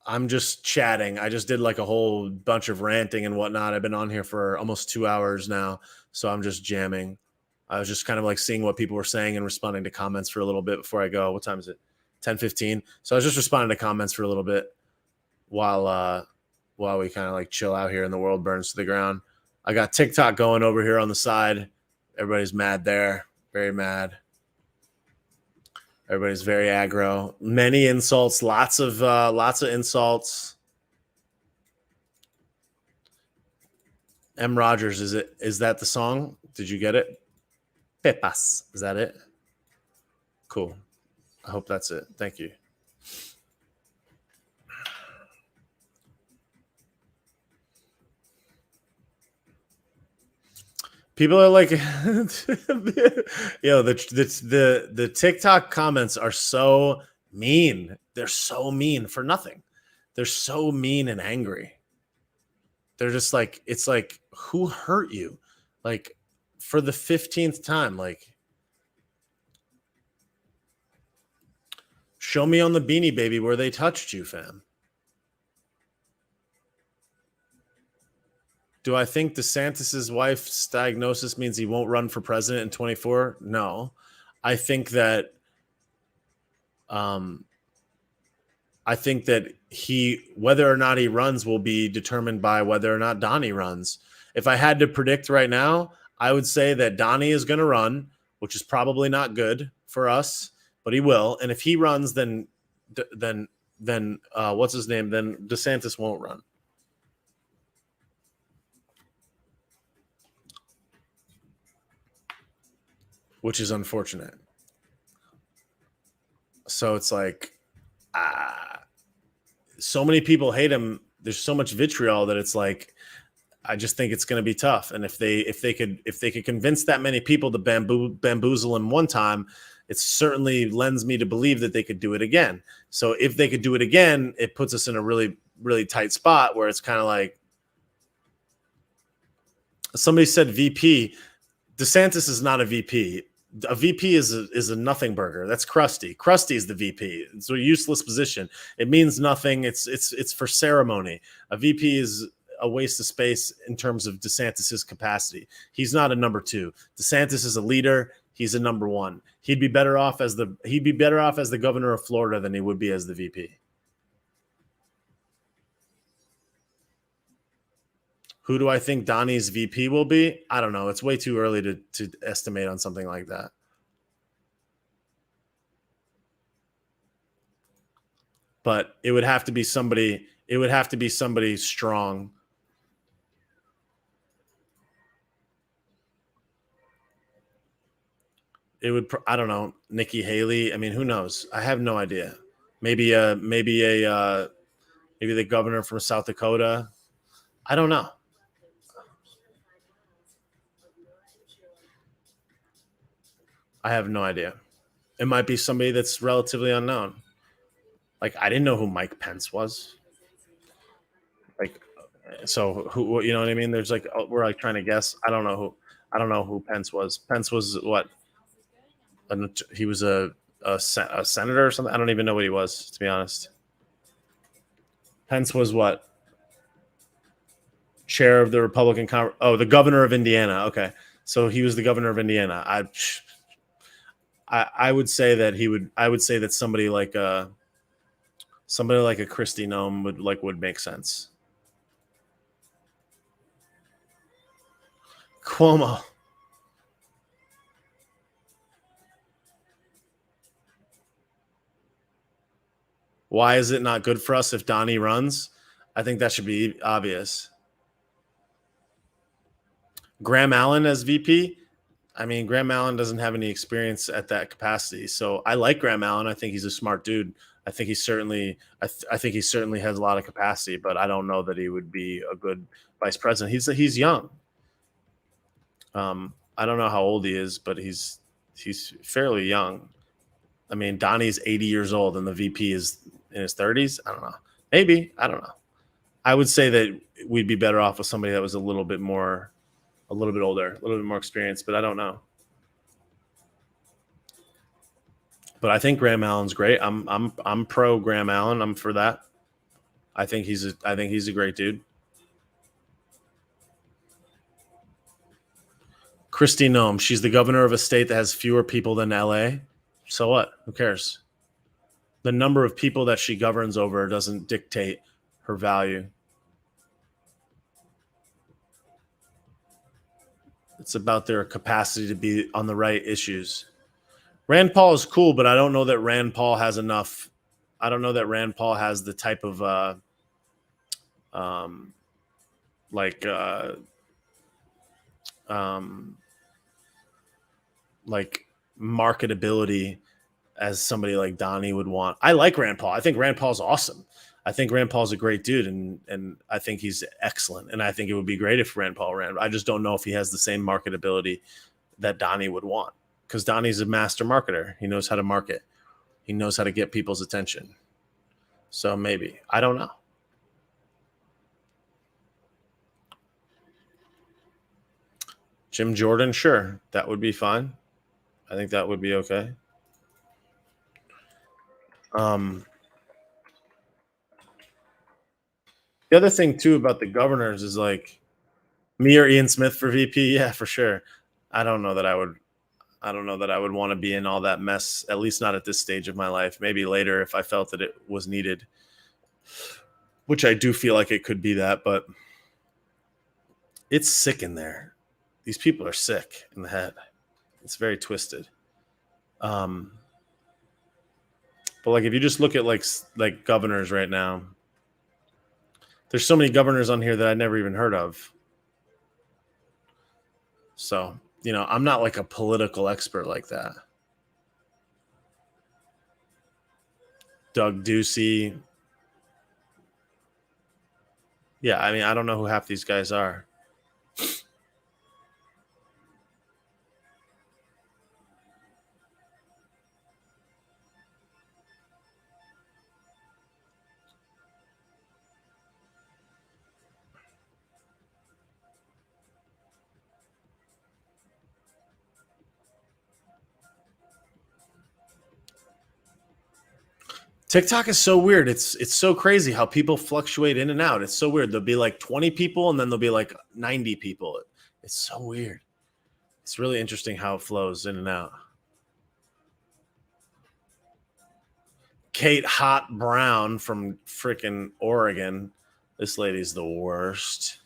[SPEAKER 1] I'm just chatting. I just did like a whole bunch of ranting and whatnot. I've been on here for almost 2 hours now, so I'm just jamming. I was just kind of like seeing what people were saying and responding to comments for a little bit before I go. What time is it? 10:15. So I was just responding to comments for a little bit while we kind of like chill out here and the world burns to the ground. I got TikTok going over here on the side. Everybody's mad there. Very mad. Everybody's very aggro. Many insults. Lots of insults. M. Rogers, is that the song? Did you get it? Pepas. Is that it? Cool. I hope that's it. Thank you. People are like, yo, the TikTok comments are so mean. They're so mean for nothing. They're so mean and angry. They're just like, it's like, who hurt you? Like, for the 15th time, like, show me on the Beanie Baby where they touched you, fam. Do I think DeSantis's wife's diagnosis means he won't run for president in 2024? No. I think that whether or not he runs will be determined by whether or not Donnie runs. If I had to predict right now, I would say that Donnie is going to run, which is probably not good for us, but he will. And if he runs, then what's his name? Then DeSantis won't run. Which is unfortunate. So it's like, so many people hate him. There's so much vitriol that it's like, I just think it's going to be tough. And if they could convince that many people to bamboozle him one time, it certainly lends me to believe that they could do it again. So if they could do it again, it puts us in a really, really tight spot where it's kind of like, somebody said VP. DeSantis is not a VP. A VP is a nothing burger. That's Krusty. Krusty is the VP. It's a useless position. It means nothing. It's for ceremony. A VP is a waste of space in terms of DeSantis's capacity. He's not a number two. DeSantis is a leader. He's a number one. He'd be better off as the governor of Florida than he would be as the VP. Who do I think Donnie's VP will be? I don't know. It's way too early to estimate on something like that. But it would have to be somebody. It would have to be somebody strong. It would. I don't know. Nikki Haley. I mean, who knows? I have no idea. Maybe the governor from South Dakota. I don't know. I have no idea. It might be somebody that's relatively unknown. Like, I didn't know who Mike Pence was. Like, so who, you know what I mean? There's like, we're like trying to guess. I don't know who Pence was. Pence was what? He was a senator or something. I don't even know what he was, to be honest. Pence was what? Chair of the Republican Congress. Oh, the governor of Indiana. Okay. So he was the governor of Indiana. I would say that he would. I would say that somebody like a Kristi Noem would make sense. Cuomo. Why is it not good for us if Donnie runs? I think that should be obvious. Graham Allen as VP. I mean, Graham Allen doesn't have any experience at that capacity. So I like Graham Allen. I think he's a smart dude. I think he certainly has a lot of capacity, but I don't know that he would be a good vice president. He's young. I don't know how old he is, but he's fairly young. I mean, Donnie's 80 years old and the VP is in his 30s. I don't know. Maybe. I don't know. I would say that we'd be better off with somebody that was a little bit older, a little bit more experienced, but I don't know. But I think Graham Allen's great. I'm pro Graham Allen. I'm for that. I think he's a great dude. Kristi Noem, she's the governor of a state that has fewer people than LA. So what? Who cares? The number of people that she governs over doesn't dictate her value. It's about their capacity to be on the right issues. Rand Paul is cool, but I don't know that Rand Paul has enough. I don't know that Rand Paul has the type of like marketability as somebody like Donnie would want. I like Rand Paul. I think Rand Paul's awesome. I think Rand Paul's a great dude, and I think he's excellent. And I think it would be great if Rand Paul ran. I just don't know if he has the same marketability that Donnie would want, because Donnie's a master marketer. He knows how to market. He knows how to get people's attention. So maybe. I don't know. Jim Jordan, sure. That would be fine. I think that would be okay. The other thing too about the governors is like me or Ian Smith for VP. Yeah, for sure. I don't know that I would want to be in all that mess, at least not at this stage of my life. Maybe later if I felt that it was needed, which I do feel like it could be that, but it's sick in there. These people are sick in the head. It's very twisted. But like if you just look at like governors right now, there's so many governors on here that I never even heard of. So, you know, I'm not like a political expert like that. Doug Ducey, Yeah, I mean, I don't know who half these guys are. TikTok is so weird. It's so crazy how people fluctuate in and out. It's so weird. There'll be like 20 people and then there'll be like 90 people. It's so weird. It's really interesting how it flows in and out. Kate Hot Brown from freaking Oregon. This lady's the worst.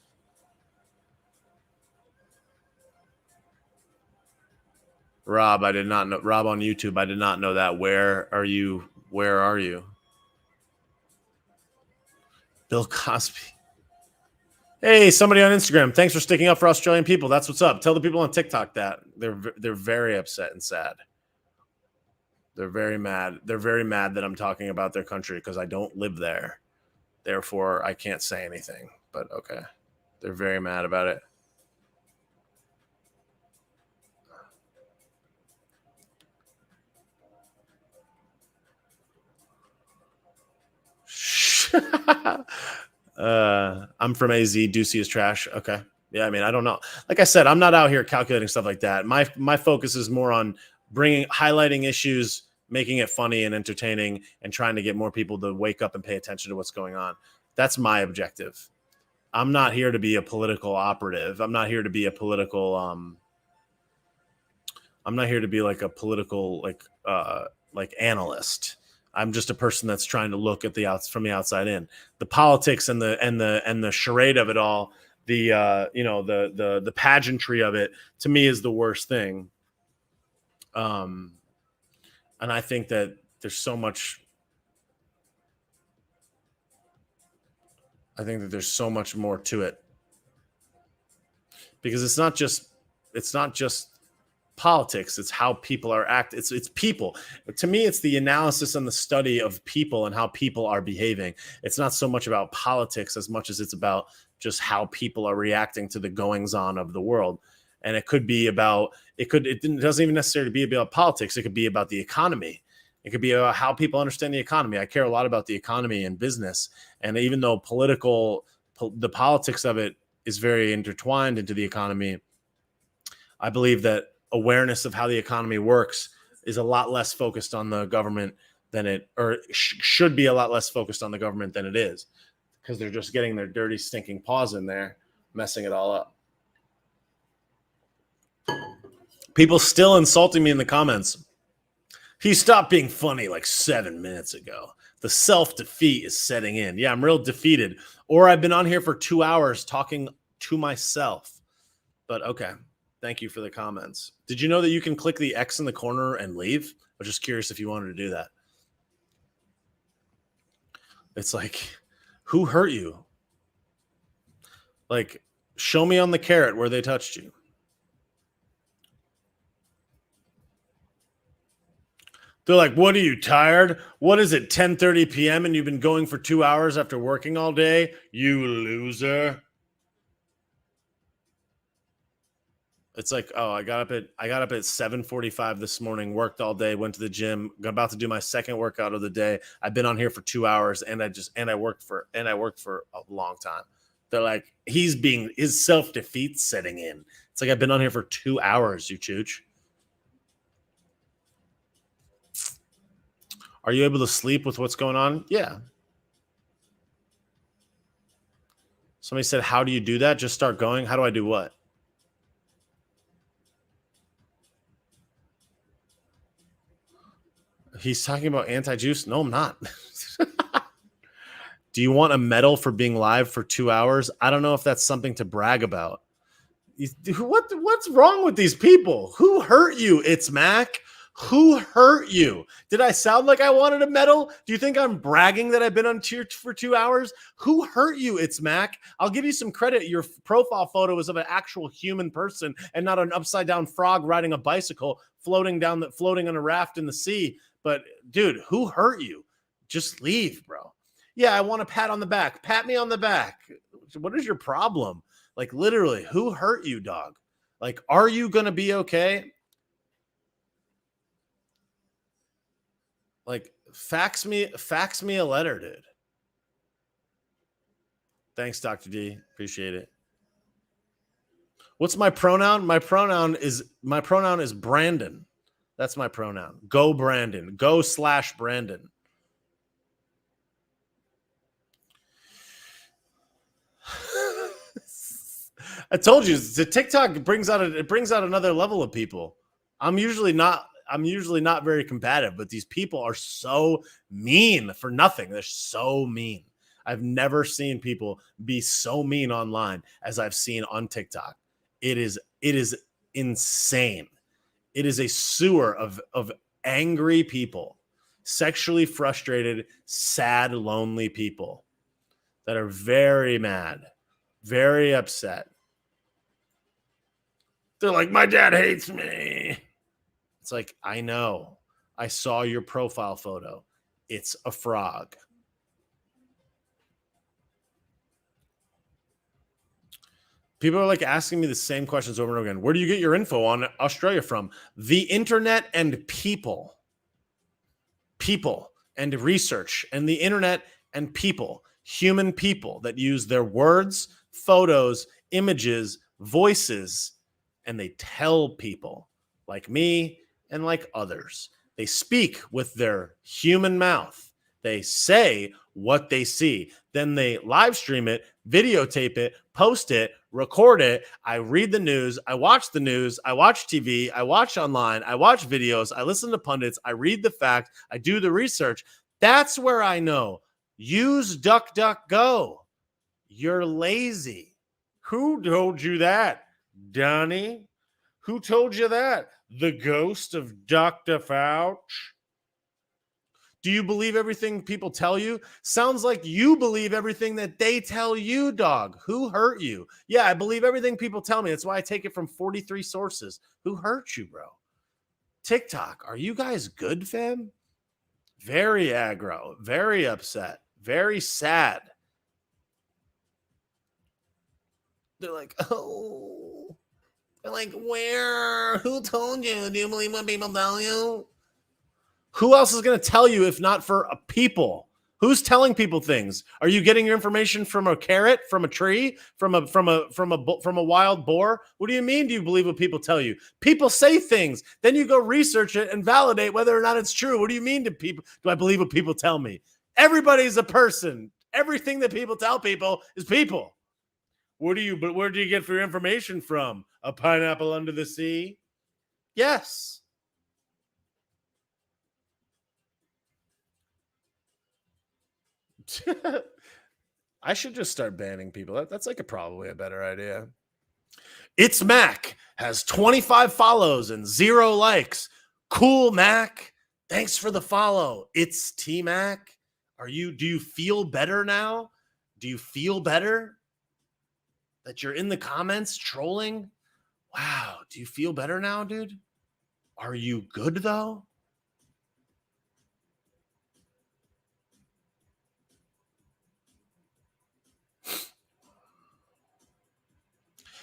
[SPEAKER 1] Rob, I did not know. Rob on YouTube, I did not know that. Where are you? Where are you? Bill Cosby. Hey, somebody on Instagram. Thanks for sticking up for Australian people. That's what's up. Tell the people on TikTok that they're very upset and sad. They're very mad. They're very mad that I'm talking about their country because I don't live there. Therefore, I can't say anything. But okay. They're very mad about it. I'm from AZ. Ducey is trash. Okay. Yeah, I mean, I don't know. Like I said, I'm not out here calculating stuff like that. My focus is more on highlighting issues, making it funny and entertaining, and trying to get more people to wake up and pay attention to what's going on. That's my objective. I'm not here to be a political operative. I'm not here to be a political I'm not here to be like a political like analyst. I'm just a person that's trying to look at from the outside in. The politics and the charade of it all, the pageantry of it, to me is the worst thing. And I think that there's so much. I think that there's so much more to it because it's not just politics. It's how people are acting. It's people. To me, it's the analysis and the study of people and how people are behaving. It's not so much about politics as much as it's about just how people are reacting to the goings on of the world. And it could be about, it doesn't even necessarily be about politics. It could be about the economy. It could be about how people understand the economy. I care a lot about the economy and business. And even though the politics of it is very intertwined into the economy, I believe that awareness of how the economy works is a lot less focused on the government should be a lot less focused on the government than it is, because they're just getting their dirty, stinking paws in there, messing it all up. People still insulting me in the comments. He stopped being funny like 7 minutes ago. The self-defeat is setting in. Yeah, I'm real defeated. Or I've been on here for 2 hours talking to myself. But okay. Thank you for the comments. Did you know that you can click the X in the corner and leave? I was just curious if you wanted to do that. It's like, who hurt you? Like, show me on the carrot where they touched you. They're like, what are you, tired? What is it, 10:30 p.m. and you've been going for 2 hours after working all day? You loser. It's like, oh, I got up at 7:45 this morning, worked all day, went to the gym, about to do my second workout of the day. I've been on here for 2 hours and I worked for a long time. They're like, his self-defeat setting in. It's like, I've been on here for 2 hours, you chooch. Are you able to sleep with what's going on? Yeah. Somebody said, how do you do that? Just start going. How do I do what? He's talking about anti-juice. No, I'm not. Do you want a medal for being live for 2 hours? I don't know if that's something to brag about. What's wrong with these people? Who hurt you? It's Mac. Who hurt you? Did I sound like I wanted a medal? Do you think I'm bragging that I've been on tier for 2 hours? Who hurt you? It's Mac. I'll give you some credit. Your profile photo is of an actual human person and not an upside down frog riding a bicycle floating on a raft in the sea. But dude, who hurt you? Just leave, bro. Yeah, I want a pat on the back. Pat me on the back. What is your problem? Like, literally, who hurt you, dog? Like, are you going to be okay? Like, fax me a letter, dude. Thanks, Dr. D. Appreciate it. What's my pronoun? My pronoun is Brandon. That's my pronoun. Go Brandon. Go / Brandon. I told you the TikTok brings out another level of people. I'm usually not very combative, but these people are so mean for nothing. They're so mean. I've never seen people be so mean online as I've seen on TikTok. It is insane. It is a sewer of angry people, sexually frustrated, sad, lonely people that are very mad, very upset. They're like, my dad hates me. It's like, I know. I saw your profile photo. It's a frog. People are like asking me the same questions over and over again. Where do you get your info on Australia from? The internet and people. People and research and the internet and people. Human people that use their words, photos, images, voices, and they tell people like me and like others. They speak with their human mouth. They say what they see. Then they live stream it, videotape it, post it, record it. I read the news. I watch the news. I watch TV. I watch online. I watch videos. I listen to pundits. I read the facts. I do the research. That's where I know. Use DuckDuckGo. You're lazy. Who told you that, Donnie? Who told you that? The ghost of Dr. Fauci? Do you believe everything people tell you? Sounds like you believe everything that they tell you, dog. Who hurt you? Yeah, I believe everything people tell me. That's why I take it from 43 sources. Who hurt you, bro? TikTok, are you guys good, fam? Very aggro, very upset, very sad. They're like, oh. They're like, where? Who told you? Do you believe what people tell you? Who else is going to tell you if not for people? Who's telling people things? Are you getting your information from a carrot, from a tree, from a wild boar? What do you mean? Do you believe what people tell you? People say things, then you go research it and validate whether or not it's true. What do you mean to people? Do I believe what people tell me? Everybody's a person. Everything that people tell people is people. Where do you get for your information from? A pineapple under the sea? Yes. I should just start banning people. That's like probably a better idea. It's Mac has 25 follows and 0 likes. Cool, Mac. Thanks for the follow. It's T Mac. Do you feel better now? Do you feel better that you're in the comments trolling? Wow. Do you feel better now, dude? Are you good though?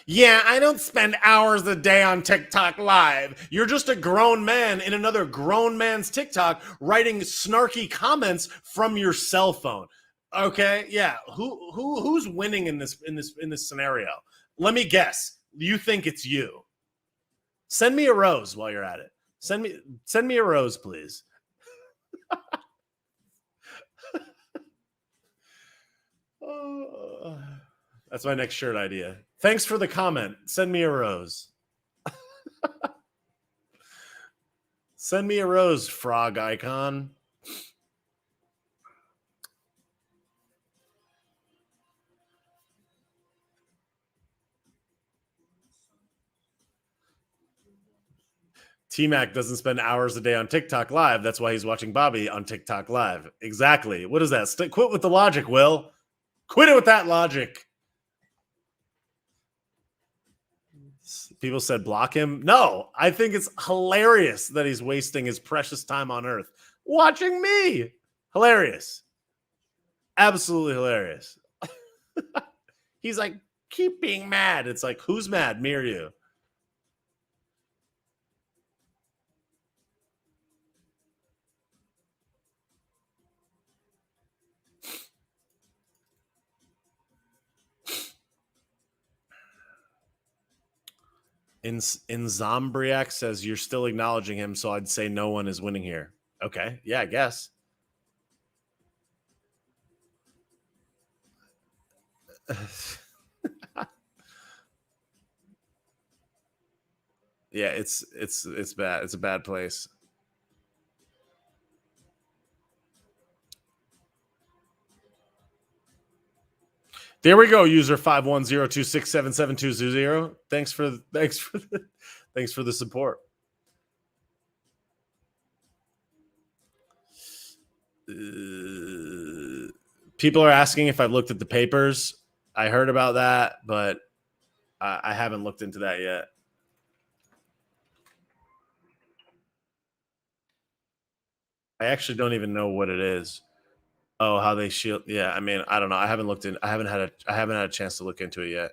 [SPEAKER 1] Yeah, I don't spend hours a day on TikTok Live. You're just a grown man in another grown man's TikTok writing snarky comments from your cell phone. Okay, yeah. Who's winning in this scenario? Let me guess. You think it's you? Send me a rose while you're at it. Send me a rose, please. That's my next shirt idea. Thanks for the comment. Send me a rose. Send me a rose, frog icon. T-Mac doesn't spend hours a day on TikTok Live. That's why he's watching Bobby on TikTok Live. Exactly. What is that? Quit with the logic, Will. Quit it with that logic. People said block him. No, I think it's hilarious that he's wasting his precious time on Earth watching me. Hilarious. Absolutely hilarious. He's like, keep being mad. It's like, who's mad, me or you? In Zombriac says you're still acknowledging him, so I'd say no one is winning here. Okay, yeah, I guess. Yeah, it's bad. It's a bad place. There we go. User 510267720. Thanks for the support. People are asking if I've looked at the papers. I heard about that, but I haven't looked into that yet. I actually don't even know what it is. Oh, how they shield? Yeah, I mean, I don't know. I haven't had a chance to look into it yet.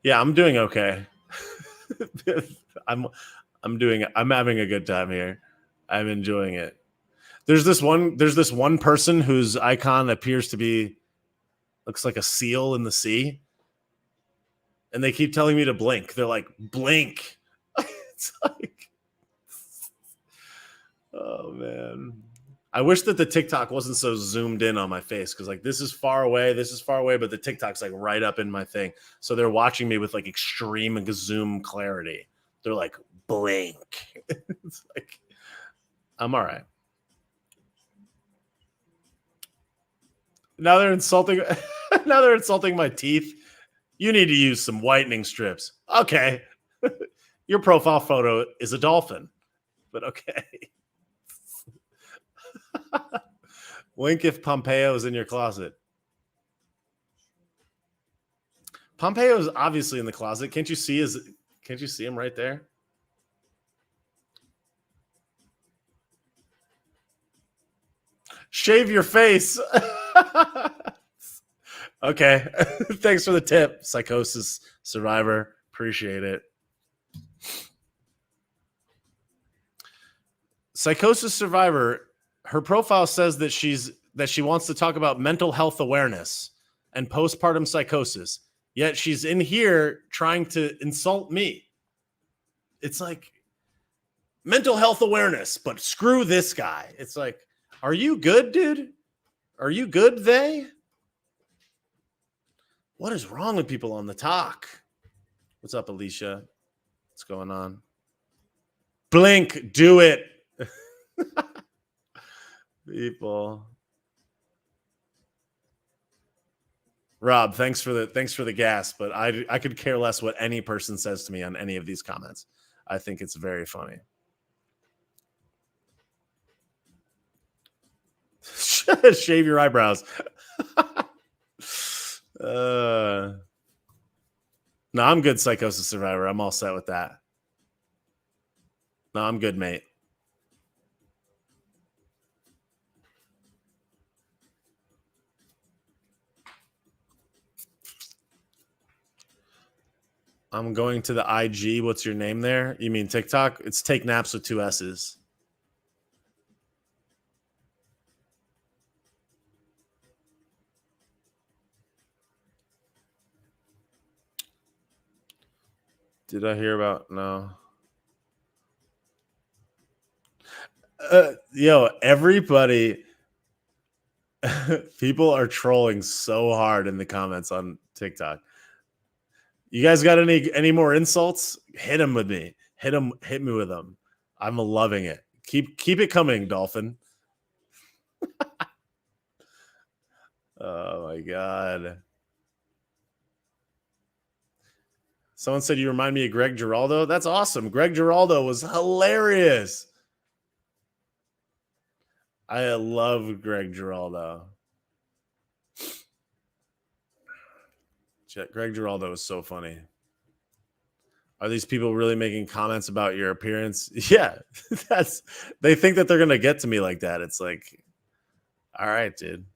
[SPEAKER 1] Yeah, I'm doing okay. I'm having a good time here. I'm enjoying it. There's this one person whose icon appears to be looks like a seal in the sea. And they keep telling me to blink. They're like, blink. It's like, oh man. I wish that the TikTok wasn't so zoomed in on my face because like this is far away, but the TikTok's like right up in my thing. So they're watching me with like extreme zoom clarity. They're like, blink. It's like, I'm all right. Now they're insulting. Now they're insulting my teeth. You need to use some whitening strips. Okay. Your profile photo is a dolphin, but okay. Wink if Pompeo is in your closet. Pompeo is obviously in the closet. Can't you see him right there? Shave your face. Okay. Thanks for the tip, Psychosis Survivor. Appreciate it. Psychosis Survivor, her profile says that she wants to talk about mental health awareness and postpartum psychosis. Yet she's in here trying to insult me. It's like mental health awareness, but screw this guy. It's like, are you good, dude? Are you good, they? What is wrong with people on the talk? What's up, Alicia? What's going on? Blink, do it. People. Rob, thanks for the gas, but I could care less what any person says to me on any of these comments. I think it's very funny. Shave your eyebrows. No, I'm good, Psychosis Survivor. I'm all set with that. No, I'm good, mate. I'm going to the IG. What's your name there? You mean TikTok? It's Take Naps with 2 S's. Did I hear about? No. Yo, everybody, people are trolling so hard in the comments on TikTok. You guys got any more insults? Hit them with me. Hit me with them. I'm loving it. Keep it coming, Dolphin. Oh my god. Someone said you remind me of Greg Giraldo. That's awesome. Greg Giraldo was hilarious. I love Greg Giraldo. Greg Giraldo is so funny. Are these people really making comments about your appearance? Yeah, they think that they're gonna get to me like that. It's like, all right, dude.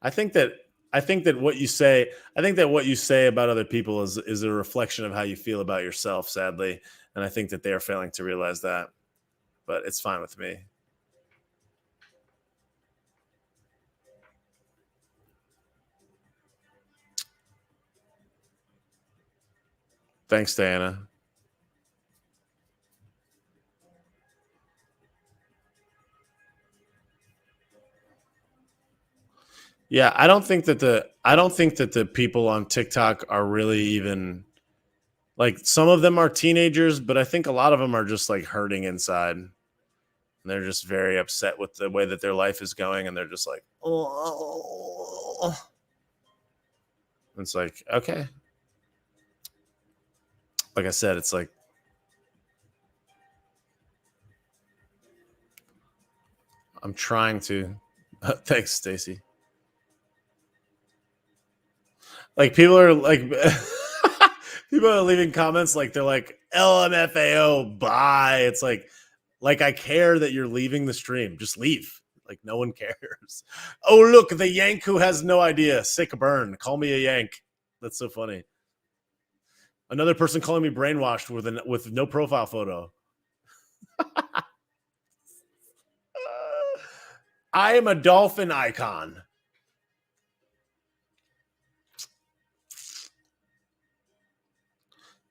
[SPEAKER 1] I think that I think that what you say I think that what you say about other people is a reflection of how you feel about yourself, sadly. And I think that they are failing to realize that. But it's fine with me. Thanks, Diana. Yeah, I don't think that the people on TikTok are really even like some of them are teenagers, but I think a lot of them are just like hurting inside. And they're just very upset with the way that their life is going and they're just like, "Oh." It's like, okay. Like I said, it's like I'm trying to thanks, Stacy. Like people are like people are leaving comments like they're like LMFAO bye. It's like I care that you're leaving the stream. Just leave. Like no one cares. Oh look, the Yank who has no idea. Sick burn. Call me a Yank. That's so funny. Another person calling me brainwashed with no profile photo. I am a dolphin icon.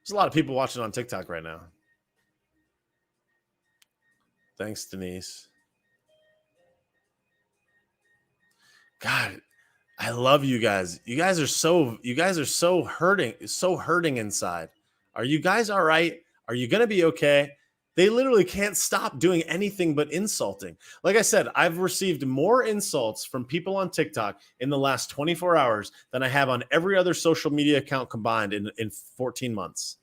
[SPEAKER 1] There's a lot of people watching on TikTok right now. Thanks, Denise. God, I love you guys. You guys are so hurting inside. Are you guys all right? Are you going to be okay? They literally can't stop doing anything but insulting. Like I said, I've received more insults from people on TikTok in the last 24 hours than I have on every other social media account combined in 14 months.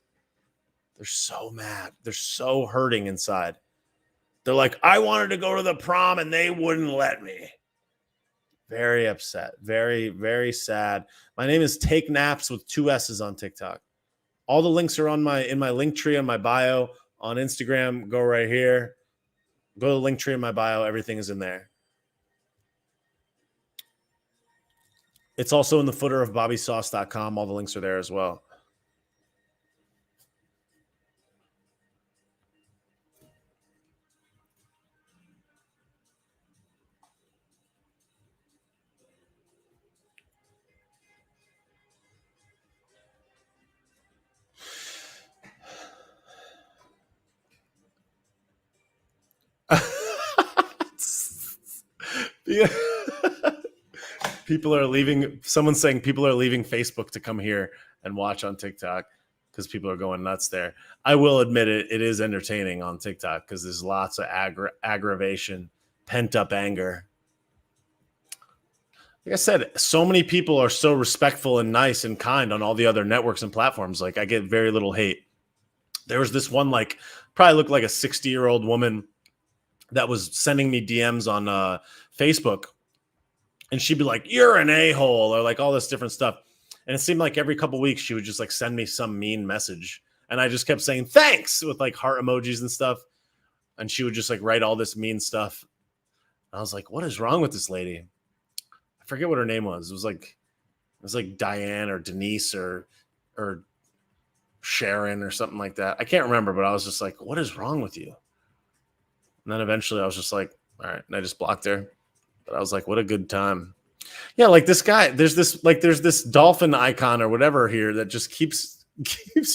[SPEAKER 1] They're so mad. They're so hurting inside. They're like, I wanted to go to the prom and they wouldn't let me. Very upset. Very, very sad. My name is Take Naps with 2 S's on TikTok. All the links are in my link tree on my bio on Instagram. Go right here. Go to the link tree in my bio. Everything is in there. It's also in the footer of bobbysauce.com. All the links are there as well. Yeah. People are leaving. Someone's saying people are leaving Facebook to come here and watch on TikTok because people are going nuts there. I will admit it. It is entertaining on TikTok because there's lots of aggravation, pent up anger. Like I said, so many people are so respectful and nice and kind on all the other networks and platforms. Like I get very little hate. There was this one, like probably looked like a 60-year-old woman that was sending me DMs on Facebook, and she'd be like, "You're an a-hole," or like all this different stuff. And it seemed like every couple weeks she would just like send me some mean message, and I just kept saying thanks with like heart emojis and stuff. And she would just like write all this mean stuff. And I was like, "What is wrong with this lady?" I forget what her name was. It was like Diane or Denise or Sharon or something like that. I can't remember, but I was just like, "What is wrong with you?" And then eventually I was just like, all right. And I just blocked her. But I was like, what a good time. Yeah, like this guy, there's this dolphin icon or whatever here that just keeps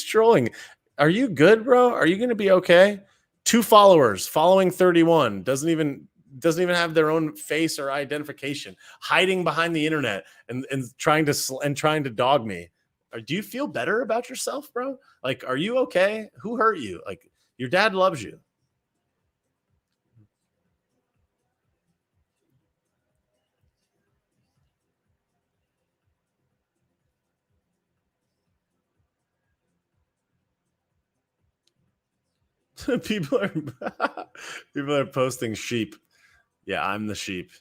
[SPEAKER 1] trolling. Are you good, bro? Are you gonna be okay? 2 followers, following 31, doesn't even have their own face or identification, hiding behind the internet and trying to dog me. Do you feel better about yourself, bro? Like, are you okay? Who hurt you? Like, your dad loves you. people are people are posting sheep. Yeah, I'm the sheep.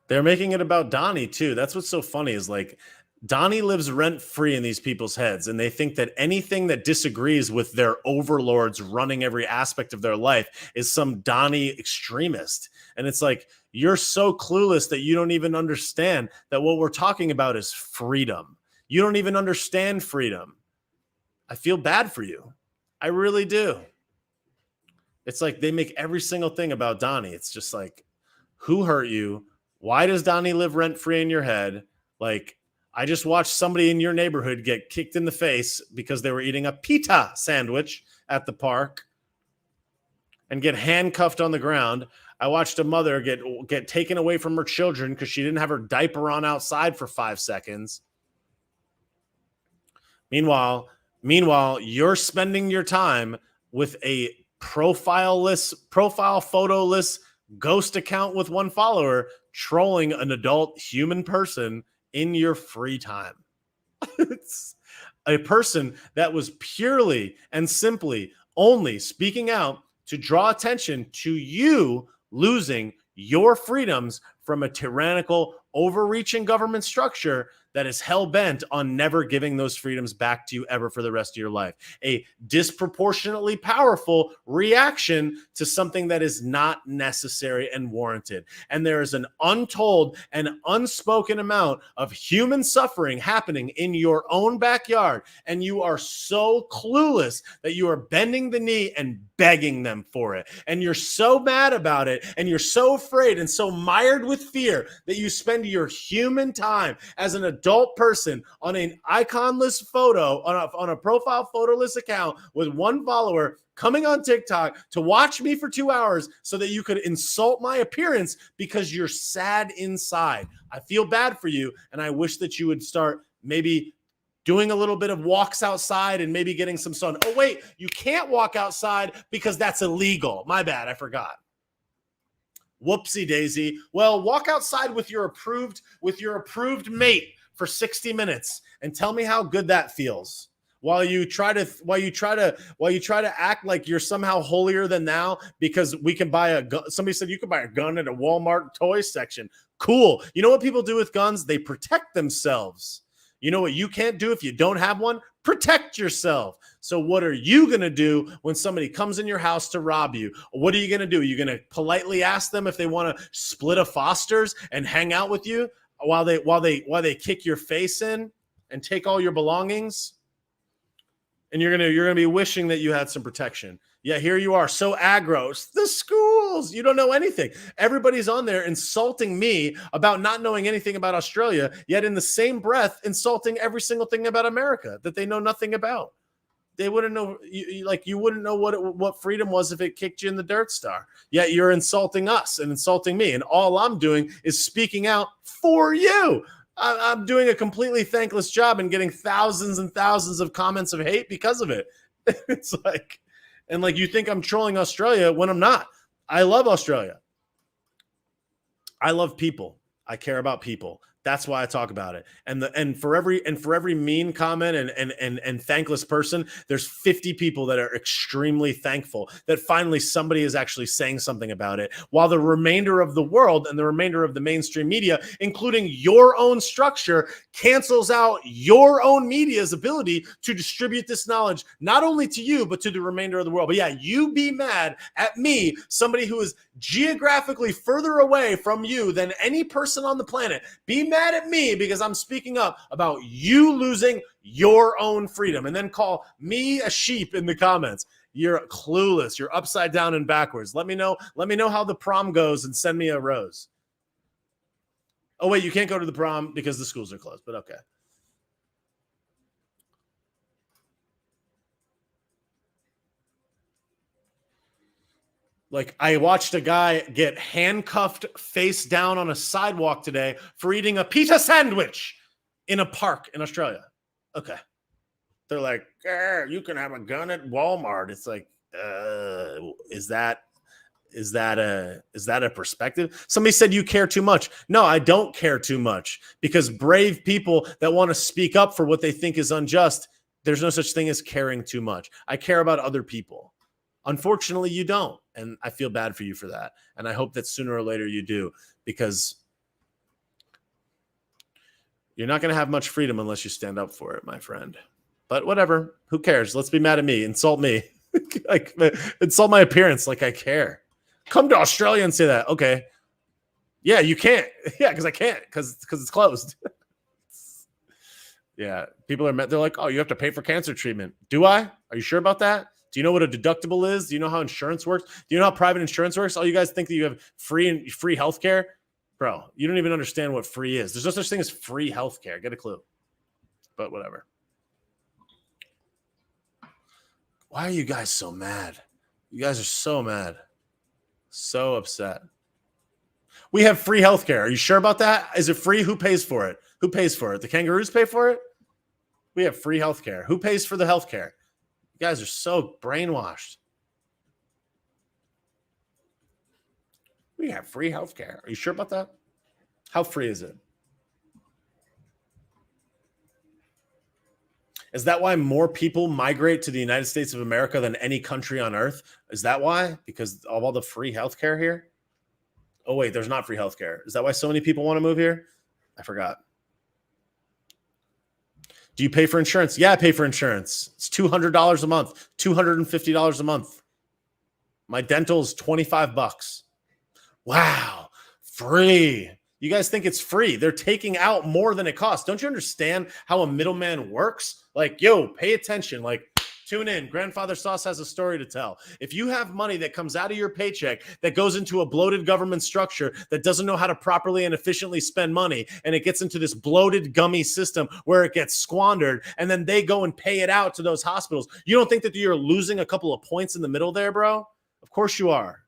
[SPEAKER 1] They're making it about Donnie too. That's what's so funny is like Donnie lives rent free in these people's heads, and they think that anything that disagrees with their overlords running every aspect of their life is some Donnie extremist. And it's like, you're so clueless that you don't even understand that what we're talking about is freedom. You don't even understand freedom. I feel bad for you. I really do. It's like they make every single thing about Donnie. It's just like, who hurt you? Why does Donnie live rent free in your head? Like, I just watched somebody in your neighborhood get kicked in the face because they were eating a pita sandwich at the park and get handcuffed on the ground. I watched a mother get taken away from her children because she didn't have her diaper on outside for 5 seconds. Meanwhile, you're spending your time with a profile photo-less ghost account with 1 follower trolling an adult human person in your free time. It's a person that was purely and simply only speaking out to draw attention to you losing your freedoms from a tyrannical, overreaching government structure that is hell-bent on never giving those freedoms back to you ever for the rest of your life. A disproportionately powerful reaction to something that is not necessary and warranted. And there is an untold and unspoken amount of human suffering happening in your own backyard, and you are so clueless that you are bending the knee and begging them for it. And you're so mad about it, and you're so afraid and so mired with fear that you spend your human time as an adult person on an iconless photo, on a profile photoless account with 1 follower, coming on TikTok to watch me for 2 hours so that you could insult my appearance because you're sad inside. I feel bad for you, and I wish that you would start maybe doing a little bit of walks outside and maybe getting some sun. Oh, wait, you can't walk outside because that's illegal. My bad, I forgot. Whoopsie daisy. Well, walk outside with your approved mate for 60 minutes and tell me how good that feels. While you try to act like you're somehow holier than thou because we can buy a gun. Somebody said you can buy a gun at a Walmart toy section. Cool. You know what people do with guns? They protect themselves. You know what you can't do if you don't have one? Protect yourself. So what are you going to do when somebody comes in your house to rob you? What are you going to do? Are you going to politely ask them if they want to split a Foster's and hang out with you while they kick your face in and take all your belongings? And you're going to be wishing that you had some protection. Yeah, here you are, so aggro. It's the schools. You don't know anything. Everybody's on there insulting me about not knowing anything about Australia, yet in the same breath insulting every single thing about America that they know nothing about. They wouldn't know, you wouldn't know what freedom was if it kicked you in the dirt star. Yet you're insulting us and insulting me, and all I'm doing is speaking out for you. I'm doing a completely thankless job and getting thousands and thousands of comments of hate because of it. It's like, and like you think I'm trolling Australia when I'm not. I love Australia. I love people. I care about people. That's why I talk about it. And for every mean comment and thankless person, there's 50 people that are extremely thankful that finally somebody is actually saying something about it, while the remainder of the world and the remainder of the mainstream media, including your own structure, cancels out your own media's ability to distribute this knowledge, not only to you, but to the remainder of the world. But yeah, you be mad at me, somebody who is geographically further away from you than any person on the planet. Be mad at me because I'm speaking up about you losing your own freedom, and then call me a sheep in the comments. You're clueless. You're upside down and backwards. Let me know how the prom goes and send me a rose. Oh, wait, you can't go to the prom because the schools are closed, but okay. Like, I watched a guy get handcuffed face down on a sidewalk today for eating a pita sandwich in a park in Australia. Okay. They're like, you can have a gun at Walmart. It's like, is that a perspective? Somebody said you care too much. No, I don't care too much, because brave people that want to speak up for what they think is unjust, there's no such thing as caring too much. I care about other people. Unfortunately, you don't. And I feel bad for you for that. And I hope that sooner or later you do, because You're not going to have much freedom unless you stand up for it, my friend. But whatever. Who cares? Let's be mad at me. Insult me. Like, insult my appearance like I care. Come to Australia and say that. Okay. Yeah, you can't. Yeah, because I can't because it's closed. Yeah, people are they're like, oh, you have to pay for cancer treatment. Do I? Are you sure about that? Do you know what a deductible is? Do you know how insurance works? Do you know how private insurance works? All you guys think that you have free healthcare? Bro, you don't even understand what free is. There's no such thing as free healthcare. Get a clue. But whatever. Why are you guys so mad? You guys are so mad. So upset. We have free healthcare. Are you sure about that? Is it free? Who pays for it? Who pays for it? The kangaroos pay for it? We have free healthcare. Who pays for the healthcare? You guys are so brainwashed. We have free healthcare. Are you sure about that? How free is it? Is that why more people migrate to the United States of America than any country on earth? Is that why? Because of all the free healthcare here? Oh, wait, there's not free healthcare. Is that why so many people want to move here? I forgot. Do you pay for insurance? Yeah, I pay for insurance. It's $200 a month, $250 a month. My dental is $25. Wow, free. You guys think it's free. They're taking out more than it costs. Don't you understand how a middleman works? Like, yo, pay attention. Like, tune in. Grandfather Sauce has a story to tell. If you have money that comes out of your paycheck that goes into a bloated government structure that doesn't know how to properly and efficiently spend money, and it gets into this bloated, gummy system where it gets squandered, and then they go and pay it out to those hospitals, you don't think that you're losing a couple of points in the middle there, bro? Of course you are.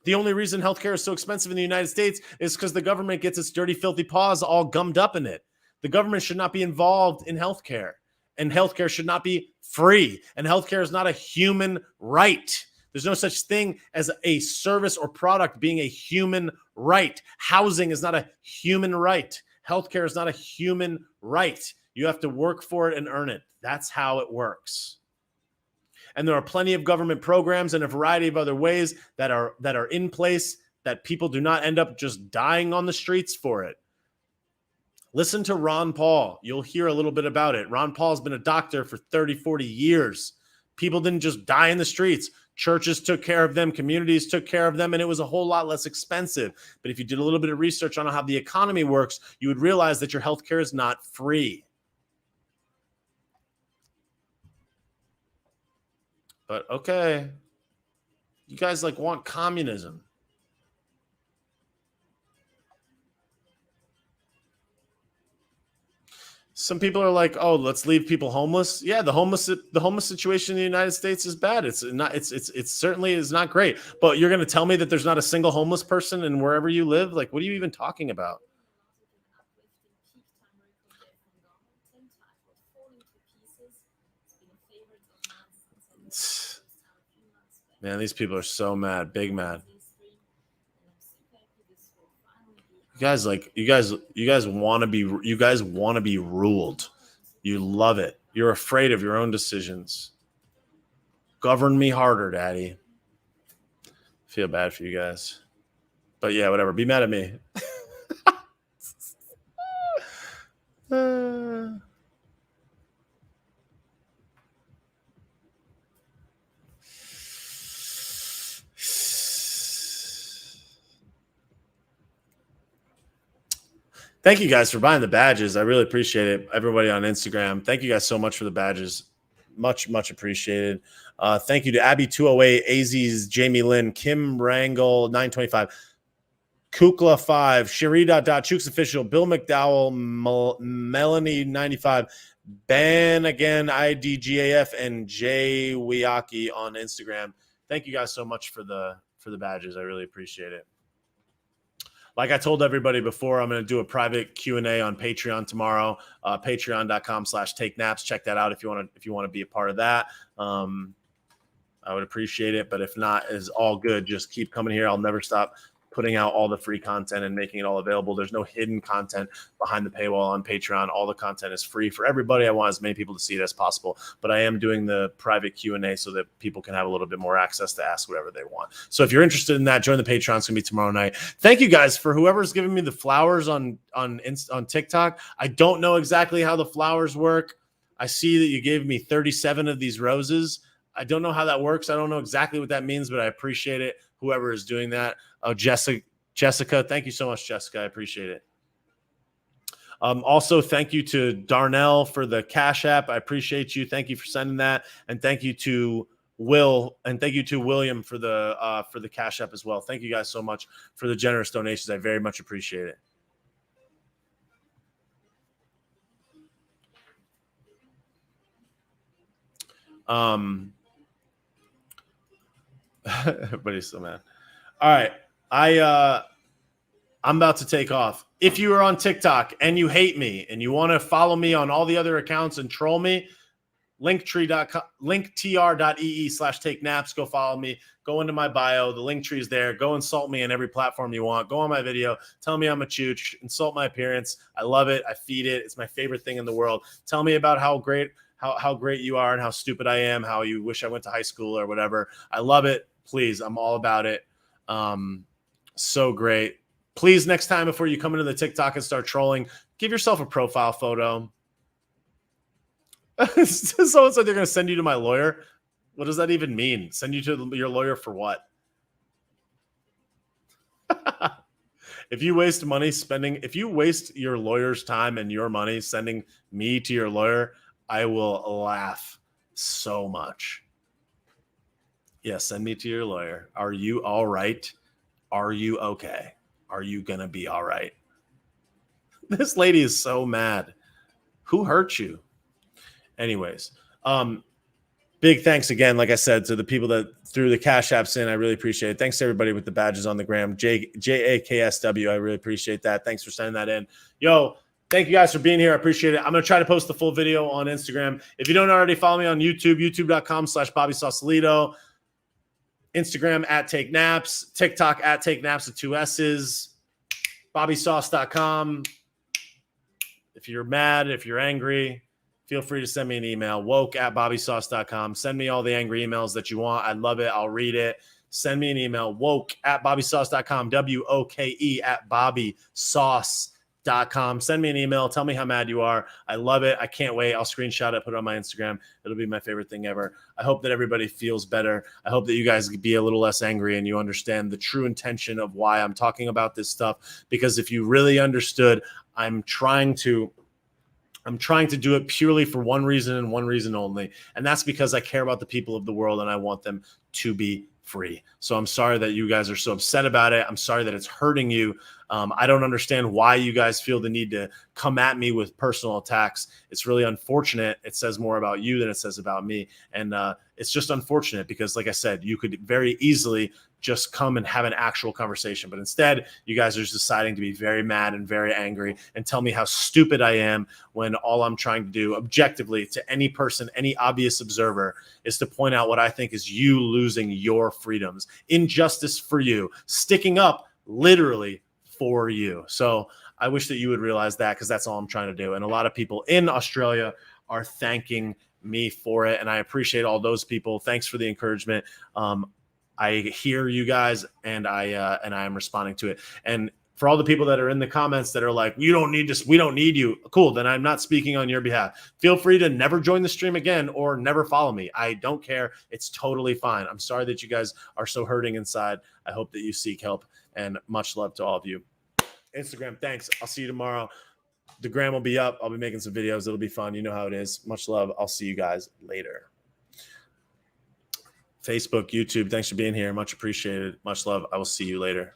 [SPEAKER 1] The only reason healthcare is so expensive in the United States is because the government gets its dirty, filthy paws all gummed up in it. The government should not be involved in healthcare, and healthcare should not be free, and healthcare is not a human right. There's no such thing as a service or product being a human right. Housing is not a human right. Healthcare is not a human right. You have to work for it and earn it. That's how it works. And there are plenty of government programs and a variety of other ways that are in place that people do not end up just dying on the streets for it. Listen to Ron Paul. You'll hear a little bit about it. Ron Paul's been a doctor for 30, 40 years. People didn't just die in the streets. Churches took care of them. Communities took care of them, and it was a whole lot less expensive. But if you did a little bit of research on how the economy works, you would realize that your healthcare is not free. But okay, you guys like want communism. Some people are like, "Oh, let's leave people homeless." Yeah, the homeless situation in the United States is bad. It's certainly is not great. But you're going to tell me that there's not a single homeless person in wherever you live? Like, what are you even talking about? Man, these people are so mad, big mad. You guys want to be ruled. You love it. You're afraid of your own decisions. Govern me harder, daddy. Feel bad for you guys. But yeah, whatever. Be mad at me. Thank you guys for buying the badges. I really appreciate it. Everybody on Instagram, thank you guys so much for the badges. Much, much appreciated. Thank you to Abby208, Az's Jamie Lynn, Kim Rangle, 925, Kukla 5, Sherry.Chooks Official, Bill McDowell, Melanie 95, Ben again, IDGAF, and Jay Wiaki on Instagram. Thank you guys so much for the badges. I really appreciate it. Like I told everybody before, I'm going to do a private Q&A on Patreon tomorrow. Patreon.com/takenaps. Check that out if you want to be a part of that. I would appreciate it. But if not, it's all good. Just keep coming here. I'll never stop putting out all the free content and making it all available. There's no hidden content behind the paywall on Patreon. All the content is free for everybody. I want as many people to see it as possible, but I am doing the private Q&A so that people can have a little bit more access to ask whatever they want. So if you're interested in that, join the Patreon. It's going to be tomorrow night. Thank you guys for whoever's giving me the flowers on TikTok. I don't know exactly how the flowers work. I see that you gave me 37 of these roses. I don't know how that works. I don't know exactly what that means, but I appreciate it. Whoever is doing that. Oh, Jessica, thank you so much, Jessica. I appreciate it. Also, thank you to Darnell for the Cash App. I appreciate you. Thank you for sending that, and thank you to Will, and thank you to William for the Cash App as well. Thank you guys so much for the generous donations. I very much appreciate it. Everybody's so mad. All right. I'm about to take off. If you are on TikTok and you hate me and you want to follow me on all the other accounts and troll me, linktr.ee/take naps. Go follow me. Go into my bio. The link tree is there. Go insult me on every platform you want. Go on my video. Tell me I'm a chooch. Insult my appearance. I love it. I feed it. It's my favorite thing in the world. Tell me about how great you are and how stupid I am, how you wish I went to high school or whatever. I love it. Please, I'm all about it. So great. Please, next time before you come into the TikTok and start trolling, give yourself a profile photo. Someone said they're going to send you to my lawyer. What does that even mean? Send you to your lawyer for what? If you waste your lawyer's time and your money sending me to your lawyer, I will laugh so much. Yeah, send me to your lawyer. Are you all right? Are you okay? Are you going to be all right? This lady is so mad. Who hurt you? Anyways, big thanks again, like I said, to the people that threw the Cash Apps in. I really appreciate it. Thanks to everybody with the badges on the gram. JAKSW, I really appreciate that. Thanks for sending that in. Yo, thank you guys for being here. I appreciate it. I'm going to try to post the full video on Instagram. If you don't already follow me on YouTube, youtube.com/BobbySausalito. Instagram @TakeNaps, TikTok @TakeNaps with 2 S's, BobbySauce.com. If you're mad, if you're angry, feel free to send me an email, woke@BobbySauce.com. Send me all the angry emails that you want. I love it. I'll read it. Send me an email, woke@BobbySauce.com, WOKE@BobbySauce.com. Send me an email. Tell me how mad you are. I love it. I can't wait. I'll screenshot it, put it on my Instagram. It'll be my favorite thing ever. I hope that everybody feels better. I hope that you guys be a little less angry and you understand the true intention of why I'm talking about this stuff. Because if you really understood, I'm trying to do it purely for one reason and one reason only. And that's because I care about the people of the world and I want them to be free. So I'm sorry that you guys are so upset about it. I'm sorry that it's hurting you. I don't understand why you guys feel the need to come at me with personal attacks. It's really unfortunate. It says more about you than it says about me. And it's just unfortunate because, like I said, you could very easily just come and have an actual conversation. But instead, you guys are just deciding to be very mad and very angry and tell me how stupid I am when all I'm trying to do objectively to any person, any obvious observer, is to point out what I think is you losing your freedoms. Injustice for you. Sticking up literally for you. So I wish that you would realize that because that's all I'm trying to do. And a lot of people in Australia are thanking me for it. And I appreciate all those people. Thanks for the encouragement. I hear you guys and I am responding to it. And for all the people that are in the comments that are like, you don't need this, we don't need you. Cool. Then I'm not speaking on your behalf. Feel free to never join the stream again or never follow me. I don't care. It's totally fine. I'm sorry that you guys are so hurting inside. I hope that you seek help and much love to all of you. Instagram, thanks. I'll see you tomorrow. The gram will be up. I'll be making some videos. It'll be fun. You know how it is. Much love. I'll see you guys later. Facebook, YouTube, thanks for being here. Much appreciated. Much love. I will see you later.